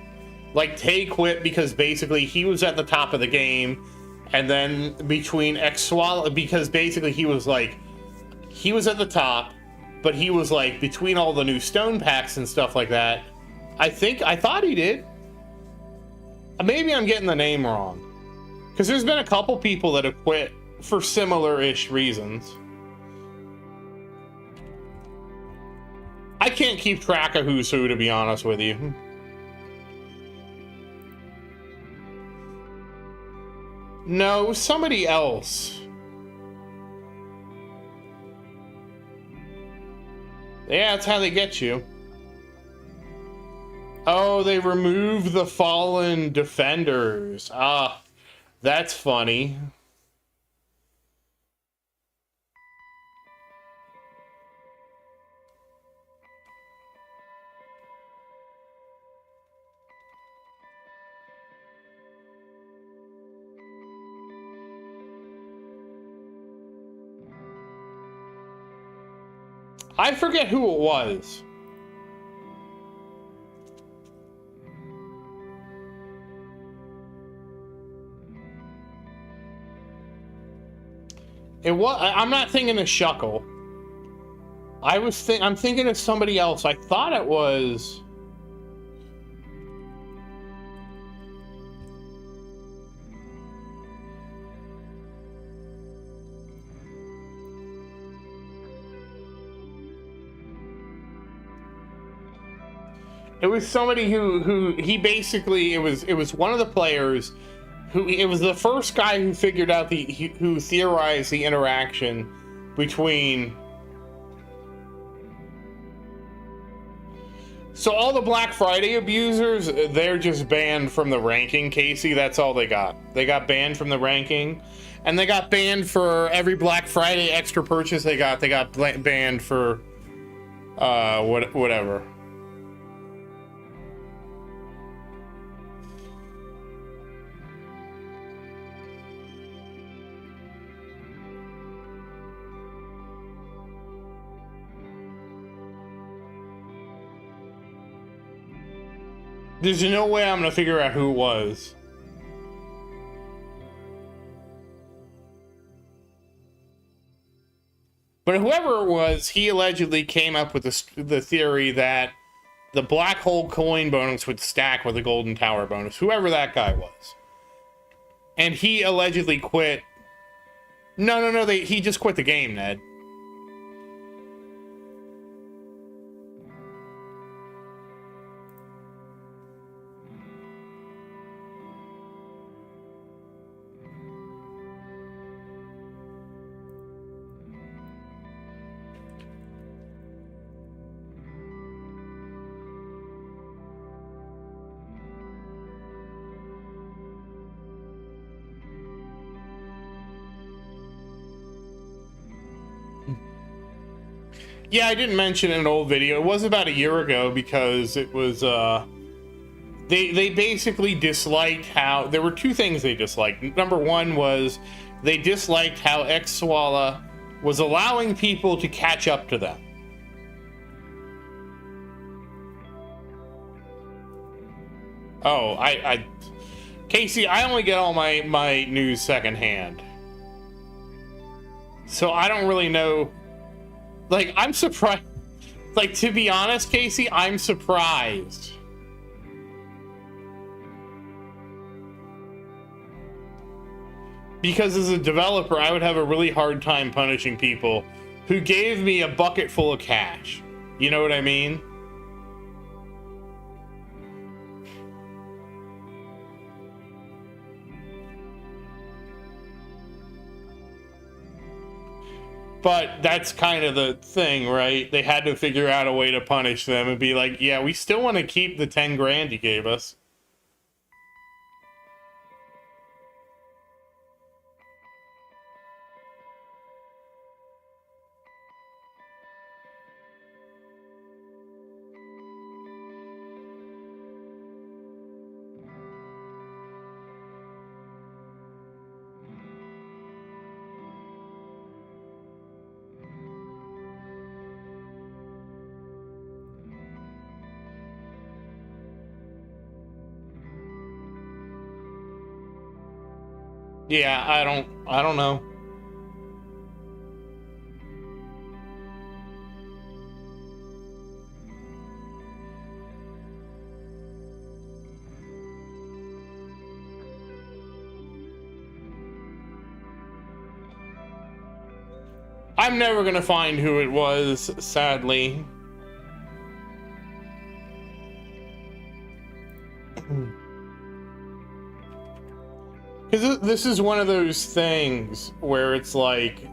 Like, Tay quit because basically he was at the top of the game, and then between Xwalla, because basically he was at the top, but he was like between all the new stone packs and stuff like that. I thought he did. Maybe I'm getting the name wrong, because there's been a couple people that have quit for similar-ish reasons. I can't keep track of who's who, to be honest with you. No, it was somebody else. Yeah, that's how they get you. Oh, they removed the fallen defenders. Ah, that's funny. I forget who it was. I'm not thinking of Shuckle. I'm thinking of somebody else. I thought it was. It was somebody who he basically, it was one of the players who, it was the first guy who figured out who theorized the interaction between. So all the Black Friday abusers, they're just banned from the ranking, Casey. That's all they got. They got banned from the ranking, and they got banned for every Black Friday extra purchase they got. They got banned for whatever. There's no way I'm gonna figure out who it was. But whoever it was, he allegedly came up with the theory that the black hole coin bonus would stack with the golden tower bonus. Whoever that guy was. And he allegedly quit. No, he just quit the game, Ned. Yeah, I didn't mention in an old video. It was about a year ago because it was, they basically disliked how, there were two things they disliked. Number one was they disliked how Xwalla was allowing people to catch up to them. Oh, Casey, I only get all my news secondhand. So I don't really know. Like, I'm surprised. Like, to be honest, Casey, I'm surprised. Because as a developer, I would have a really hard time punishing people who gave me a bucket full of cash. You know what I mean? But that's kind of the thing, right? They had to figure out a way to punish them and be like, yeah, we still want to keep the 10 grand you gave us. Yeah, I don't know. I'm never gonna find who it was, sadly. Because this is one of those things where it's like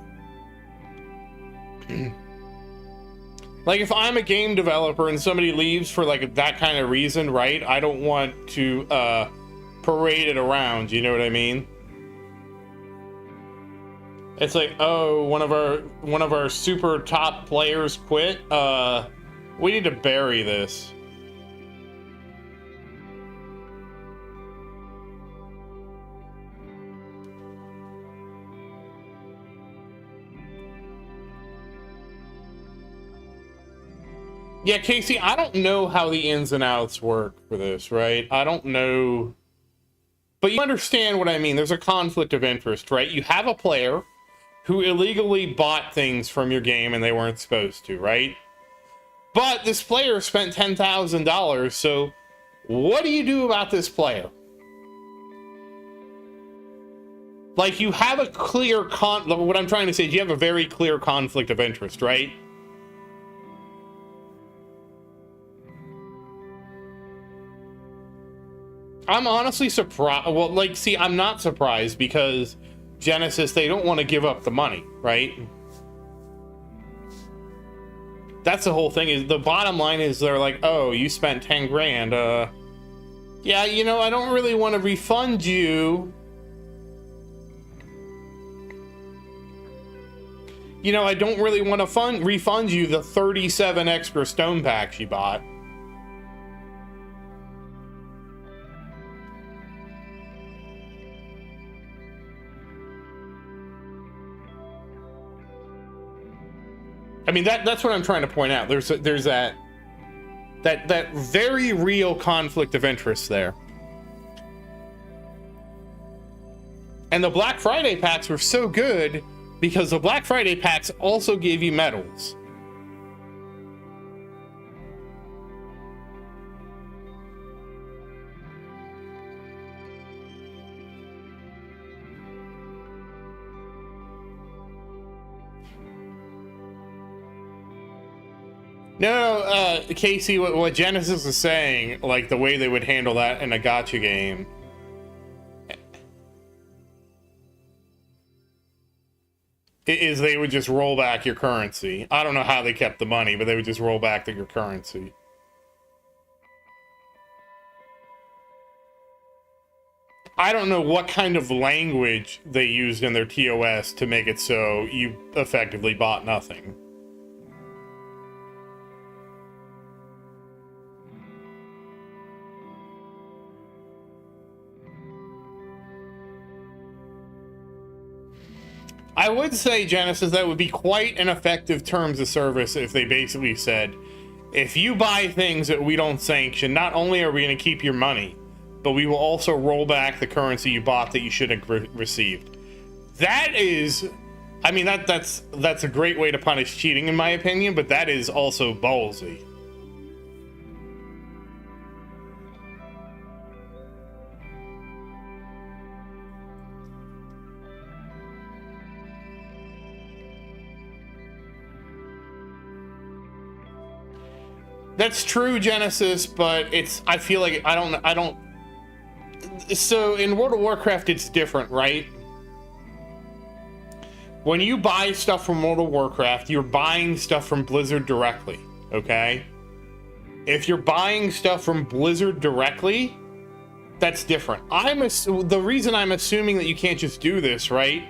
if I'm a game developer and somebody leaves for like that kind of reason, right? I don't want to parade it around, you know what I mean? It's like, oh, one of our super top players quit. We need to bury this. Yeah, Casey, I don't know how the ins and outs work for this, right? I don't know. But you understand what I mean. There's a conflict of interest, right? You have a player who illegally bought things from your game and they weren't supposed to, right? But this player spent $10,000, so what do you do about this player? Like, you have a clear what I'm trying to say is you have a very clear conflict of interest, right? I'm honestly surprised. Well, like, see, I'm not surprised because Genesis, they don't want to give up the money, right? That's the whole thing. Is the bottom line is they're like, oh, you spent 10 grand. Yeah, you know, I don't really want to refund you. You know, I don't really want to refund you the 37 extra stone packs you bought. I mean, that's what I'm trying to point out. There's that very real conflict of interest there. And the Black Friday packs were so good because the Black Friday packs also gave you medals. No, Casey, what Genesis is saying, like the way they would handle that in a gacha game, is they would just roll back your currency. I don't know how they kept the money, but they would just roll back your currency. I don't know what kind of language they used in their TOS to make it so you effectively bought nothing. I would say, Genesis, that would be quite an effective terms of service if they basically said, if you buy things that we don't sanction, not only are we going to keep your money, but we will also roll back the currency you bought that you should have received. That is, I mean, that's a great way to punish cheating, in my opinion, but that is also ballsy. That's true, Genesis, but I feel like I don't. So in World of Warcraft, it's different, right? When you buy stuff from World of Warcraft, you're buying stuff from Blizzard directly, okay? If you're buying stuff from Blizzard directly, that's different. The reason I'm assuming that you can't just do this, right,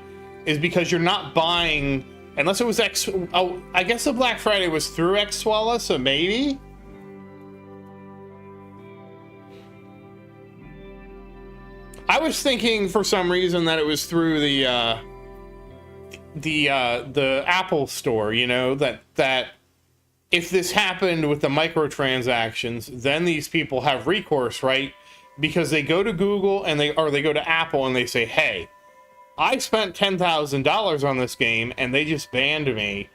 is because you're not buying, unless it was I guess the Black Friday was through Xwalla, so maybe. I was thinking for some reason that it was through the Apple store, you know, that if this happened with the microtransactions, then these people have recourse, right? Because they go to Google and they go to Apple and they say, hey, I spent $10,000 on this game and they just banned me.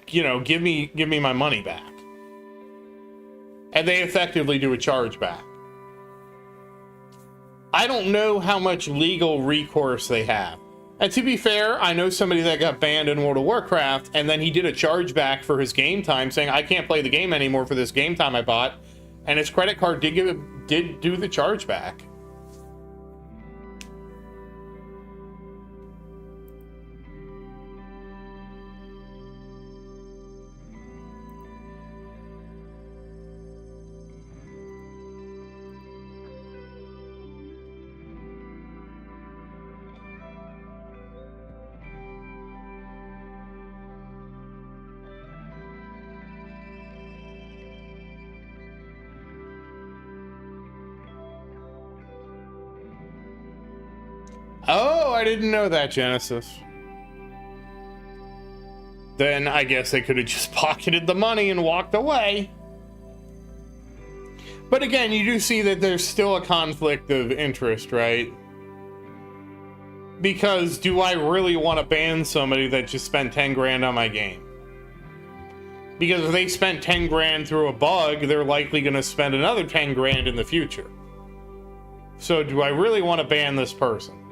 You know, give me my money back. And they effectively do a chargeback. I don't know how much legal recourse they have. And to be fair, I know somebody that got banned in World of Warcraft, and then he did a chargeback for his game time, saying, I can't play the game anymore for this game time I bought. And his credit card did do the chargeback. Oh, I didn't know that, Genesis. Then I guess they could have just pocketed the money and walked away. But again, you do see that there's still a conflict of interest, right? Because do I really want to ban somebody that just spent 10 grand on my game? Because if they spent 10 grand through a bug, they're likely going to spend another 10 grand in the future. So do I really want to ban this person?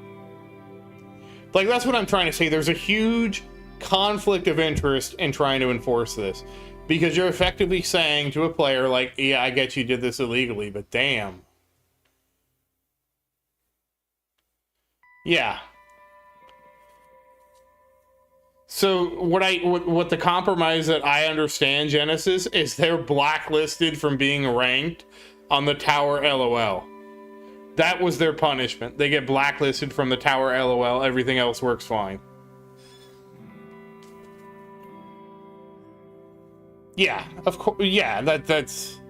Like, that's what I'm trying to say. There's a huge conflict of interest in trying to enforce this. Because you're effectively saying to a player, like, yeah, I get you did this illegally, but damn. Yeah. So what the compromise that I understand, Genesis, is they're blacklisted from being ranked on the Tower LOL. That was their punishment. They get blacklisted from the Tower LOL. Everything else works fine. Yeah, of course. Yeah, that's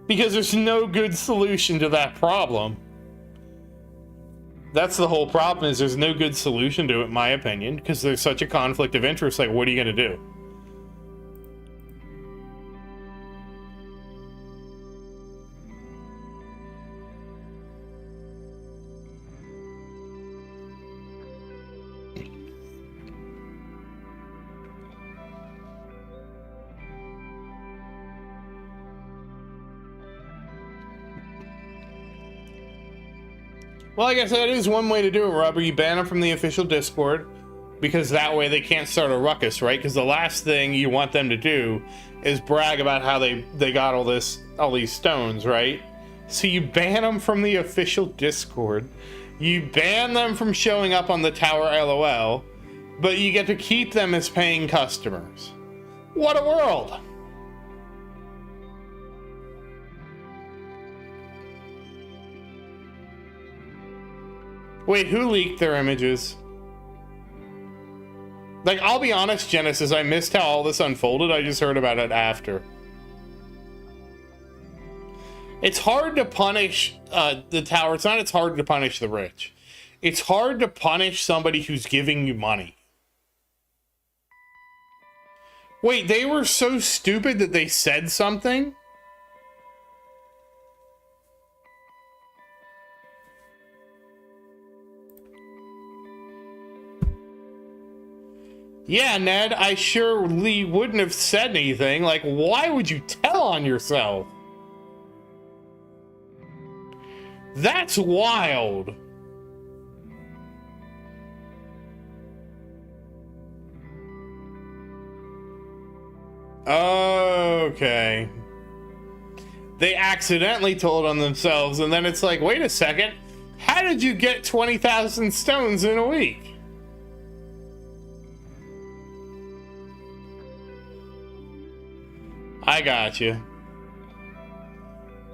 because there's no good solution to that problem. That's the whole problem, is there's no good solution to it, in my opinion, because there's such a conflict of interest. Like, what are you going to do? Well, I guess that is one way to do it, Robert. You ban them from the official Discord, because that way they can't start a ruckus, right? Because the last thing you want them to do is brag about how they got all these stones, right? So you ban them from the official Discord. You ban them from showing up on the Tower LOL, but you get to keep them as paying customers. What a world! Wait, who leaked their images? Like, I'll be honest, Genesis, I missed how all this unfolded. I just heard about it after. It's hard to punish the Tower. It's not it's hard to punish the rich. It's hard to punish somebody who's giving you money. Wait, they were so stupid that they said something? Yeah, Ned, I surely wouldn't have said anything. Like, why would you tell on yourself? That's wild. Okay. They accidentally told on themselves, and then it's like, wait a second. How did you get 20,000 stones in a week? I got you.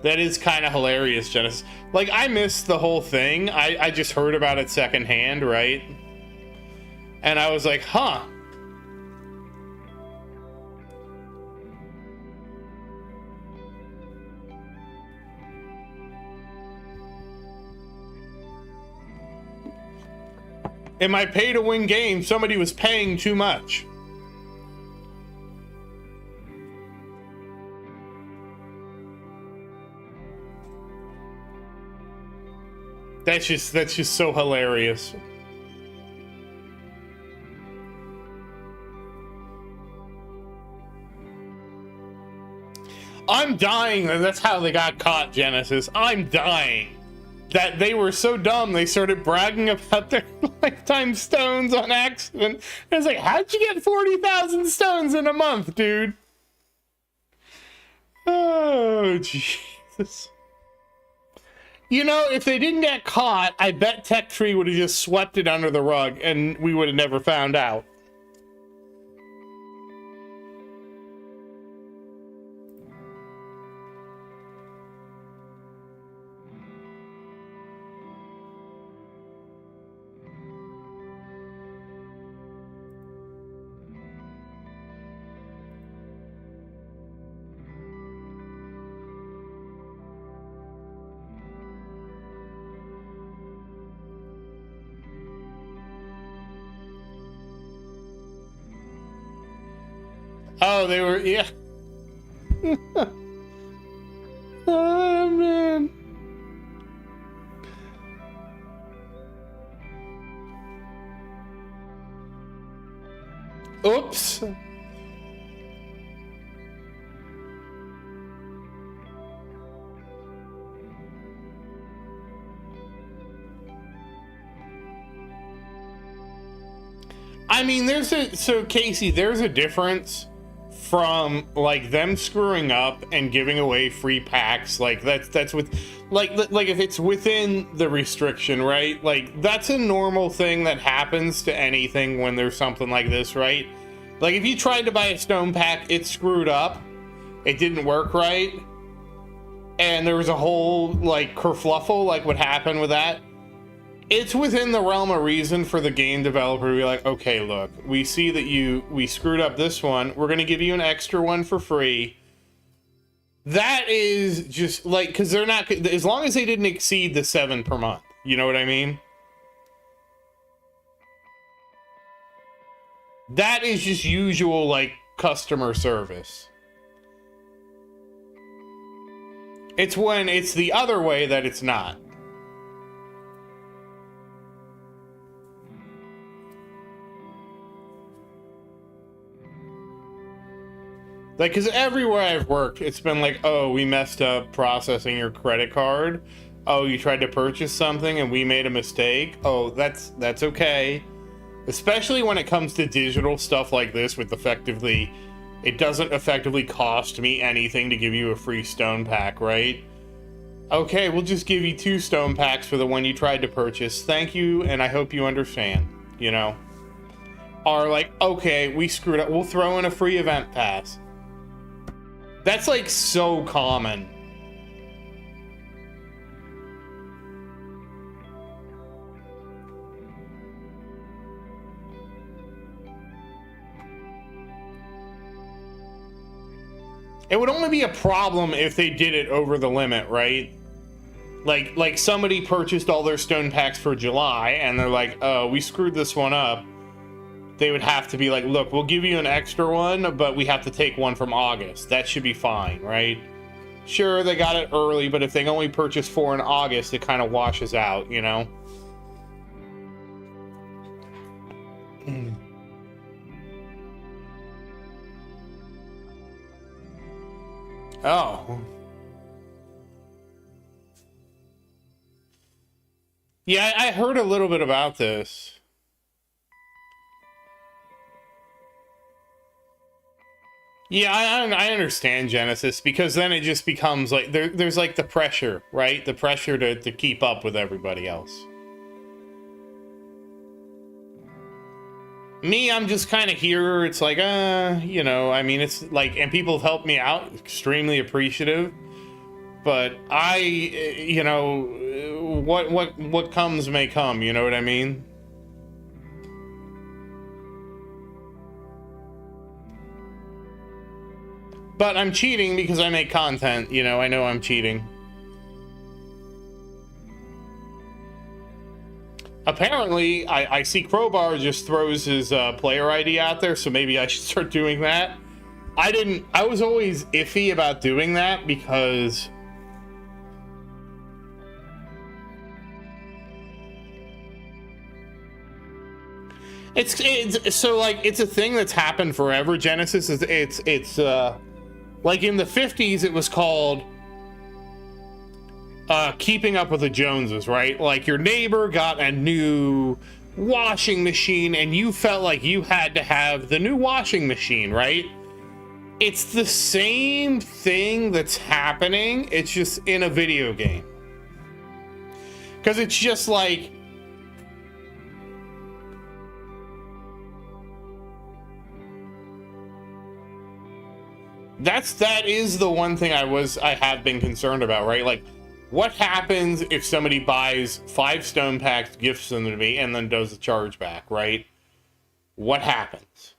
That is kind of hilarious, Genesis. Like, I missed the whole thing. I just heard about it secondhand, right? And I was like, huh. In my pay-to-win game, somebody was paying too much. That's just so hilarious. I'm dying that that's how they got caught, Genesis. I'm dying that they were so dumb they started bragging about their lifetime stones on accident. And it's like, how'd you get 40,000 stones in a month, dude? Oh, Jesus. You know, if they didn't get caught, I bet Tech Tree would have just swept it under the rug and we would have never found out. Oh, they were, yeah. Oh, man. Oops. I mean, so Casey, there's a difference from like them screwing up and giving away free packs. Like that's with like if it's within the restriction, right? Like that's a normal thing that happens to anything when there's something like this, right? Like if you tried to buy a stone pack, it screwed up, it didn't work right, and there was a whole like kerfluffle, like what happened with that. It's within the realm of reason for the game developer to be like, okay, look, we see that we screwed up this one. We're going to give you an extra one for free. That is just like, because they're not, as long as they didn't exceed the 7 per month. You know what I mean? That is just usual, like, customer service. It's when it's the other way that it's not. Like, because everywhere I've worked, it's been like, oh, we messed up processing your credit card. Oh, you tried to purchase something and we made a mistake. Oh, that's okay. Especially when it comes to digital stuff like this with effectively, it doesn't effectively cost me anything to give you a free stone pack, right? Okay, we'll just give you 2 stone packs for the one you tried to purchase. Thank you, and I hope you understand, you know? Or like, okay, we screwed up. We'll throw in a free event pass. That's like so common. It would only be a problem if they did it over the limit, right? Like somebody purchased all their stone packs for July and they're like, oh, we screwed this one up. They would have to be like, look, we'll give you an extra one, but we have to take one from August. That should be fine, right? Sure, they got it early, but if they only purchase 4 in August, it kind of washes out, you know? Oh. Yeah, I heard a little bit about this. Yeah, I understand Genesis, because then it just becomes like there's like the pressure, right? The pressure to keep up with everybody else. Me, I'm just kind of here. It's like, you know, I mean, it's like, and people have helped me out, extremely appreciative. But you know, what comes may come, you know what I mean? But I'm cheating because I make content, you know I'm cheating. Apparently, I see Crowbar just throws his player ID out there, so maybe I should start doing that. I was always iffy about doing that because it's so like, it's a thing that's happened forever, Genesis. It's Like in the 50s, it was called keeping up with the Joneses, right? Like your neighbor got a new washing machine and you felt like you had to have the new washing machine, right? It's the same thing that's happening. It's just in a video game. Because it's just like, that is the one thing I have been concerned about, right? Like, what happens if somebody buys 5 stone packs, gifts them to me, and then does a chargeback, right? What happens?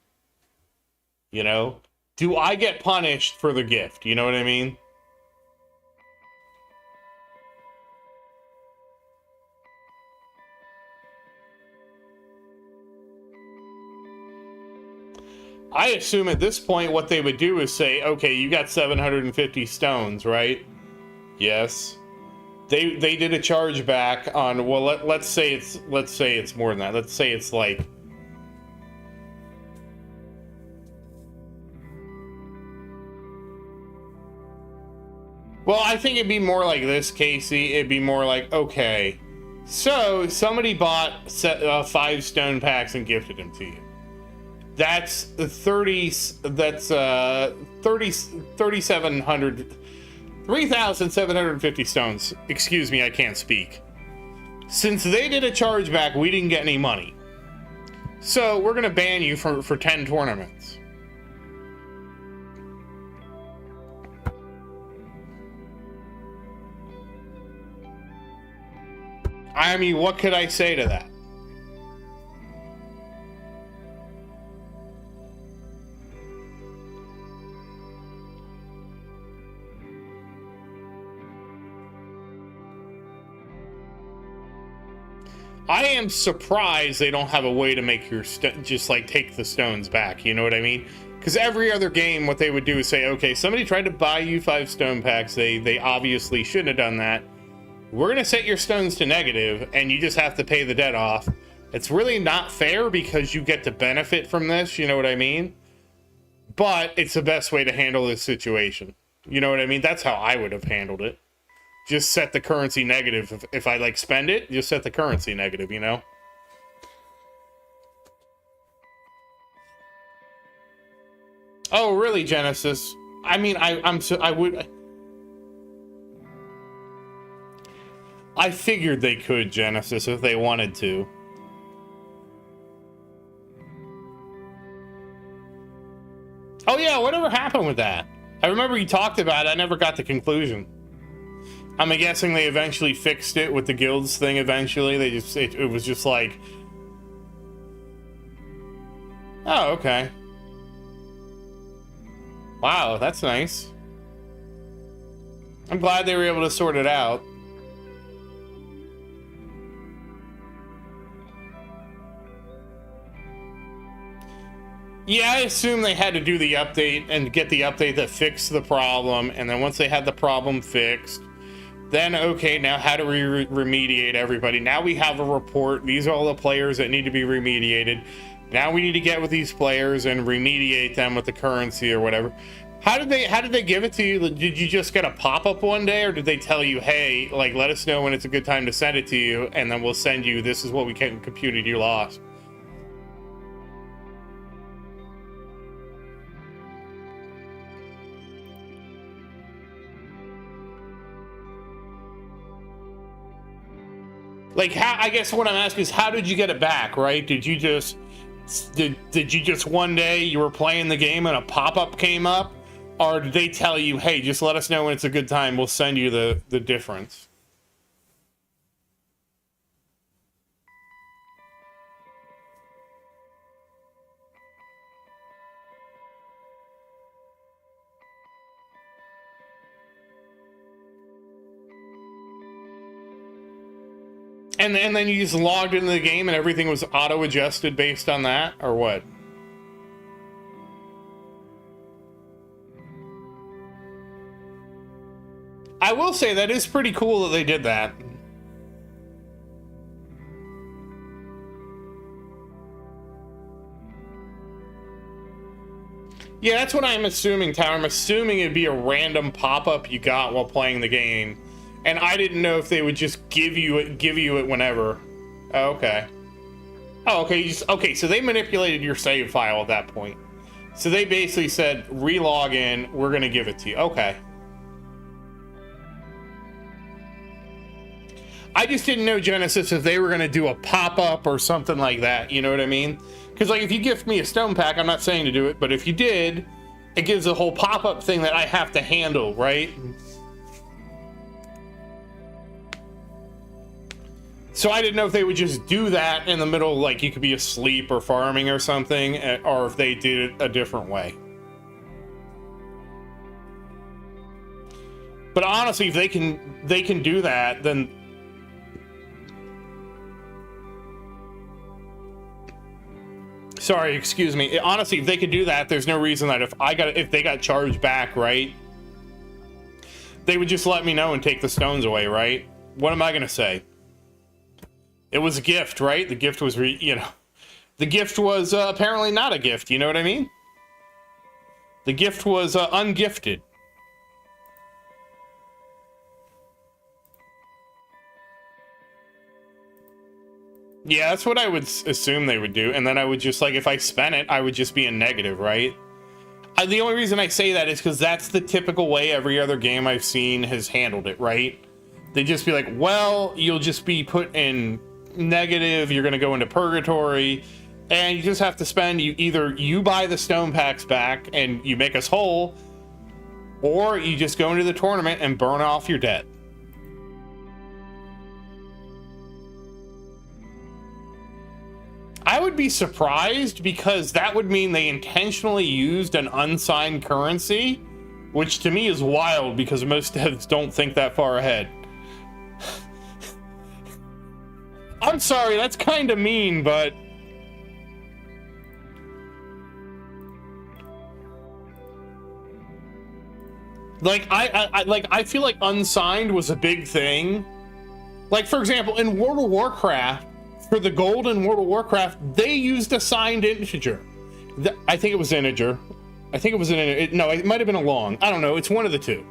You know? Do I get punished for the gift? You know what I mean? I assume at this point what they would do is say, okay, you got 750 stones, right? Yes. They did a chargeback on, well, let's say it's more than that. Let's say it's like, well, I think it'd be more like this, Casey. It'd be more like, okay, so somebody bought 5 stone packs and gifted them to you. That's 3,750 stones. Excuse me, I can't speak. Since they did a chargeback, we didn't get any money. So we're gonna ban you for 10 tournaments. I mean, what could I say to that? I am surprised they don't have a way to make your just like take the stones back. You know what I mean? Because every other game, what they would do is say, okay, somebody tried to buy you 5 stone packs. They obviously shouldn't have done that. We're going to set your stones to negative, and you just have to pay the debt off. It's really not fair because you get to benefit from this. You know what I mean? But it's the best way to handle this situation. You know what I mean? That's how I would have handled it. Just set the currency negative. If I like spend it, just set the currency negative, you know? Oh, really, Genesis? I mean, I figured they could, Genesis, if they wanted to. Oh yeah, whatever happened with that? I remember you talked about it. I never got the conclusion. I'm guessing they eventually fixed it with the guilds thing eventually. They just, it was just like, oh, okay. Wow, that's nice. I'm glad they were able to sort it out. Yeah, I assume they had to do the update and get the update that fixed the problem, and then once they had the problem fixed, then okay, now how do we remediate everybody? Now we have a report. These are all the players that need to be remediated. Now we need to get with these players and remediate them with the currency or whatever. How did they give it to you? Did you just get a pop-up one day, or did they tell you, hey, like, let us know when it's a good time to send it to you, and then we'll send you, this is what we computed you lost? Like, how, I guess what I'm asking is, how did you get it back, right? Did you just one day you were playing the game and a pop-up came up? Or did they tell you, hey, just let us know when it's a good time, we'll send you the difference? And then you just logged into the game and everything was auto-adjusted based on that, or what? I will say that is pretty cool that they did that. Yeah, that's what I'm assuming, Tower. I'm assuming it'd be a random pop-up you got while playing the game. And I didn't know if they would just give you it whenever. Oh, okay. Oh, okay. Okay, so they manipulated your save file at that point. So they basically said, re-log in, we're going to give it to you. Okay. I just didn't know, Genesis, if they were going to do a pop-up or something like that. You know what I mean? Because, like, if you gift me a stone pack, I'm not saying to do it, but if you did, it gives a whole pop-up thing that I have to handle, right? So I didn't know if they would just do that in the middle, like you could be asleep or farming or something, or if they did it a different way. But honestly, if they can do that, then sorry, excuse me. Honestly, if they could do that, there's no reason that if they got charged back, right? They would just let me know and take the stones away, right? What am I gonna say? It was a gift, right? The gift was, the gift was apparently not a gift. You know what I mean? The gift was ungifted. Yeah, that's what I would assume they would do. And then I would just, like, if I spent it, I would just be in negative, right? The only reason I say that is because that's the typical way every other game I've seen has handled it, right? They just be like, well, you'll just be put in negative, you're going to go into purgatory, and you just have to spend, either you buy the stone packs back and you make us whole, or you just go into the tournament and burn off your debt. I would be surprised, because that would mean they intentionally used an unsigned currency, which to me is wild because most devs don't think that far ahead. I'm sorry, that's kind of mean, but like I feel like unsigned was a big thing. Like, for example, in World of Warcraft, for the gold in World of Warcraft, they used a signed integer. I think it was integer. I think it was no, it might have been a long. I don't know. It's one of the two.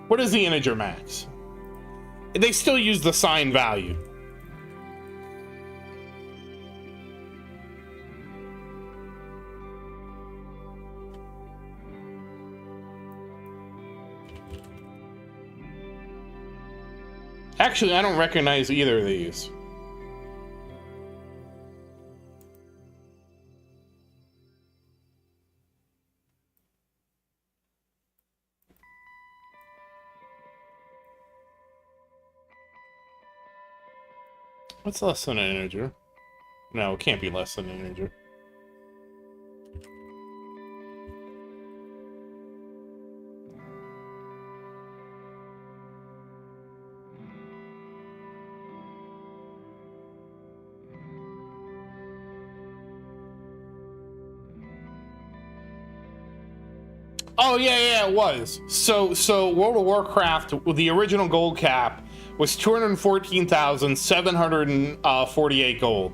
What is the integer max? They still use the signed value. Actually, I don't recognize either of these. What's less than an integer? No, it can't be less than an integer. Oh yeah, it was. So World of Warcraft, the original gold cap was 214,748 gold.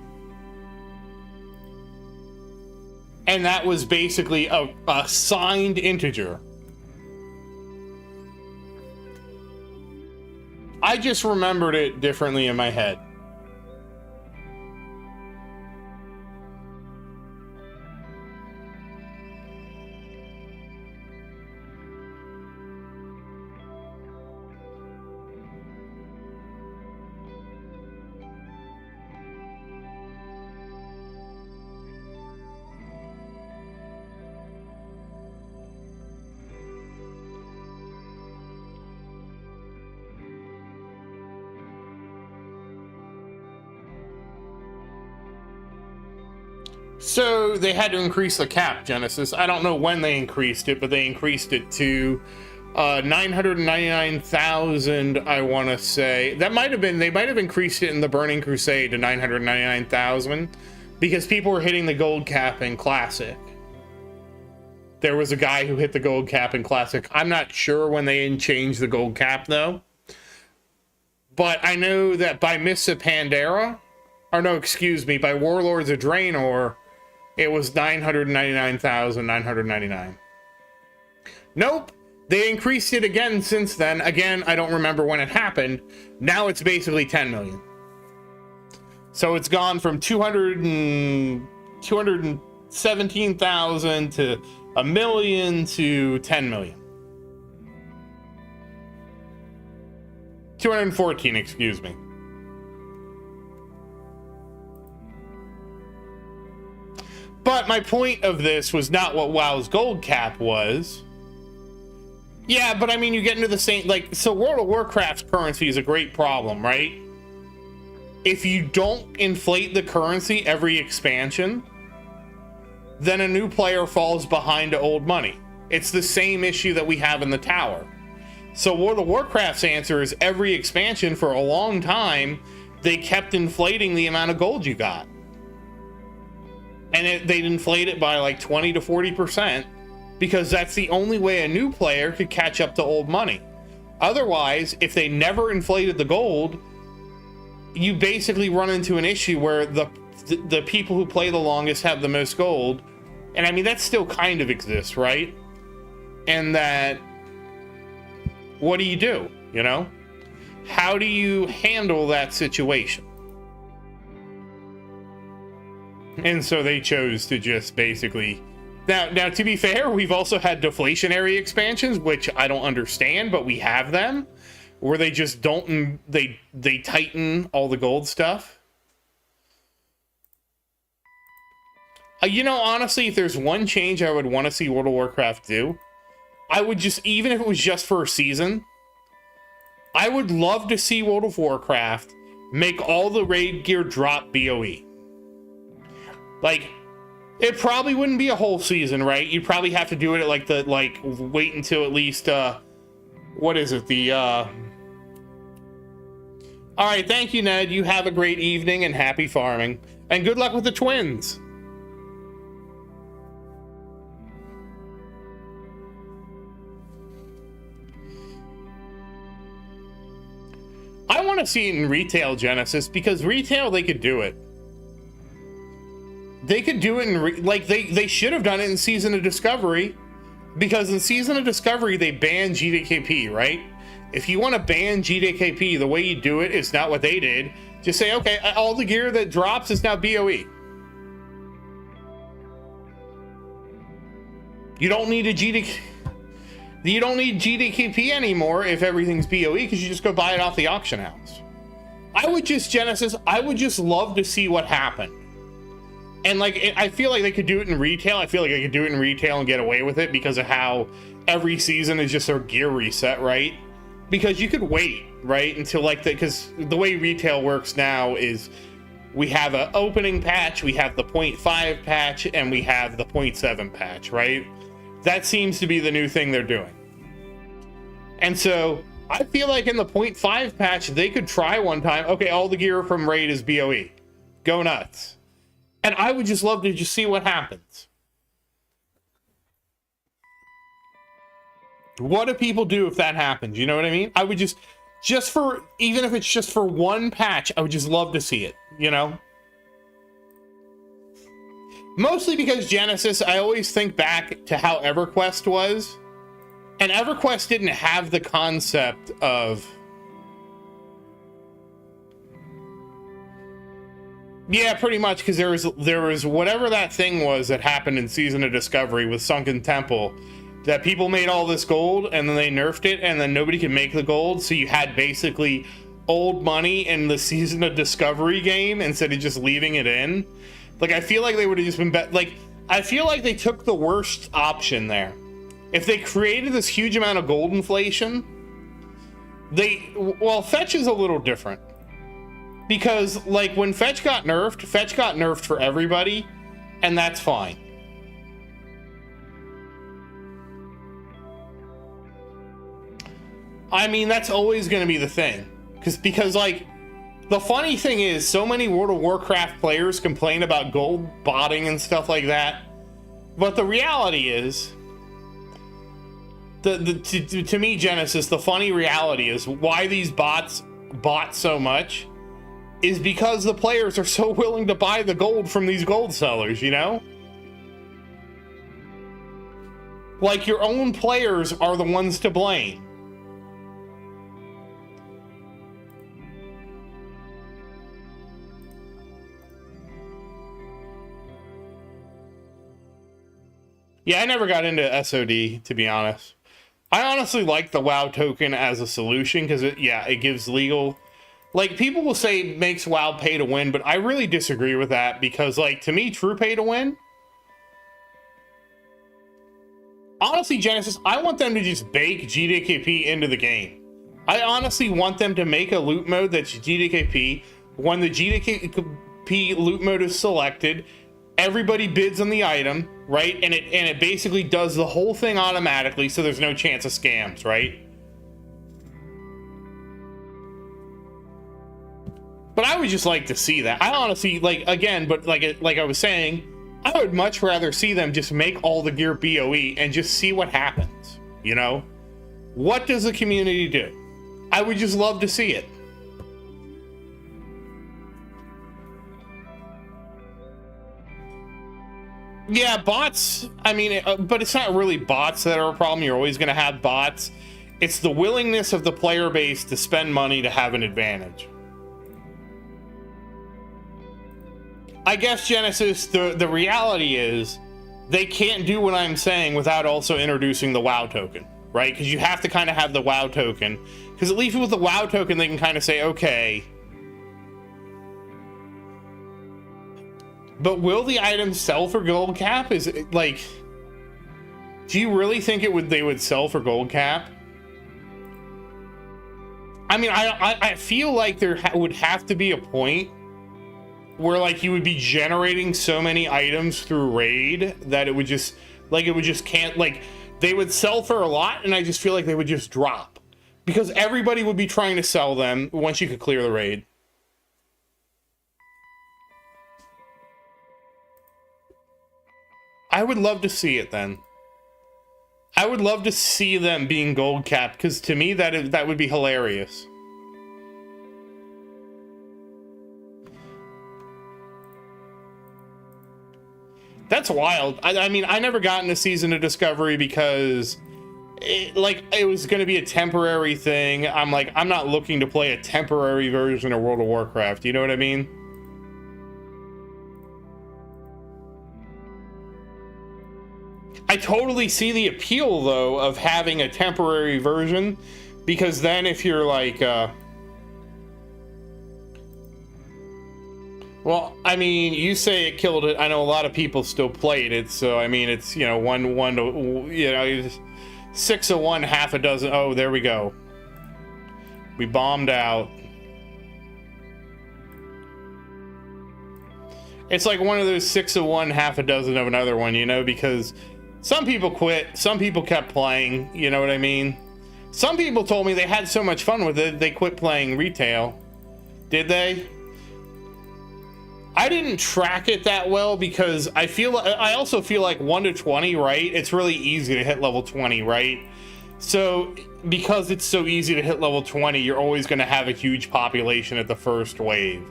And that was basically a signed integer. I just remembered it differently in my head. So they had to increase the cap, Genesis. I don't know when they increased it, but they increased it to 999,000, I want to say. That might have been, they might have increased it in the Burning Crusade to 999,000 because people were hitting the gold cap in Classic. There was a guy who hit the gold cap in Classic. I'm not sure when they changed the gold cap, though. But I know that by Mists of Pandaria, or no, excuse me, by Warlords of Draenor, it was 999,999. Nope. They increased it again since then. Again, I don't remember when it happened. Now it's basically 10 million. So it's gone from 217,000 to a million to 10 million. 214, excuse me. But my point of this was not what WoW's gold cap was. Yeah, but I mean, you get into the same, like, so World of Warcraft's currency is a great problem, right? If you don't inflate the currency every expansion, then a new player falls behind to old money. It's the same issue that we have in the tower. So World of Warcraft's answer is every expansion for a long time, they kept inflating the amount of gold you got. And they'd inflate it by like 20 to 40%, because that's the only way a new player could catch up to old money. Otherwise, if they never inflated the gold, you basically run into an issue where the people who play the longest have the most gold. And I mean, that still kind of exists, right? And that, what do? You know? How do you handle that situation? And so they chose to just basically... Now, to be fair, we've also had deflationary expansions, which I don't understand, but we have them, where they just don't... They tighten all the gold stuff. You know, honestly, if there's one change I would want to see World of Warcraft do, I would just... Even if it was just for a season, I would love to see World of Warcraft make all the raid gear drop BOE. Like, it probably wouldn't be a whole season, right? You'd probably have to do it at wait until at least, what is it? All right, thank you, Ned. You have a great evening and happy farming. And good luck with the twins. I want to see it in retail, Genesis, because retail, they could do it. They could do it in, they should have done it in Season of Discovery, because in Season of Discovery, they banned GDKP, right? If you want to ban GDKP, the way you do it is not what they did. Just say, okay, all the gear that drops is now BOE. You don't need GDKP anymore if everything's BOE, because you just go buy it off the auction house. I would just love to see what happened. And I feel like they could do it in retail. I feel like they could do it in retail and get away with it because of how every season is just a gear reset, right? Because you could wait, right, until because the way retail works now is we have an opening patch, we have the 0.5 patch, and we have the 0.7 patch, right? That seems to be the new thing they're doing. And so I feel like in the 0.5 patch, they could try one time, okay, all the gear from raid is BOE. Go nuts. And I would just love to just see what happens. What do people do if that happens? You know what I mean? I would just for, even if it's just for one patch, I would just love to see it, you know? Mostly because Genesis, I always think back to how EverQuest was. And EverQuest didn't have the concept of... Yeah, pretty much, because there was whatever that thing was that happened in Season of Discovery with Sunken Temple, that people made all this gold and then they nerfed it and then nobody could make the gold, so you had basically old money in the Season of Discovery game instead of just leaving it in. I feel like they would have just been I feel like they took the worst option there. If they created this huge amount of gold inflation, Fetch is a little different. Because, when Fetch got nerfed for everybody, and that's fine. I mean, that's always going to be the thing. Because, the funny thing is, so many World of Warcraft players complain about gold botting and stuff like that. But the reality is, to me, Genesis, the funny reality is why these bots bought so much is because the players are so willing to buy the gold from these gold sellers, you know? Like, your own players are the ones to blame. Yeah, I never got into SOD, to be honest. I honestly like the WoW token as a solution because it gives legal. Like, people will say it makes WoW pay to win, but I really disagree with that because, like, to me, true pay to win. Honestly, Genesis, I want them to just bake GDKP into the game. I honestly want them to make a loot mode that's GDKP. When the GDKP loot mode is selected, everybody bids on the item, right? And it basically does the whole thing automatically, so there's no chance of scams, right? But I would just like to see that. I honestly, like, again, but like I was saying, I would much rather see them just make all the gear BOE and just see what happens, you know? What does the community do? I would just love to see it. Yeah, bots, I mean, but it's not really bots that are a problem. You're always going to have bots. It's the willingness of the player base to spend money to have an advantage. I guess, Genesis, the reality is they can't do what I'm saying without also introducing the WoW token, right? Because you have to kind of have the WoW token. Because at least with the WoW token, they can kind of say, okay, but will the item sell for gold cap? Is it, like, do you really think they would sell for gold cap? I mean, I feel like there would have to be a point where, like, you would be generating so many items through raid that it would just can't, like, they would sell for a lot, and I just feel like they would just drop because everybody would be trying to sell them once you could clear the raid. I would love to see it then. I would love to see them being gold capped because to me that would be hilarious. That's wild. I mean, I never got into Season of Discovery because it was going to be a temporary thing. I'm like, I'm not looking to play a temporary version of World of Warcraft. You know what I mean? I totally see the appeal, though, of having a temporary version, because then if you're like, well, I mean, you say it killed it. I know a lot of people still played it, so I mean, it's, you know, one to, you know, 6 of one, half a dozen. Oh, there we go. We bombed out. It's like one of those 6 of one, half a dozen of another one, you know, because some people quit, some people kept playing, you know what I mean? Some people told me they had so much fun with it, they quit playing retail. Did they? I didn't track it that well because I also feel like 1 to 20, right? It's really easy to hit level 20, right? So because it's so easy to hit level 20, you're always going to have a huge population at the first wave.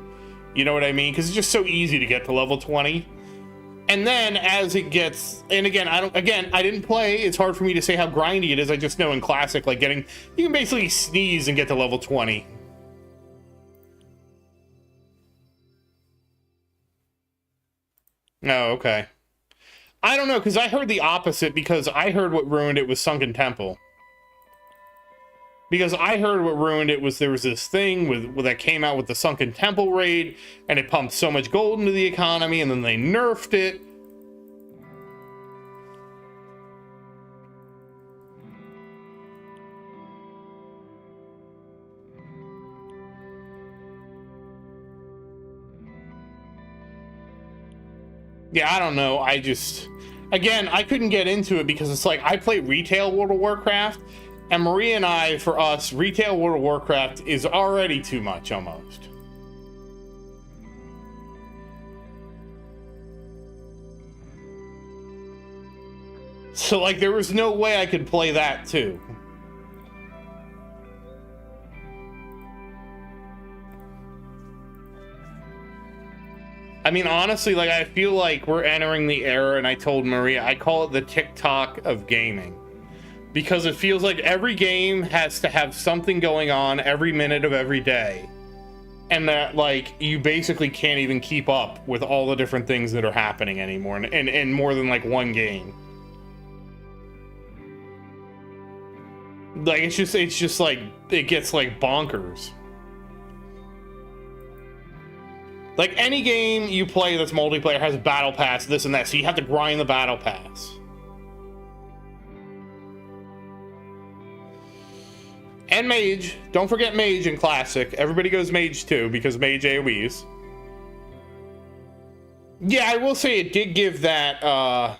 You know what I mean? Because it's just so easy to get to level 20. And then as it gets, and again, I didn't play. It's hard for me to say how grindy it is. I just know in Classic, like you can basically sneeze and get to level 20. Oh, okay. I don't know, because I heard the opposite, because I heard what ruined it was Sunken Temple. Because I heard what ruined it was there was this thing that came out with the Sunken Temple raid, and it pumped so much gold into the economy, and then they nerfed it. Yeah, I don't know. Again, I couldn't get into it because it's like I play retail World of Warcraft, and Maria and I, for us, retail World of Warcraft is already too much almost. So, like, there was no way I could play that too. I mean, honestly, like, I feel like we're entering the era, and I told Maria, I call it the TikTok of gaming. Because it feels like every game has to have something going on every minute of every day. And that, like, you basically can't even keep up with all the different things that are happening anymore in more than, like, one game. Like, it's just like, it gets, like, bonkers. Like, any game you play that's multiplayer has a battle pass, this and that, so you have to grind the battle pass. And Mage. Don't forget Mage in Classic. Everybody goes Mage too, because Mage AoEs. Yeah, I will say it did give that,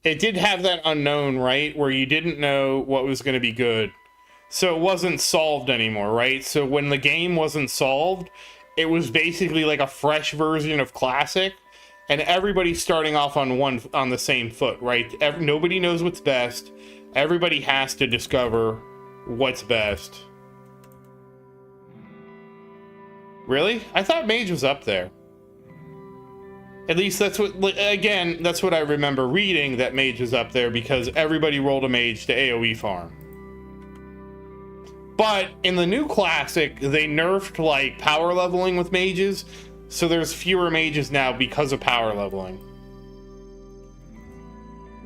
it did have that unknown, right? Where you didn't know what was going to be good. So it wasn't solved anymore, right? So when the game wasn't solved, it was basically like a fresh version of Classic, and everybody's starting off on the same foot, right? Nobody knows what's best. Everybody has to discover what's best. Really? I thought Mage was up there. At least that's what, again, that's what I remember reading, that Mage was up there, because everybody rolled a Mage to AoE farm. But in the new Classic, they nerfed, like, power leveling with mages, so there's fewer mages now because of power leveling.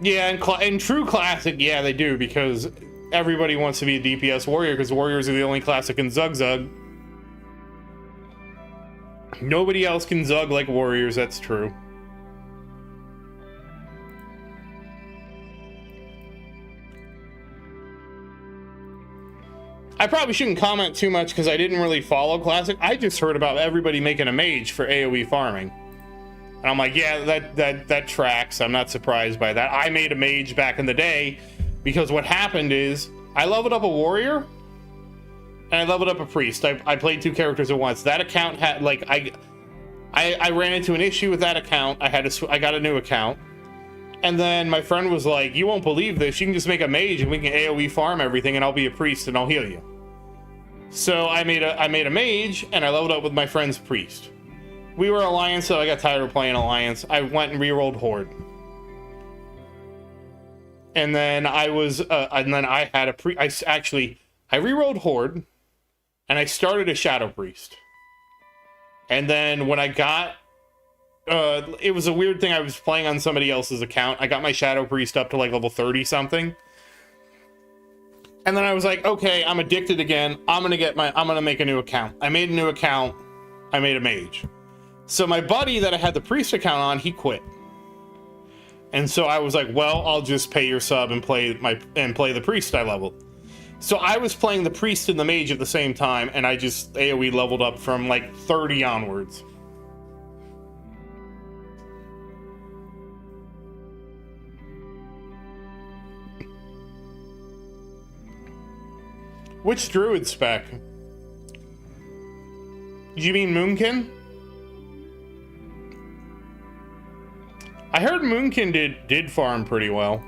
Yeah, in true Classic, yeah, they do, because everybody wants to be a DPS warrior, because warriors are the only class that can zug. Nobody else can zug like warriors, that's true. I probably shouldn't comment too much because I didn't really follow Classic. I just heard about everybody making a mage for AoE farming. And I'm like, yeah, that tracks. I'm not surprised by that. I made a mage back in the day because what happened is I leveled up a warrior and I leveled up a priest. I played two characters at once. That account had, like, I ran into an issue with that account. I got a new account. And then my friend was like, you won't believe this. You can just make a mage and we can AoE farm everything and I'll be a priest and I'll heal you. So I made a mage and I leveled up with my friend's priest. We were Alliance, so I got tired of playing Alliance. I went and rerolled Horde. And then I had a I rerolled Horde and I started a Shadow Priest. And then when I got it was a weird thing. I was playing on somebody else's account. I got my Shadow Priest up to like level 30 something. And then I was like, okay, I'm addicted again. I'm gonna make a new account. I made a new account. I made a mage. So my buddy that I had the priest account on, he quit. And so I was like, well, I'll just pay your sub and play the priest I leveled. So I was playing the priest and the mage at the same time, and I just AoE leveled up from like 30 onwards. Which druid spec? Do you mean Moonkin? I heard Moonkin did farm pretty well.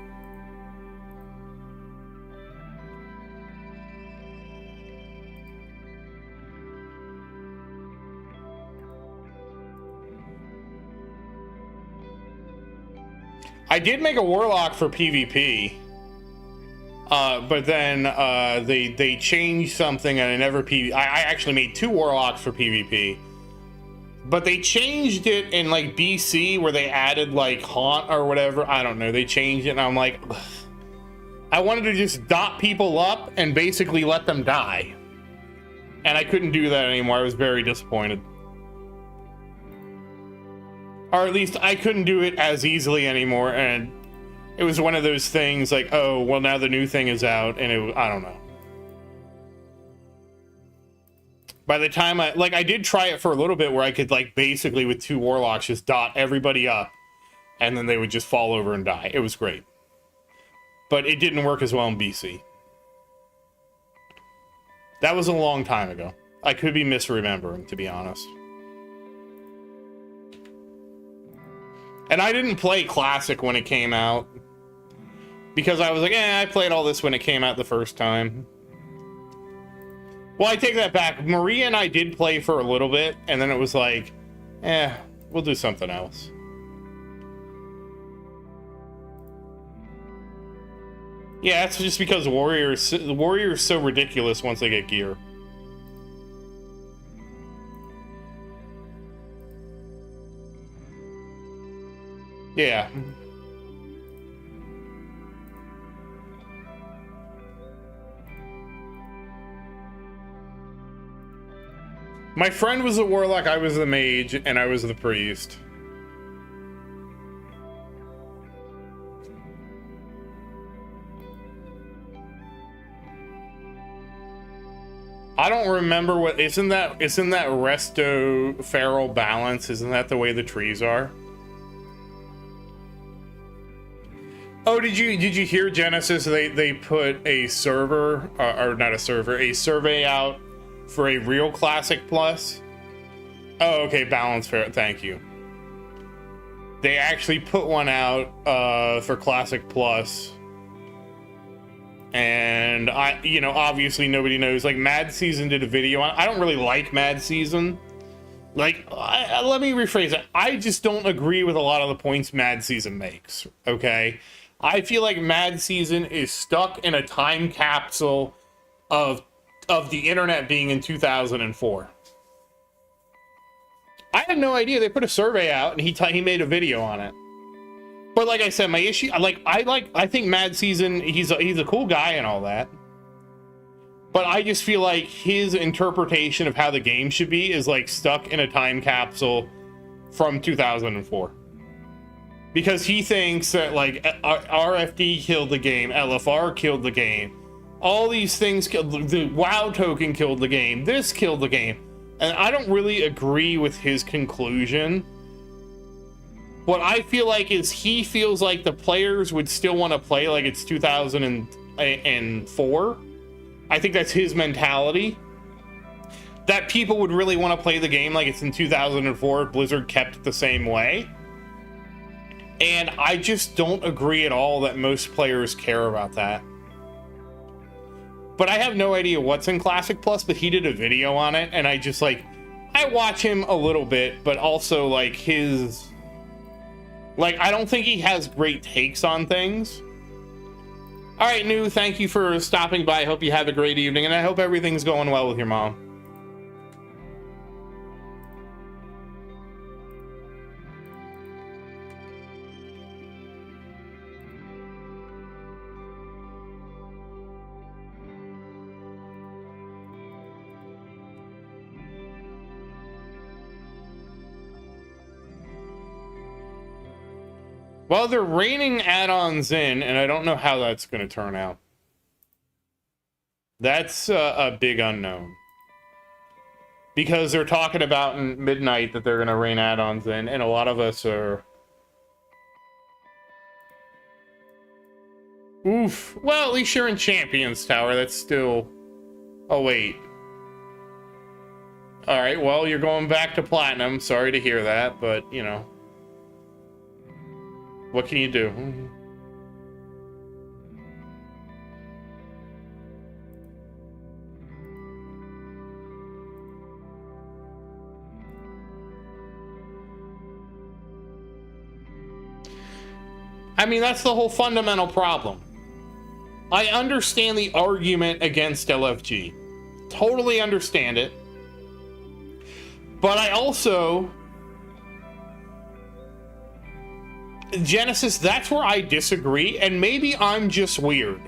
I did make a warlock for PvP. But then they changed something and I never PvP. I actually made 2 warlocks for PvP. But they changed it in like BC where they added like haunt or whatever. I don't know. They changed it and I'm like, ugh. I wanted to just dot people up and basically let them die. And I couldn't do that anymore. I was very disappointed. Or at least I couldn't do it as easily anymore, and it was one of those things like, oh, well, now the new thing is out, and I don't know. By the time I did try it for a little bit where I could, like, basically with 2 warlocks just dot everybody up, and then they would just fall over and die. It was great. But it didn't work as well in BC. That was a long time ago. I could be misremembering, to be honest. And I didn't play Classic when it came out. Because I was like, I played all this when it came out the first time. Well, I take that back. Maria and I did play for a little bit, and then it was like, We'll do something else. Yeah, that's just because the Warrior's so ridiculous once they get gear. Yeah. My friend was the warlock, I was the mage, and I was the priest. I don't remember what isn't that resto feral balance? Isn't that the way the trees are? Oh, did you hear Genesis? They put a server or not a server, a survey out for a real Classic Plus. Oh, okay, balance fair. Thank you. They actually put one out for Classic Plus. And obviously nobody knows. Like, Mad Season did a video on. I don't really like Mad Season. Like, let me rephrase it. I just don't agree with a lot of the points Mad Season makes. Okay, I feel like Mad Season is stuck in a time capsule of the internet being in 2004. I had no idea. They put a survey out and he made a video on it. But like I said, my issue, I think Mad Season, he's a cool guy and all that. But I just feel like his interpretation of how the game should be is like stuck in a time capsule from 2004. Because he thinks that like RFD killed the game, LFR killed the game, all these things killed, the WoW token killed the game, this killed the game. And I don't really agree with his conclusion. What I feel like is he feels like the players would still want to play like it's 2004. I think that's his mentality. That people would really want to play the game like it's in 2004 if Blizzard kept it the same way. And I just don't agree at all that most players care about that. But I have no idea what's in Classic Plus, but he did a video on it, and I just I watch him a little bit, but also like his... Like, I don't think he has great takes on things. All right, New, thank you for stopping by. I hope you have a great evening, and I hope everything's going well with your mom. Well, they're raining add-ons in, and I don't know how that's going to turn out. That's a big unknown. Because they're talking about in midnight that they're going to rain add-ons in, and a lot of us are... Oof. Well, at least you're in Champions Tower. That's still... Oh, wait. Alright, well, you're going back to Platinum. Sorry to hear that, but, you know... What can you do? I mean, that's the whole fundamental problem. I understand the argument against LFG. Totally understand it. But I also... Genesis, that's where I disagree, and maybe I'm just weird.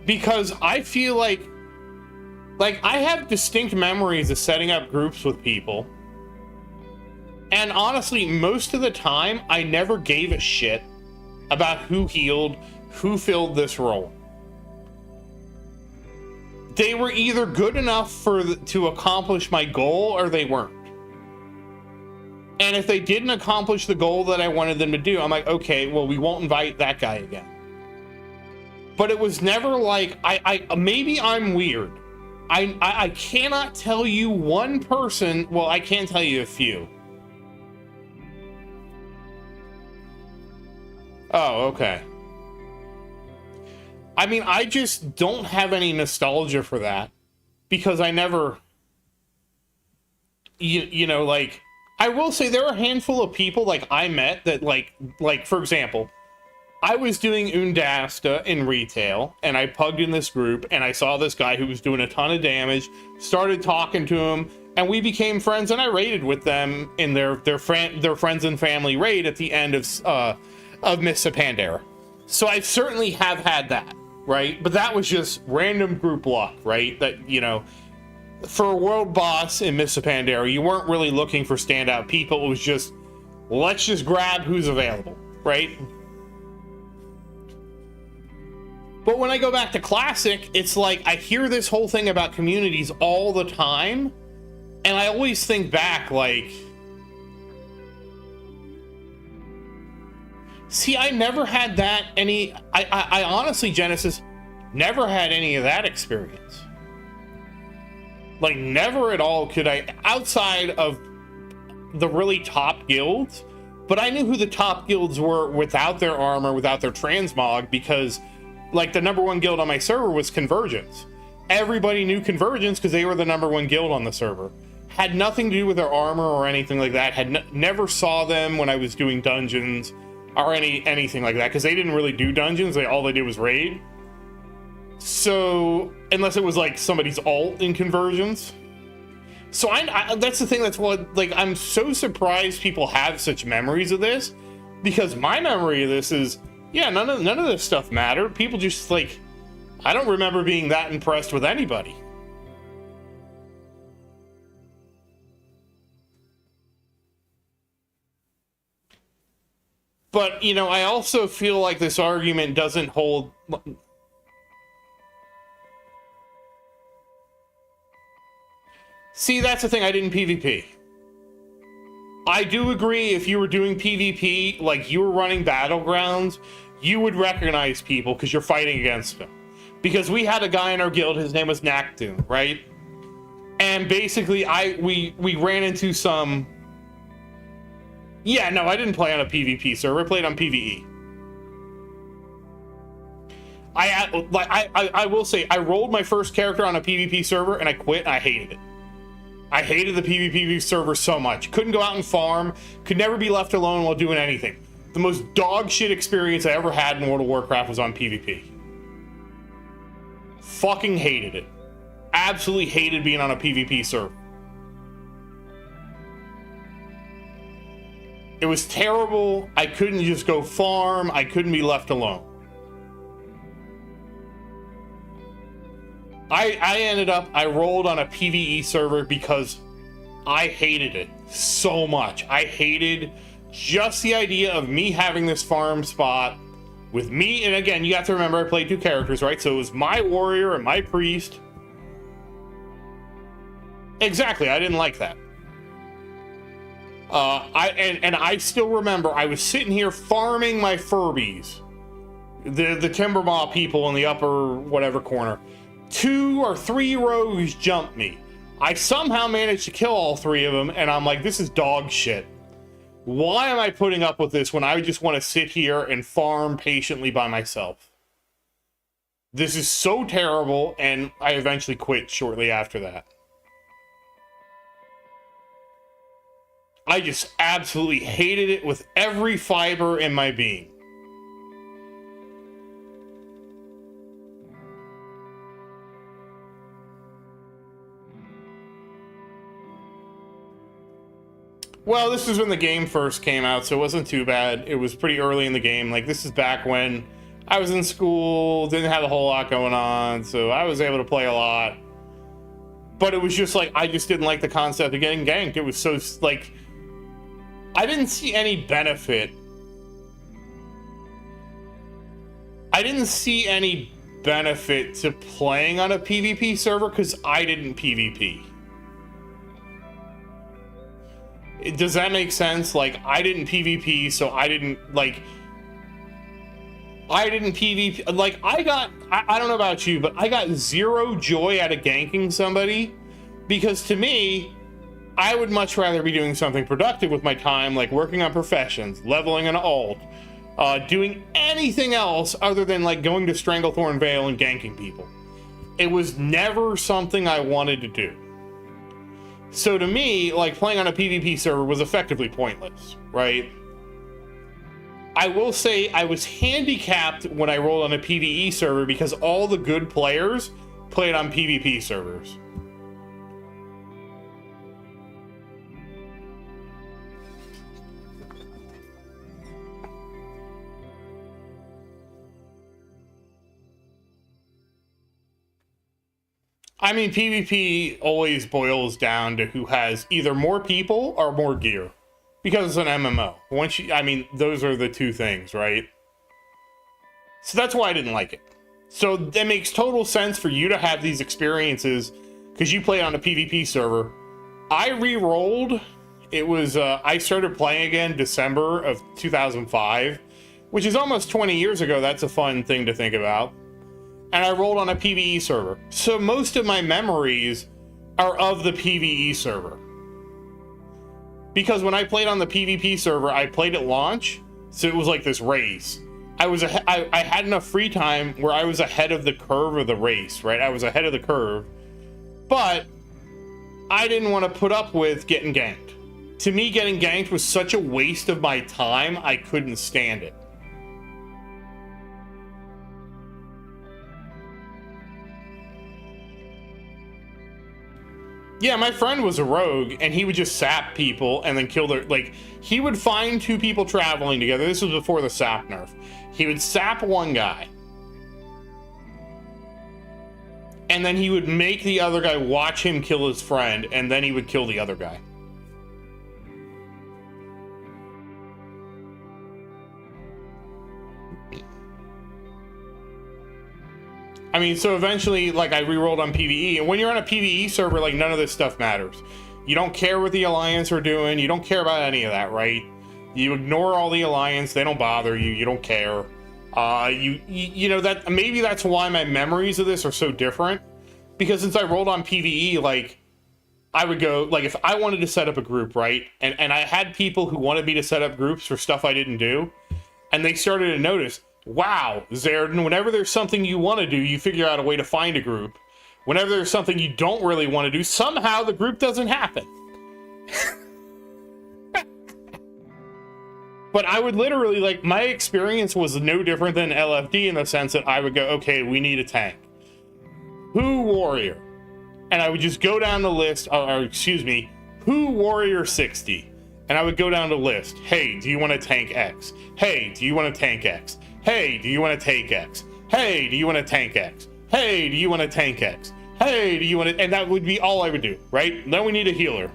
Because I feel like I have distinct memories of setting up groups with people. And honestly, most of the time, I never gave a shit about who healed, who filled this role. They were either good enough to accomplish my goal, or they weren't. And if they didn't accomplish the goal that I wanted them to do, I'm like, okay, well, we won't invite that guy again. But it was never like, maybe I'm weird. I cannot tell you one person, well, I can tell you a few. Oh, okay. I mean, I just don't have any nostalgia for that. Because I never, you know, like... I will say there are a handful of people like I met that like for example, I was doing Undasta in retail, and I pugged in this group, and I saw this guy who was doing a ton of damage, started talking to him, and we became friends, and I raided with them in their friends and family raid at the end of Mists of Pandaria. So I certainly have had that, right? But that was just random group luck, right? That, you know, for a world boss in Mists of Pandaria, you weren't really looking for standout people. It was just, let's just grab who's available, right? But when I go back to Classic, it's like I hear this whole thing about communities all the time, and I always think back like, see, I never had that I honestly, Genesis, never had any of that experience. Like, never at all could I, outside of the really top guilds, but I knew who the top guilds were without their armor, without their transmog, because like the #1 guild on my server was Convergence. Everybody knew Convergence because they were the #1 guild on the server. Had nothing to do with their armor or anything like that. Never saw them when I was doing dungeons or anything like that, because they didn't really do dungeons. All they did was raid. So unless it was like somebody's alt in Convergence. So I that's the thing. That's what, like, I'm so surprised people have such memories of this, because my memory of this is, yeah, none of this stuff mattered. People just, like, I don't remember being that impressed with anybody. But, you know, I also feel like this argument doesn't hold. See, that's the thing, I didn't PvP. I do agree, if you were doing PvP, like you were running Battlegrounds, you would recognize people because you're fighting against them. Because we had a guy in our guild, his name was Nakdoom, right? And basically, we ran into some... Yeah, no, I didn't play on a PvP server, I played on PvE. I will say, I rolled my first character on a PvP server and I quit, and I hated it. I hated the PvP server so much. Couldn't go out and farm. Could never be left alone while doing anything. The most dog shit experience I ever had in World of Warcraft was on PvP. Fucking hated it. Absolutely hated being on a PvP server. It was terrible. I couldn't just go farm. I couldn't be left alone. I rolled on a PvE server because I hated it so much. I hated just the idea of me having this farm spot with me. And again, you have to remember I played 2 characters, right? So it was my warrior and my priest. Exactly, I didn't like that. I still remember I was sitting here farming my Furbies. The Timbermaw people in the upper whatever corner. 2 or 3 rogues jumped me. I somehow managed to kill all 3 of them, and I'm like, this is dog shit. Why am I putting up with this when I just want to sit here and farm patiently by myself? This is so terrible, and I eventually quit shortly after that. I just absolutely hated it with every fiber in my being. Well, this was when the game first came out, so it wasn't too bad. It was pretty early in the game. Like, this is back when I was in school, didn't have a whole lot going on, so I was able to play a lot. But it was just like, I just didn't like the concept of getting ganked. It was so, like, I didn't see any benefit. I didn't see any benefit to playing on a PvP server because I didn't PvP. Does that make sense? Like, I didn't PvP, so I didn't PvP. Like, I don't know about you, but I got zero joy out of ganking somebody, because to me, I would much rather be doing something productive with my time, like working on professions, leveling an alt, doing anything else other than like going to Stranglethorn Vale and ganking people. It was never something I wanted to do. So to me, like, playing on a PvP server was effectively pointless, right? I will say I was handicapped when I rolled on a PvE server because all the good players played on PvP servers. I mean, PvP always boils down to who has either more people or more gear. Because it's an MMO. I mean, those are the two things, right? So that's why I didn't like it. So that makes total sense for you to have these experiences because you play on a PvP server. I re-rolled. It was, I started playing again December of 2005, which is almost 20 years ago. That's a fun thing to think about. And I rolled on a PvE server. So most of my memories are of the PvE server. Because when I played on the PvP server, I played at launch, so it was like this race. I had enough free time where I was ahead of the curve of the race, right? I was ahead of the curve, but I didn't want to put up with getting ganked. To me, getting ganked was such a waste of my time, I couldn't stand it. Yeah, my friend was a rogue, and he would just sap people and then kill their... Like, he would find two people traveling together. This was before the sap nerf. He would sap one guy. And then he would make the other guy watch him kill his friend, and then he would kill the other guy. I mean, so eventually, like, I re-rolled on PvE, and when you're on a PvE server, like, none of this stuff matters. You don't care what the Alliance are doing, you don't care about any of that, right? You ignore all the Alliance, they don't bother you, you don't care. You know, that maybe that's why my memories of this are so different, because since I rolled on PvE, like, I would go, like, if I wanted to set up a group, right, and I had people who wanted me to set up groups for stuff I didn't do, and they started to notice, wow, Zerdin, whenever there's something you want to do, you figure out a way to find a group. Whenever there's something you don't really want to do, somehow the group doesn't happen. But I would literally, like, my experience was no different than LFD in the sense that I would go, okay, we need a tank. Who warrior? And I would just go down the list, or excuse me, who warrior 60? And I would go down the list. Hey, do you want to tank X? Hey, do you want to tank X? Hey, do you want to take X? Hey, do you want to tank X? Hey, do you want to tank X? Hey, do you want to... And that would be all I would do, right? Then we need a healer.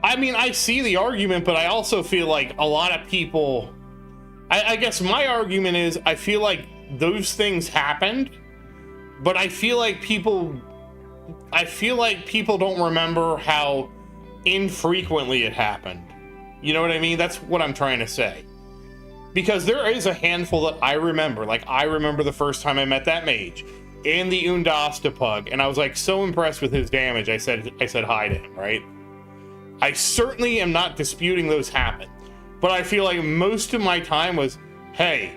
I mean, I see the argument, but I also feel like a lot of people... I guess my argument is, I feel like those things happened, but I feel like people don't remember how infrequently it happened. You know what I mean? That's what I'm trying to say. Because there is a handful that I remember. Like, I remember the first time I met that mage in the Undastapug, and I was like so impressed with his damage. I said hi to him, right? I certainly am not disputing those happen, but I feel like most of my time was, hey,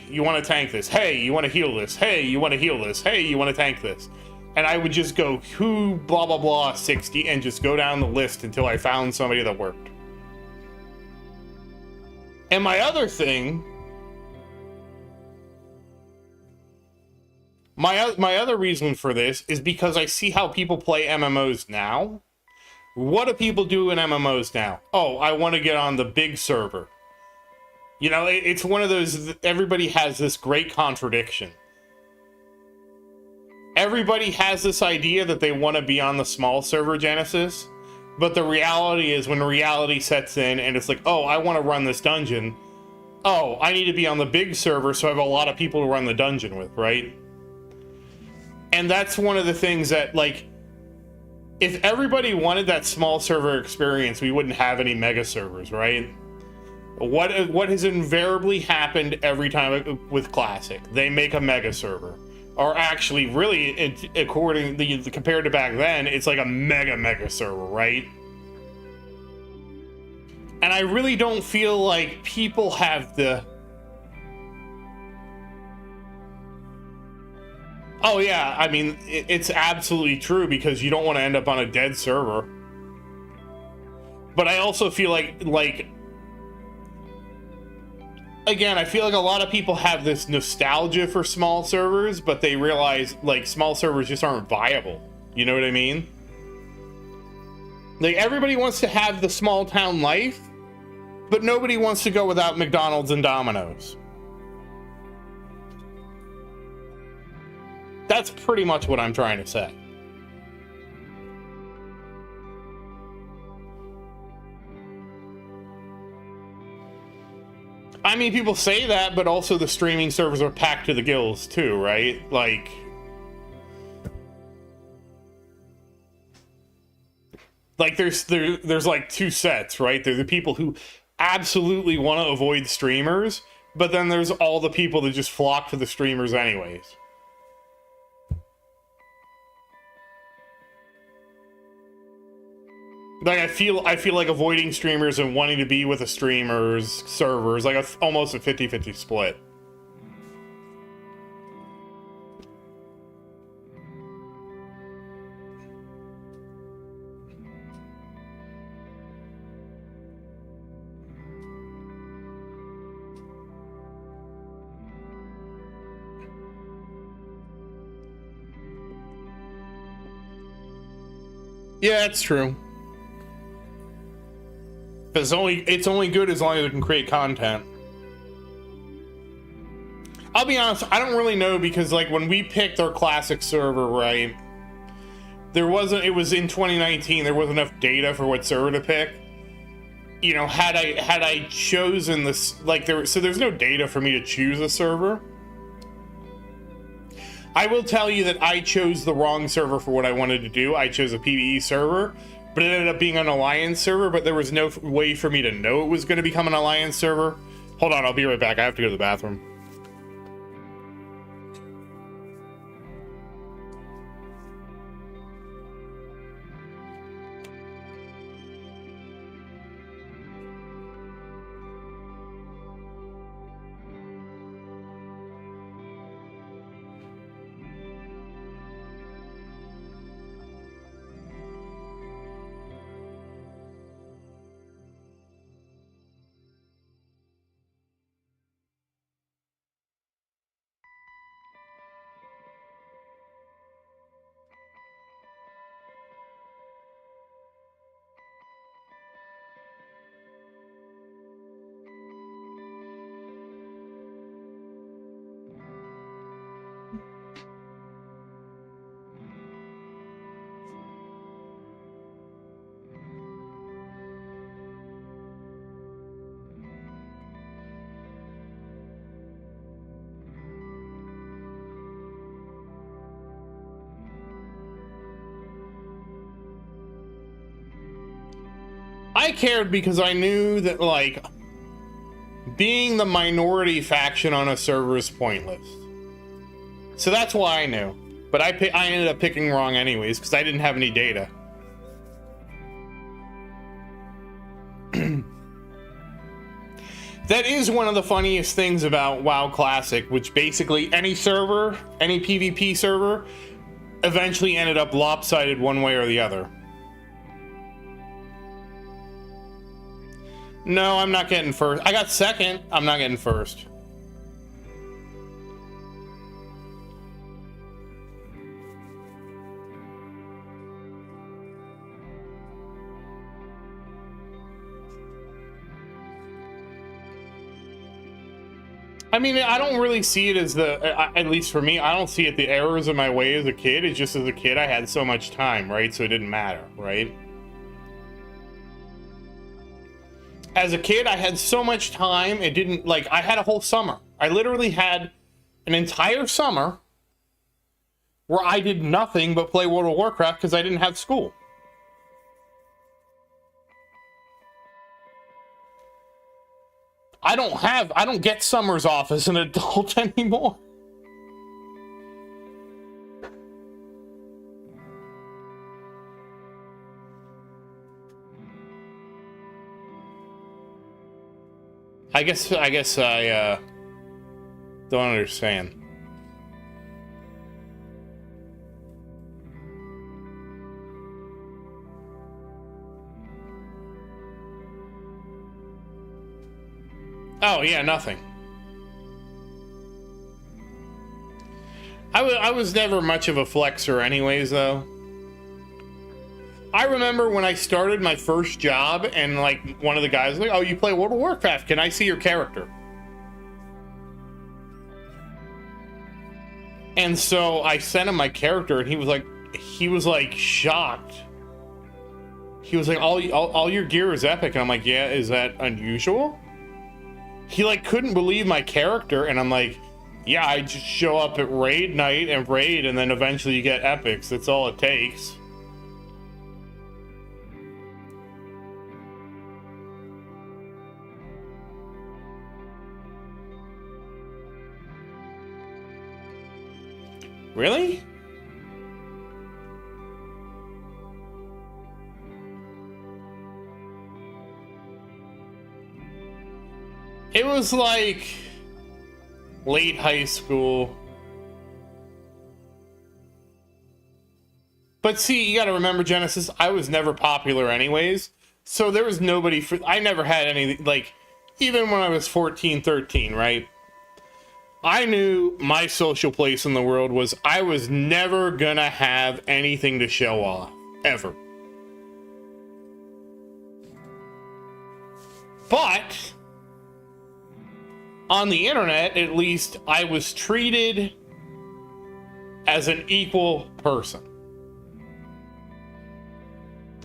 you want to tank this? Hey, you want to heal this? Hey, you want to heal this? Hey, you want to tank this? And I would just go, who, blah, blah, blah, 60, and just go down the list until I found somebody that worked. And my other thing, my other reason for this is because I see how people play MMOs now. What do people do in MMOs now? Oh, I want to get on the big server. You know, it's one of those, everybody has this great contradiction. Everybody has this idea that they want to be on the small server Genesis, but the reality is when reality sets in and it's like, oh, I want to run this dungeon. Oh, I need to be on the big server so I have a lot of people to run the dungeon with, right? And that's one of the things that, like, if everybody wanted that small server experience, we wouldn't have any mega servers, right? What has invariably happened every time with Classic? They make a mega server. Or actually, really, compared to back then, it's like a mega server, right? And I really don't feel like people have the Oh yeah, I mean, it's absolutely true because you don't want to end up on a dead server. But I also feel like again, I feel like a lot of people have this nostalgia for small servers, but they realize like small servers just aren't viable. You know what I mean? Like everybody wants to have the small town life, but nobody wants to go without McDonald's and Domino's. That's pretty much what I'm trying to say. I mean, people say that, but also the streaming servers are packed to the gills too, right? Like there's like two sets, right? There's the people who absolutely want to avoid streamers, but then there's all the people that just flock to the streamers anyways. Like I feel like avoiding streamers and wanting to be with a streamer's server is like almost a 50-50 split. Yeah, that's true. It's only good as long as it can create content. I'll be honest, I don't really know because like when we picked our classic server, right? It was in 2019, there wasn't enough data for what server to pick. You know, had I chosen this, like there's no data for me to choose a server. I will tell you that I chose the wrong server for what I wanted to do. I chose a PvE server, but it ended up being an Alliance server, but there was no way for me to know it was going to become an Alliance server. Hold on, I'll be right back. I have to go to the bathroom. I cared because I knew that, like, being the minority faction on a server is pointless. So that's why I knew. But I ended up picking wrong anyways, because I didn't have any data. That is one of the funniest things about WoW Classic, which basically any server, any PvP server, eventually ended up lopsided one way or the other. No, I'm not getting first. I got second. I'm not getting first. I mean, I don't really see it as at least for me, I don't see it the errors of my way as a kid. It's just as a kid, I had so much time, right? So it didn't matter, right? As a kid, I had so much time, it didn't, like, I had a whole summer. I literally had an entire summer where I did nothing but play World of Warcraft because I didn't have school. I don't get summers off as an adult anymore. I guess I don't understand. Oh, yeah, nothing. I was never much of a flexer anyways, though. I remember when I started my first job and, like, one of the guys was like, oh, you play World of Warcraft. Can I see your character? And so I sent him my character, and he was like shocked. He was like, all your gear is epic. And I'm like, yeah, is that unusual? He, like, couldn't believe my character, and I'm like, yeah, I just show up at raid night and raid, and then eventually you get epics. That's all it takes. Really? It was like late high school. But see, you gotta remember, Genesis, I was never popular anyways. So there was nobody I never had any, like, even when I was 14, 13, right? I knew my social place in the world was I was never gonna have anything to show off, ever. But on the internet, at least, I was treated as an equal person.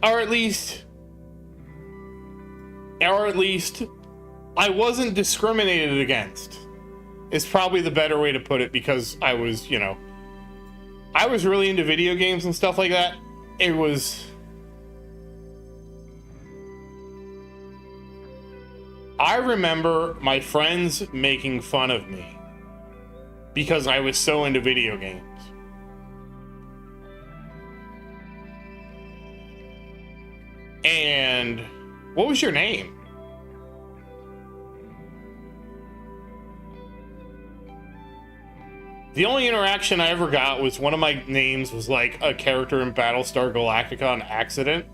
Or at least I wasn't discriminated against, is probably the better way to put it, because I was, you know, I was really into video games and stuff like that. It was... I remember my friends making fun of me because I was so into video games. And what was your name? The only interaction I ever got was one of my names was like a character in Battlestar Galactica on accident.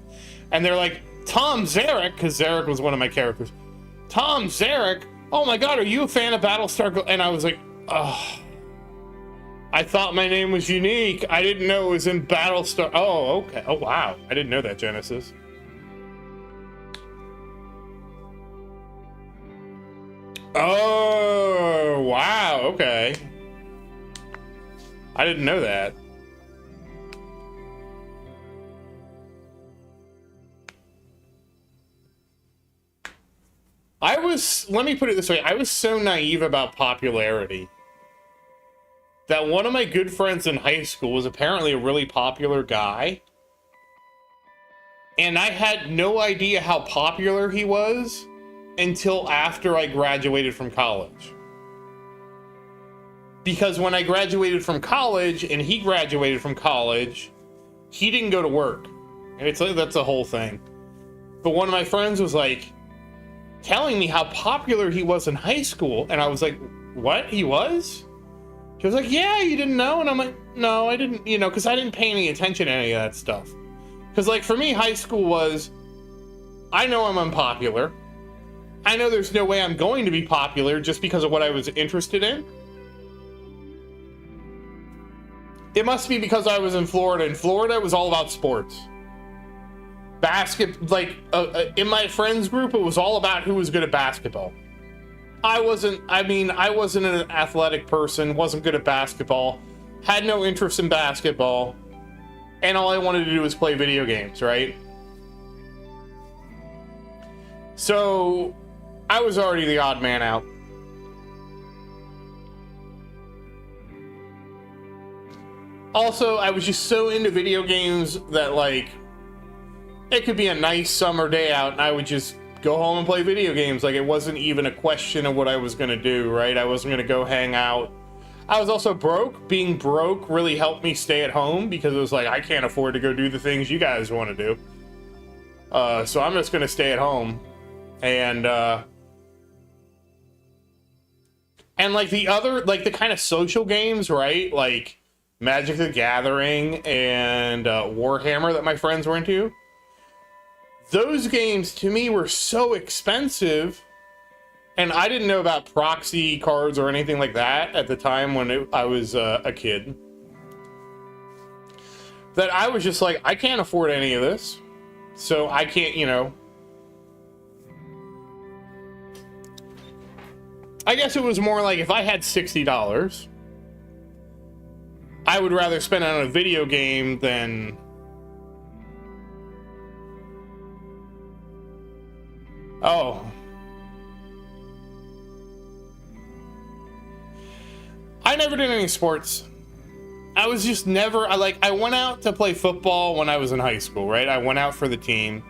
And they're like, Tom Zarek, because Zarek was one of my characters. Tom Zarek? Oh my god, are you a fan of Battlestar Galactica? And I was like, oh, I thought my name was unique. I didn't know it was in Battlestar. Oh, okay. Oh, wow. I didn't know that, Genesis. Oh, wow. Okay. I didn't know that. Let me put it this way, I was so naive about popularity that one of my good friends in high school was apparently a really popular guy. And I had no idea how popular he was until after I graduated from college. Because when I graduated from college and he graduated from college, he didn't go to work. And it's like, that's a whole thing. But one of my friends was like telling me how popular he was in high school. And I was like, what? He was? He was like, yeah, you didn't know? And I'm like, no, I didn't, you know, because I didn't pay any attention to any of that stuff. Because, like, for me, high school was, I know I'm unpopular. I know there's no way I'm going to be popular just because of what I was interested in. It must be because I was in Florida. In Florida, it was all about sports. In my friends group, it was all about who was good at basketball. I wasn't an athletic person, wasn't good at basketball, had no interest in basketball, and all I wanted to do was play video games, right? So, I was already the odd man out. Also, I was just so into video games that, like, it could be a nice summer day out and I would just go home and play video games. Like, it wasn't even a question of what I was going to do, right? I wasn't going to go hang out. I was also broke. Being broke really helped me stay at home because it was like, I can't afford to go do the things you guys want to do. So I'm just going to stay at home. And like the other, like the kind of social games, right? Like Magic the Gathering and Warhammer that my friends were into. Those games to me were so expensive And I didn't know about proxy cards or anything like that at the time when I was a kid. That I was just like, I can't afford any of this. So I can't, you know. I guess it was more like if I had $60, I would rather spend it on a video game than... Oh. I never did any sports. I was just never... I went out to play football when I was in high school, right? I went out for the team.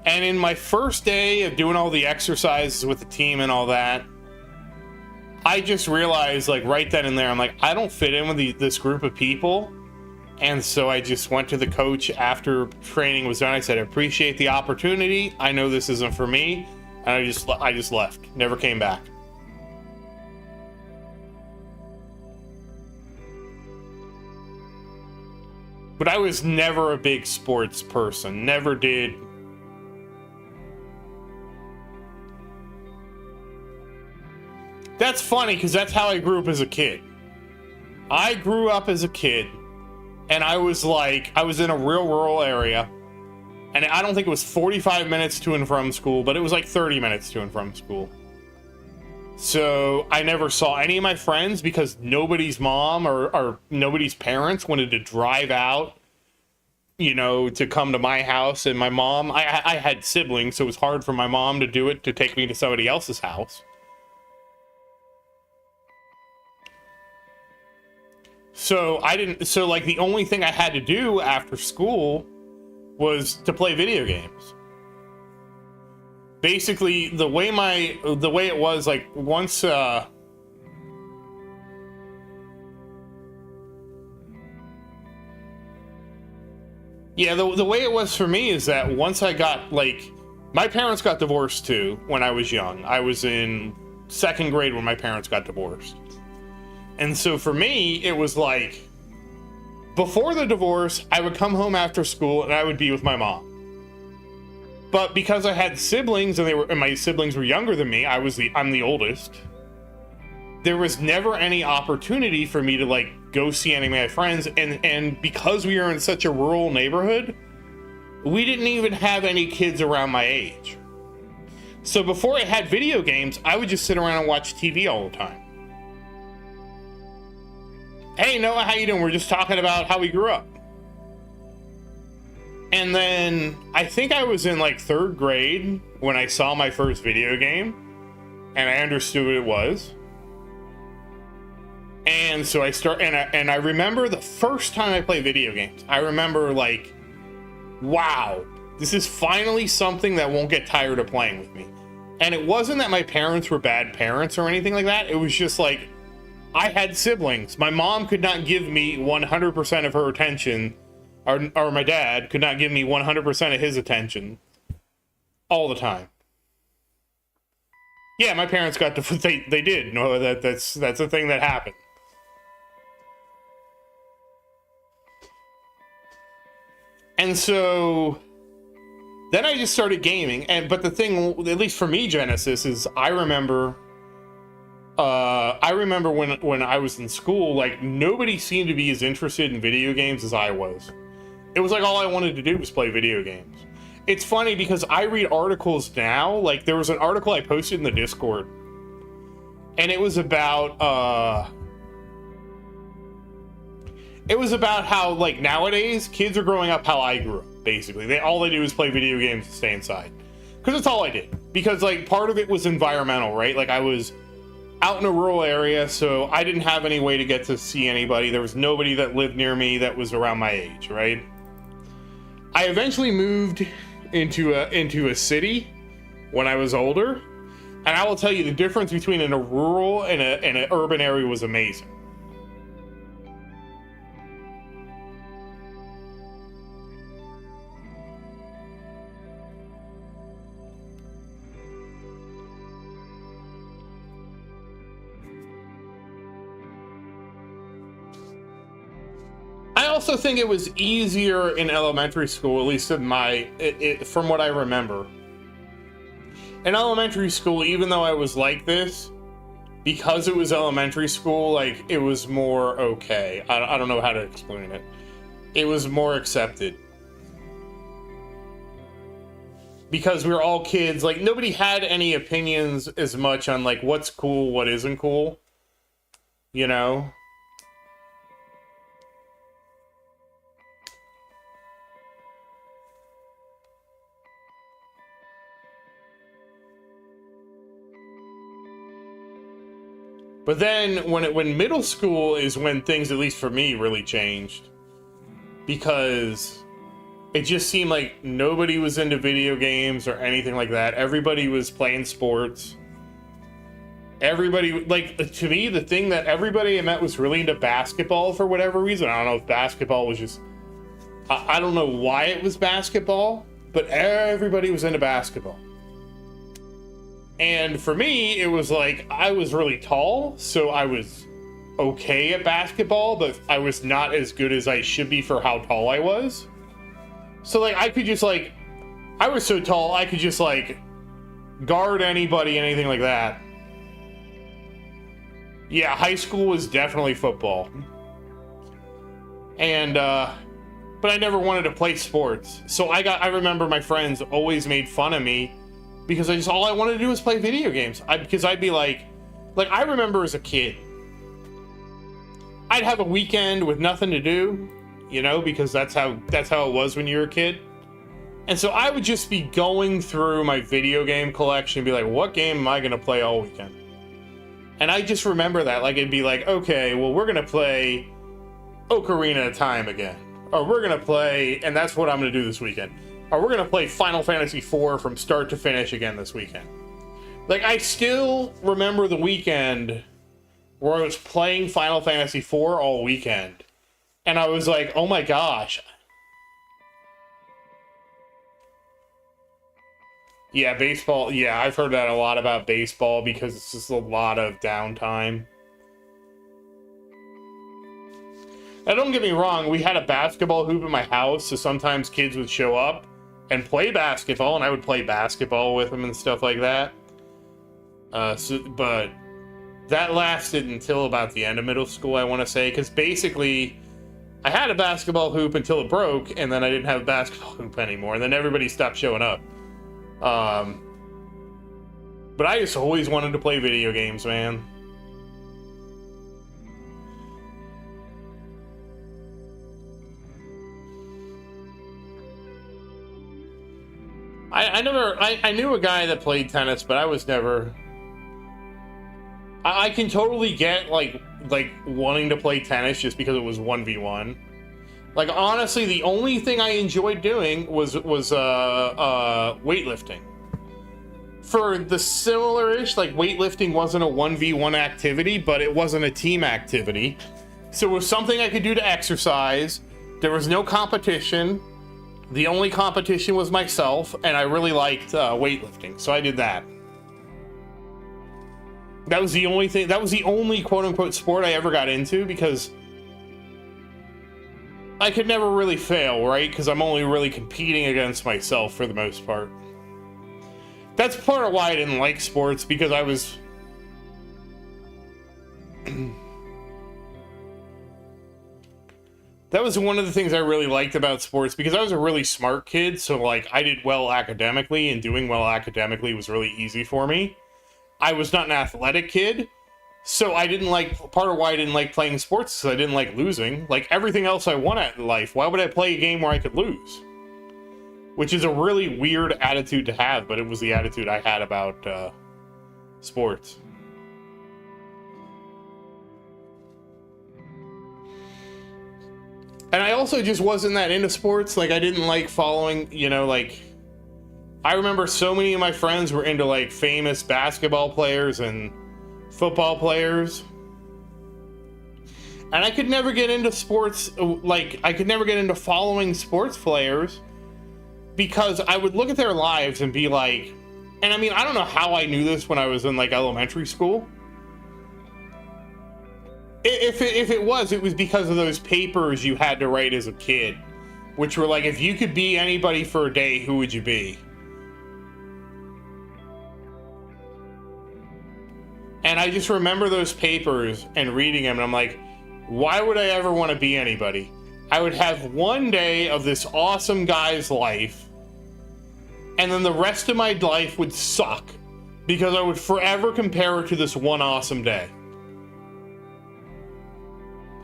And in my first day of doing all the exercises with the team and all that, I just realized, like, right then and there, I'm like, I don't fit in with this group of people. And so I just went to the coach after training was done. I said, I appreciate the opportunity. I know this isn't for me. And I just left. Never came back. But I was never a big sports person. Never did. That's funny, because that's how I grew up as a kid. I grew up as a kid, and I was in a real rural area, and I don't think it was 45 minutes to and from school, but it was like 30 minutes to and from school. So I never saw any of my friends because nobody's mom or nobody's parents wanted to drive out, you know, to come to my house. And my mom, I had siblings, so it was hard for my mom to do it, to take me to somebody else's house. So like the only thing I had to do after school was to play video games. Basically, the way it was, like, once yeah, the way it was for me is that once I got, like, my parents got divorced too when I was young. I was in second grade when my parents got divorced. And so for me, it was like, before the divorce, I would come home after school and I would be with my mom. But because I had siblings and my siblings were younger than me, I'm the oldest. There was never any opportunity for me to, like, go see any of my friends. And because we were in such a rural neighborhood, we didn't even have any kids around my age. So before I had video games, I would just sit around and watch TV all the time. Hey, Noah, how you doing? We're just talking about how we grew up. And then I think I was in, like, third grade when I saw my first video game, and I understood what it was. And so I remember the first time I played video games. I remember, like, wow, this is finally something that won't get tired of playing with me. And it wasn't that my parents were bad parents or anything like that. It was just like, I had siblings. My mom could not give me 100% of her attention, or my dad could not give me 100% of his attention all the time. Yeah, my parents got they did. No, that's a thing that happened. And so then I just started gaming, but the thing, at least for me, Genesis, is I remember when I was in school, like, nobody seemed to be as interested in video games as I was. It was like all I wanted to do was play video games. It's funny because I read articles now. Like, there was an article I posted in the Discord, and it was about how, like, nowadays kids are growing up how I grew up. Basically, all they do is play video games and stay inside, because that's all I did. Because, like, part of it was environmental, right? Like, I was out in a rural area, so I didn't have any way to get to see anybody. There was nobody that lived near me that was around my age, right? I eventually moved into a city when I was older, and I will tell you the difference between in a rural and an urban area was amazing. I also think it was easier in elementary school, at least in from what I remember. in elementary school, even though I was like this, because it was elementary school, like, it was more okay. I don't know how to explain it. It was more accepted. Because we were all kids, like, nobody had any opinions as much on, like, what's cool, what isn't cool. You know? But then, when middle school is when things, at least for me, really changed. Because it just seemed like nobody was into video games or anything like that. Everybody was playing sports. Everybody, like, to me, the thing that everybody I met was really into basketball for whatever reason. I don't know if basketball was just... I don't know why it was basketball, but everybody was into basketball. And for me, it was like, I was really tall, so I was okay at basketball, but I was not as good as I should be for how tall I was. So, like, I could just, like, I was so tall, I could just, like, guard anybody, anything like that. Yeah, high school was definitely football. And, but I never wanted to play sports. So I remember my friends always made fun of me because all I wanted to do was play video games. Because I'd be like, I remember as a kid, I'd have a weekend with nothing to do, you know, because that's how it was when you were a kid. And so I would just be going through my video game collection and be like, what game am I going to play all weekend? And I just remember that, like, it'd be like, okay, well, we're going to play Ocarina of Time again. Or we're going to play, and that's what I'm going to do this weekend. Or we're going to play Final Fantasy IV from start to finish again this weekend. Like, I still remember the weekend where I was playing Final Fantasy IV all weekend. And I was like, oh my gosh. Yeah, baseball. Yeah, I've heard that a lot about baseball because it's just a lot of downtime. Now, don't get me wrong, we had a basketball hoop in my house, so sometimes kids would show up and play basketball, and I would play basketball with them and stuff like that. But that lasted until about the end of middle school, I want to say, because basically I had a basketball hoop until it broke, and then I didn't have a basketball hoop anymore, and then everybody stopped showing up. But I just always wanted to play video games, man. I knew a guy that played tennis, but I was never... I can totally get, like wanting to play tennis just because it was 1v1. Like, honestly, the only thing I enjoyed doing was weightlifting. For the similar-ish, like, weightlifting wasn't a 1v1 activity, but it wasn't a team activity. So it was something I could do to exercise. There was no competition. The only competition was myself, and I really liked weightlifting, so I did that. That was the only thing, that was the only quote-unquote sport I ever got into, because I could never really fail, right? Because I'm only really competing against myself for the most part. That's part of why I didn't like sports, because I was... That was one of the things I really liked about sports, because I was a really smart kid, so, like, I did well academically, and doing well academically was really easy for me. I was not an athletic kid, so I didn't like... Part of why I didn't like playing sports is I didn't like losing. Like, everything else I won at in life, why would I play a game where I could lose? Which is a really weird attitude to have, but it was the attitude I had about sports. And I also just wasn't that into sports. Like, I didn't like following, you know, like... I remember so many of my friends were into, like, famous basketball players and football players. And I could never get into sports, like, I could never get into following sports players because I would look at their lives and be like... And, I mean, I don't know how I knew this when I was in, like, elementary school. If it was because of those papers you had to write as a kid, which were like, if you could be anybody for a day, who would you be? And I just remember those papers and reading them, and I'm like, why would I ever want to be anybody? I would have one day of this awesome guy's life, and then the rest of my life would suck because I would forever compare it to this one awesome day.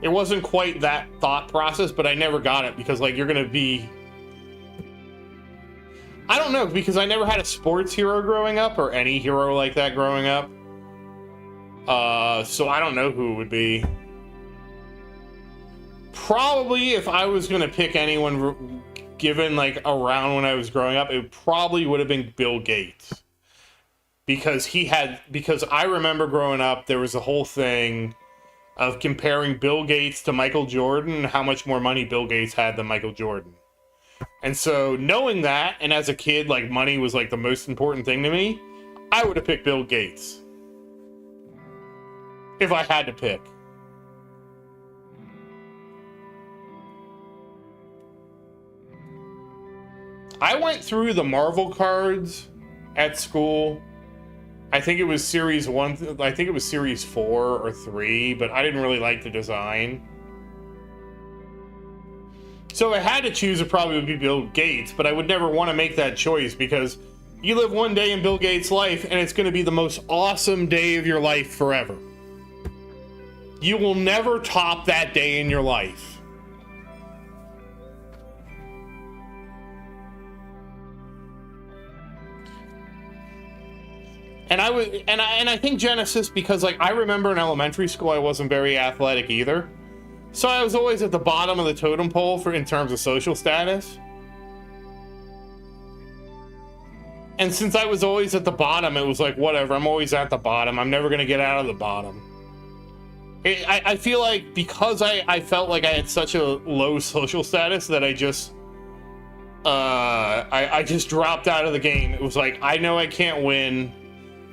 It wasn't quite that thought process, but I never got it because, like, you're gonna be... I don't know, because I never had a sports hero growing up, or any hero like that growing up. So I don't know who it would be. Probably, if I was gonna pick anyone given, like, around when I was growing up, it probably would have been Bill Gates. Because I remember growing up, there was a whole thing of comparing Bill Gates to Michael Jordan, and how much more money Bill Gates had than Michael Jordan. And so, knowing that, and as a kid, like, money was, like, the most important thing to me, I would have picked Bill Gates. If I had to pick. I went through the Marvel cards at school. I think it was series 1, I think it was series 4 or 3, but I didn't really like the design. So if I had to choose, it probably would be Bill Gates, but I would never want to make that choice because you live one day in Bill Gates' life and it's going to be the most awesome day of your life forever. You will never top that day in your life. And I think Genesis, because, like, I remember in elementary school I wasn't very athletic either. So I was always at the bottom of the totem pole in terms of social status. And since I was always at the bottom, it was like, whatever, I'm always at the bottom. I'm never going to get out of the bottom. I feel like because I felt like I had such a low social status that I just dropped out of the game. It was like, I know I can't win.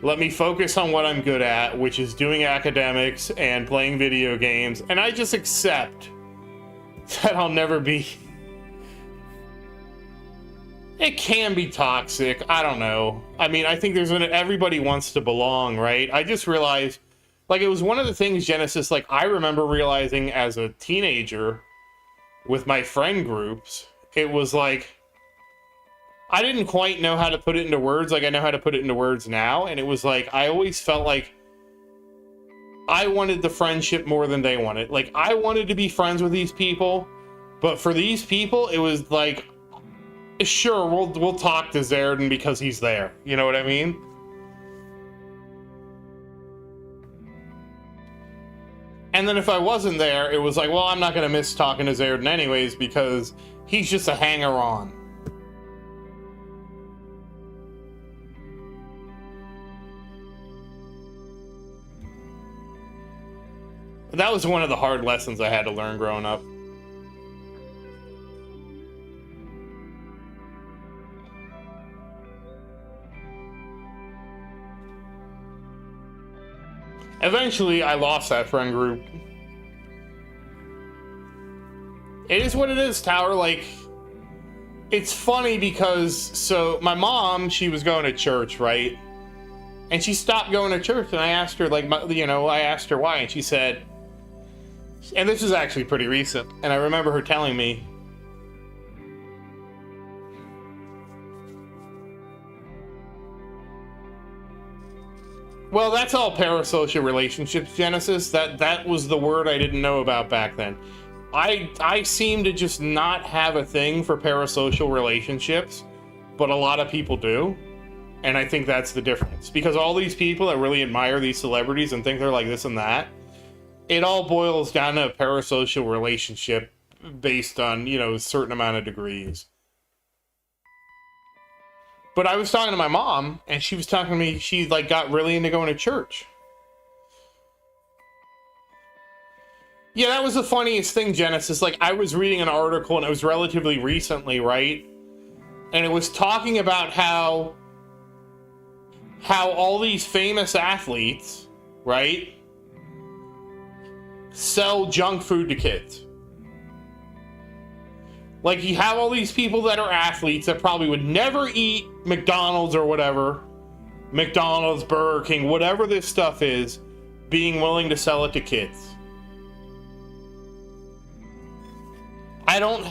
Let me focus on what I'm good at, which is doing academics and playing video games, and I just accept that I'll never be... It can be toxic, I don't know. I mean, I think everybody wants to belong, right? I just realized, like, it was one of the things, Genesis, like, I remember realizing as a teenager with my friend groups, it was like, I didn't quite know how to put it into words like I know how to put it into words now, and it was like, I always felt like I wanted the friendship more than they wanted. Like, I wanted to be friends with these people, but for these people, it was like, sure, we'll talk to Zerdin because he's there. You know what I mean? And then if I wasn't there, it was like, well, I'm not going to miss talking to Zerdin anyways because he's just a hanger-on. That was one of the hard lessons I had to learn growing up. Eventually, I lost that friend group. It is what it is, Tower. Like, it's funny because, so, my mom, she was going to church, right? And she stopped going to church, and I asked her, like, I asked her why, and she said, and this is actually pretty recent, and I remember her telling me, well, that's all parasocial relationships, Genesis. That was the word I didn't know about back then. I seem to just not have a thing for parasocial relationships, but a lot of people do. And I think that's the difference. Because all these people that really admire these celebrities and think they're like this and that, it all boils down to a parasocial relationship based on, a certain amount of degrees. But I was talking to my mom, and she was talking to me, she, like, got really into going to church. Yeah, that was the funniest thing, Genesis. Like, I was reading an article, and it was relatively recently, right? And it was talking about how all these famous athletes, right, sell junk food to kids. Like, you have all these people that are athletes that probably would never eat McDonald's or whatever. McDonald's, Burger King, whatever this stuff is. being willing to sell it to kids.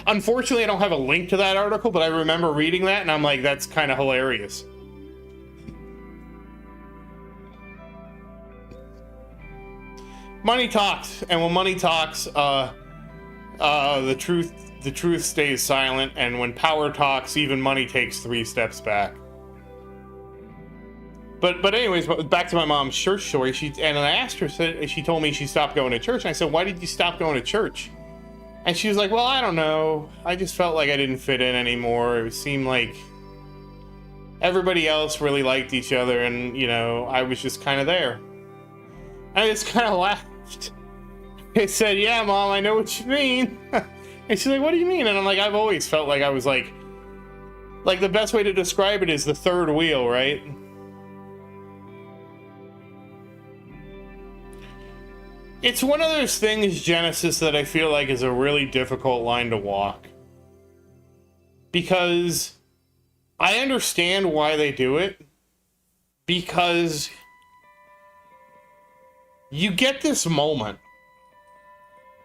Unfortunately, I don't have a link to that article, but I remember reading that, and I'm like, that's kind of hilarious. Money talks, and when money talks, the truth stays silent, and when power talks, even money takes 3 steps back. But anyways, back to my mom's church story. And I asked her, she told me she stopped going to church. And I said, why did you stop going to church? And she was like, well, I don't know. I just felt like I didn't fit in anymore. It seemed like everybody else really liked each other, and, you know, I was just kind of there. I just kind of laughed. I said, yeah, Mom, I know what you mean. And she's like, what do you mean? And I'm like, I've always felt like I was like the best way to describe it is the third wheel, right? It's one of those things, Genesis, that I feel like is a really difficult line to walk. Because I understand why they do it. Because you get this moment,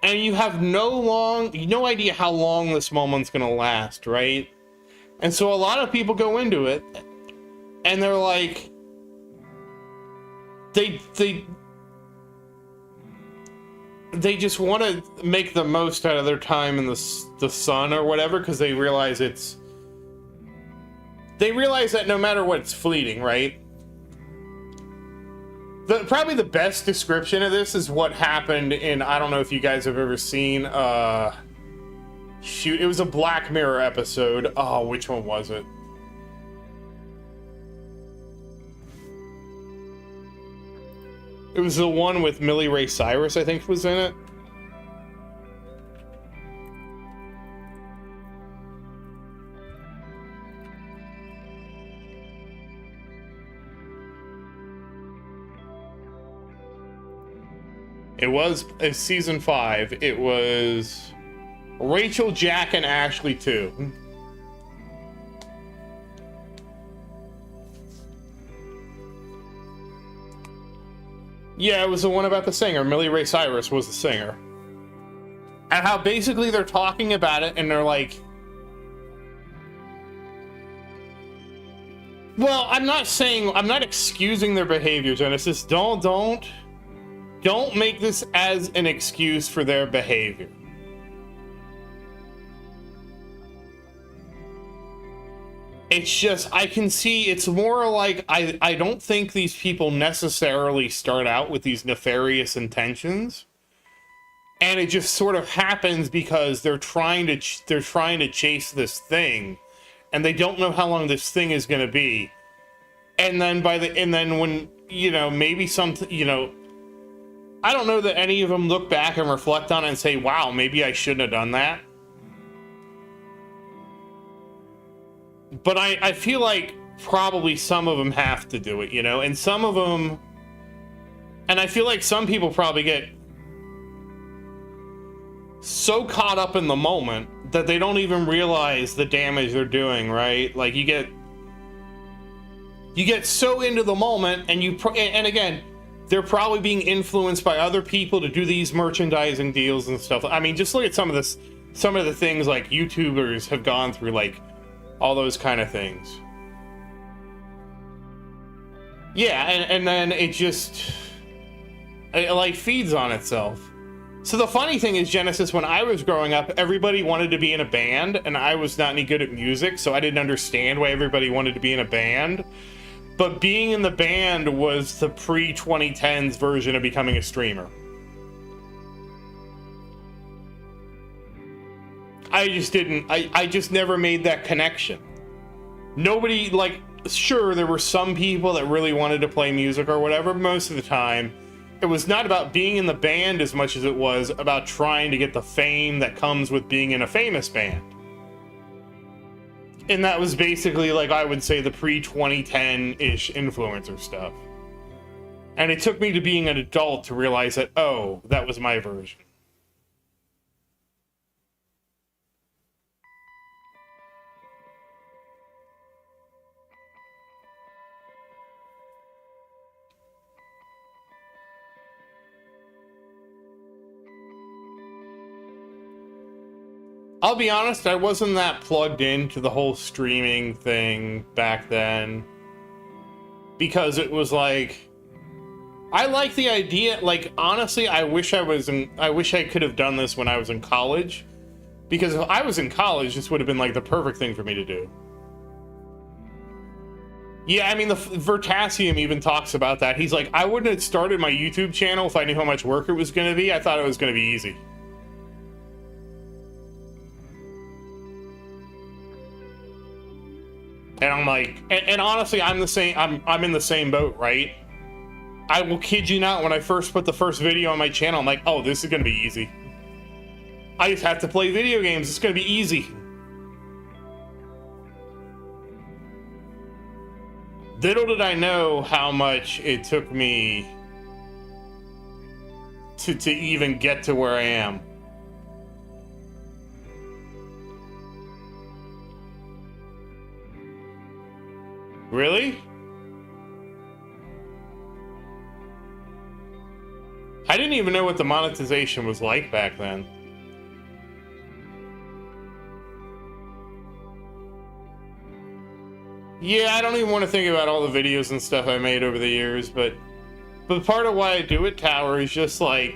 and you have no idea how long this moment's gonna last, right? And so a lot of people go into it, and they're like, they just want to make the most out of their time in the sun or whatever, because they realize that no matter what, it's fleeting, right? Probably the best description of this is what happened in, I don't know if you guys have ever seen, shoot, it was a Black Mirror episode. Oh, which one was it? It was the one with Millie Ray Cyrus, I think, was in it. It was season 5. It was Rachel, Jack, and Ashley too. Yeah, it was the one about the singer. Millie Ray Cyrus was the singer. And how basically they're talking about it and they're like, well, I'm not excusing their behavior, Genesis. Don't make this as an excuse for their behavior. It's just, I can see, it's more like, I don't think these people necessarily start out with these nefarious intentions. And it just sort of happens because they're trying to chase this thing, and they don't know how long this thing is going to be. And then when, you know, maybe something, you know, I don't know that any of them look back and reflect on it and say, wow, maybe I shouldn't have done that. But I feel like probably some of them have to do it, you know, and some of them, and I feel like some people probably get so caught up in the moment that they don't even realize the damage they're doing, right? Like you get so into the moment, and and again, they're probably being influenced by other people to do these merchandising deals and stuff. I mean, just look at some of the things like YouTubers have gone through, like all those kind of things. Yeah, and then it just, it like feeds on itself. So the funny thing is, Genesis, when I was growing up, everybody wanted to be in a band, and I was not any good at music, so I didn't understand why everybody wanted to be in a band. But being in the band was the pre-2010s version of becoming a streamer. I just didn't, I just never made that connection. Nobody, like, sure, there were some people that really wanted to play music or whatever. Most of the time, it was not about being in the band as much as it was about trying to get the fame that comes with being in a famous band. And that was basically, like, I would say the pre-2010-ish influencer stuff. And it took me to being an adult to realize that, oh, that was my version. I'll be honest, I wasn't that plugged into the whole streaming thing back then. Because it was like, I like the idea, like, honestly, I wish I could have done this when I was in college. Because if I was in college, this would have been like the perfect thing for me to do. Yeah, I mean, the Vertasium even talks about that. He's like, I wouldn't have started my YouTube channel if I knew how much work it was going to be. I thought it was going to be easy. And I'm like, and honestly, I'm the same. I'm in the same boat, right? I will kid you not. When I first put the first video on my channel, I'm like, oh, this is going to be easy. I just have to play video games. It's going to be easy. Little did I know how much it took me to even get to where I am. Really? I didn't even know what the monetization was like back then. Yeah, I don't even want to think about all the videos and stuff I made over the years, but part of why I do it, Tower, is just like,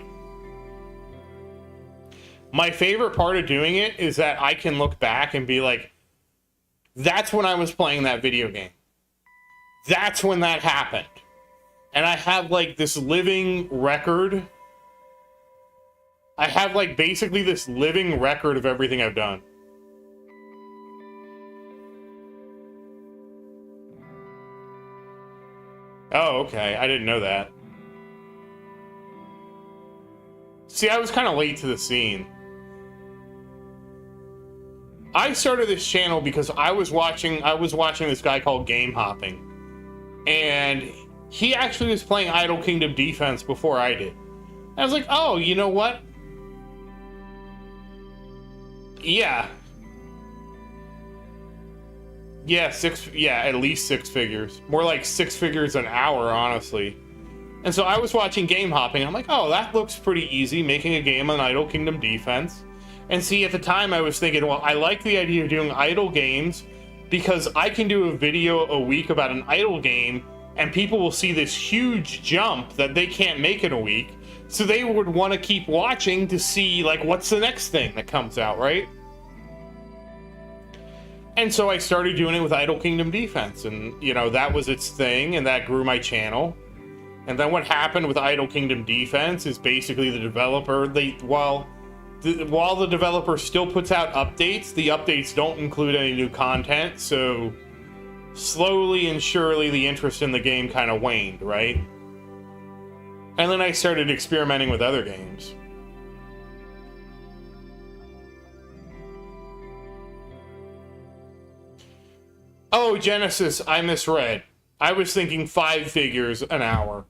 my favorite part of doing it is that I can look back and be like, that's when I was playing that video game. That's when that happened. And I have like this living record. I have like basically this living record of everything I've done. Oh, okay. I didn't know that. See, I was kind of late to the scene. I started this channel because I was watching this guy called Game Hopping. And he actually was playing Idle Kingdom Defense before I did. And I was like, oh, you know what? Yeah. Yeah, at least six figures. More like 6 figures an hour, honestly. And so I was watching Game Hopping, and I'm like, oh, that looks pretty easy, making a game on Idle Kingdom Defense. And see, at the time I was thinking, well, I like the idea of doing idle games because I can do a video a week about an idle game and people will see this huge jump that they can't make in a week. So they would want to keep watching to see, like, what's the next thing that comes out, right? And so I started doing it with Idle Kingdom Defense, and, you know, that was its thing, and that grew my channel. And then what happened with Idle Kingdom Defense is basically the developer, while the developer still puts out updates, the updates don't include any new content, so slowly and surely the interest in the game kind of waned, right? And then I started experimenting with other games. Oh, Genesis, I misread. I was thinking 5 figures an hour.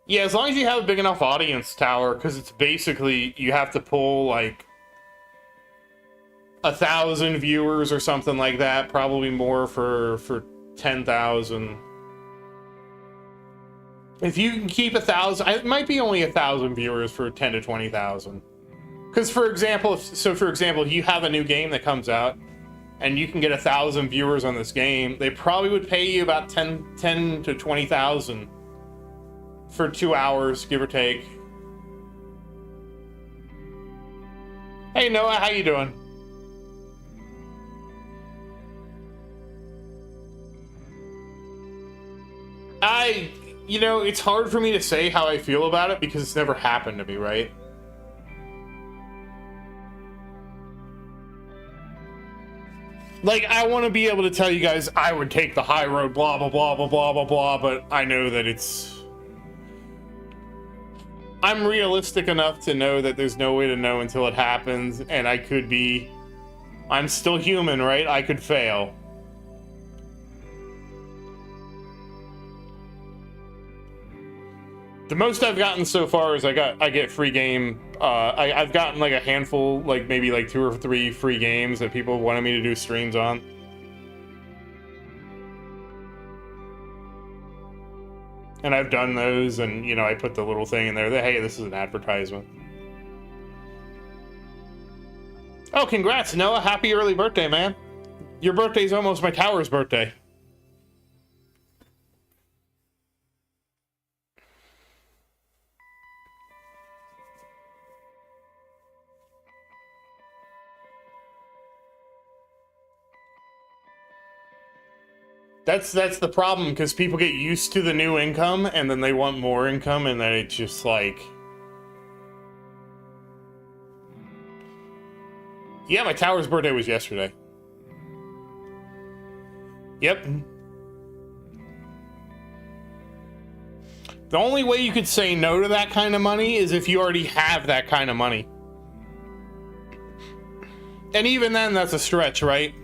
Yeah, as long as you have a big enough audience, Tower, because it's basically, you have to pull, like, 1,000 viewers or something like that. Probably more for 10,000. If you can keep 1,000, it might be only 1,000 viewers for 10 to 20,000. Because, for example, if you have a new game that comes out, and you can get 1,000 viewers on this game, they probably would pay you about 10 to 20,000 for 2 hours, give or take. Hey Noah, how you doing? You know, it's hard for me to say how I feel about it because it's never happened to me, right? Like, I want to be able to tell you guys I would take the high road, blah, blah, blah, blah, blah, blah, blah, but I know that I'm realistic enough to know that there's no way to know until it happens, and I'm still human, right? I could fail. The most I've gotten so far is I get free game. I've gotten like a handful, like maybe like 2 or 3 free games that people wanted me to do streams on. And I've done those, and, you know, I put the little thing in there that, hey, this is an advertisement. Oh, congrats, Noah. Happy early birthday, man. Your birthday's almost my tower's birthday. That's the problem, because people get used to the new income, and then they want more income, and then it's just like... Yeah, my tower's birthday was yesterday. Yep. The only way you could say no to that kind of money is if you already have that kind of money. And even then, that's a stretch, right?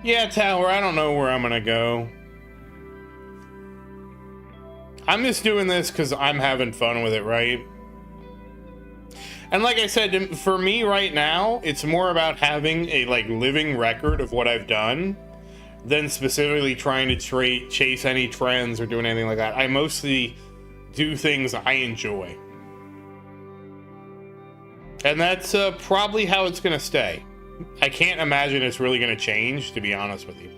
Yeah, Tower, I don't know where I'm gonna go. I'm just doing this because I'm having fun with it, right? And like I said, for me right now, it's more about having a, like, living record of what I've done than specifically trying to chase any trends or doing anything like that. I mostly do things I enjoy. And that's probably how it's gonna stay. I can't imagine it's really going to change, to be honest with you.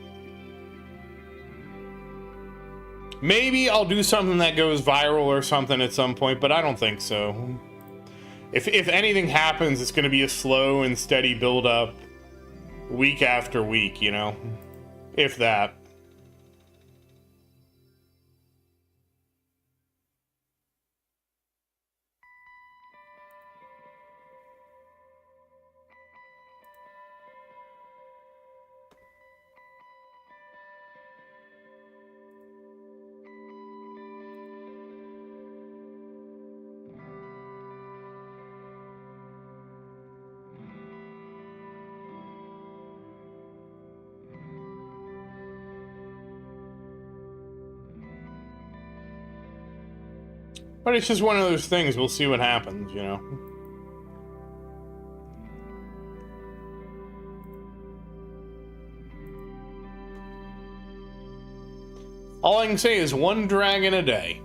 Maybe I'll do something that goes viral or something at some point, but I don't think so. If anything happens, it's going to be a slow and steady build up week after week, you know? If that. But it's just one of those things. We'll see what happens, you know? All I can say is one dragon a day.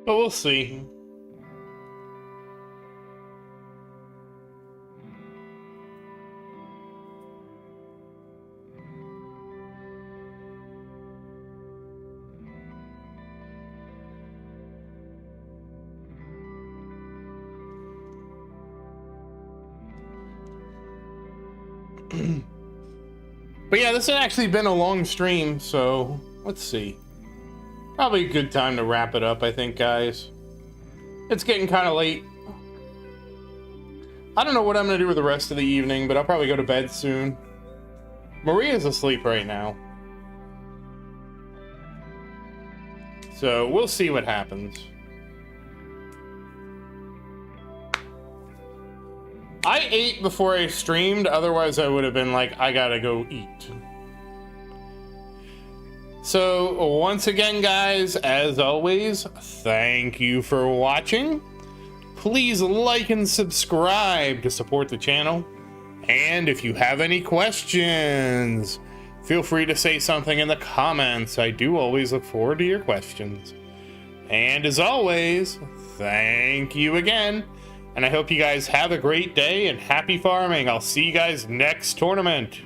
But we'll see. But yeah, this has actually been a long stream, so let's see. Probably a good time to wrap it up, I think, guys. It's getting kind of late. I don't know what I'm going to do with the rest of the evening, but I'll probably go to bed soon. Maria's asleep right now. So we'll see what happens. I ate before I streamed, otherwise I would have been like, I gotta go eat. So, once again, guys, as always, thank you for watching. Please like and subscribe to support the channel. And if you have any questions, feel free to say something in the comments. I do always look forward to your questions. And as always, thank you again. And I hope you guys have a great day and happy farming. I'll see you guys next tournament.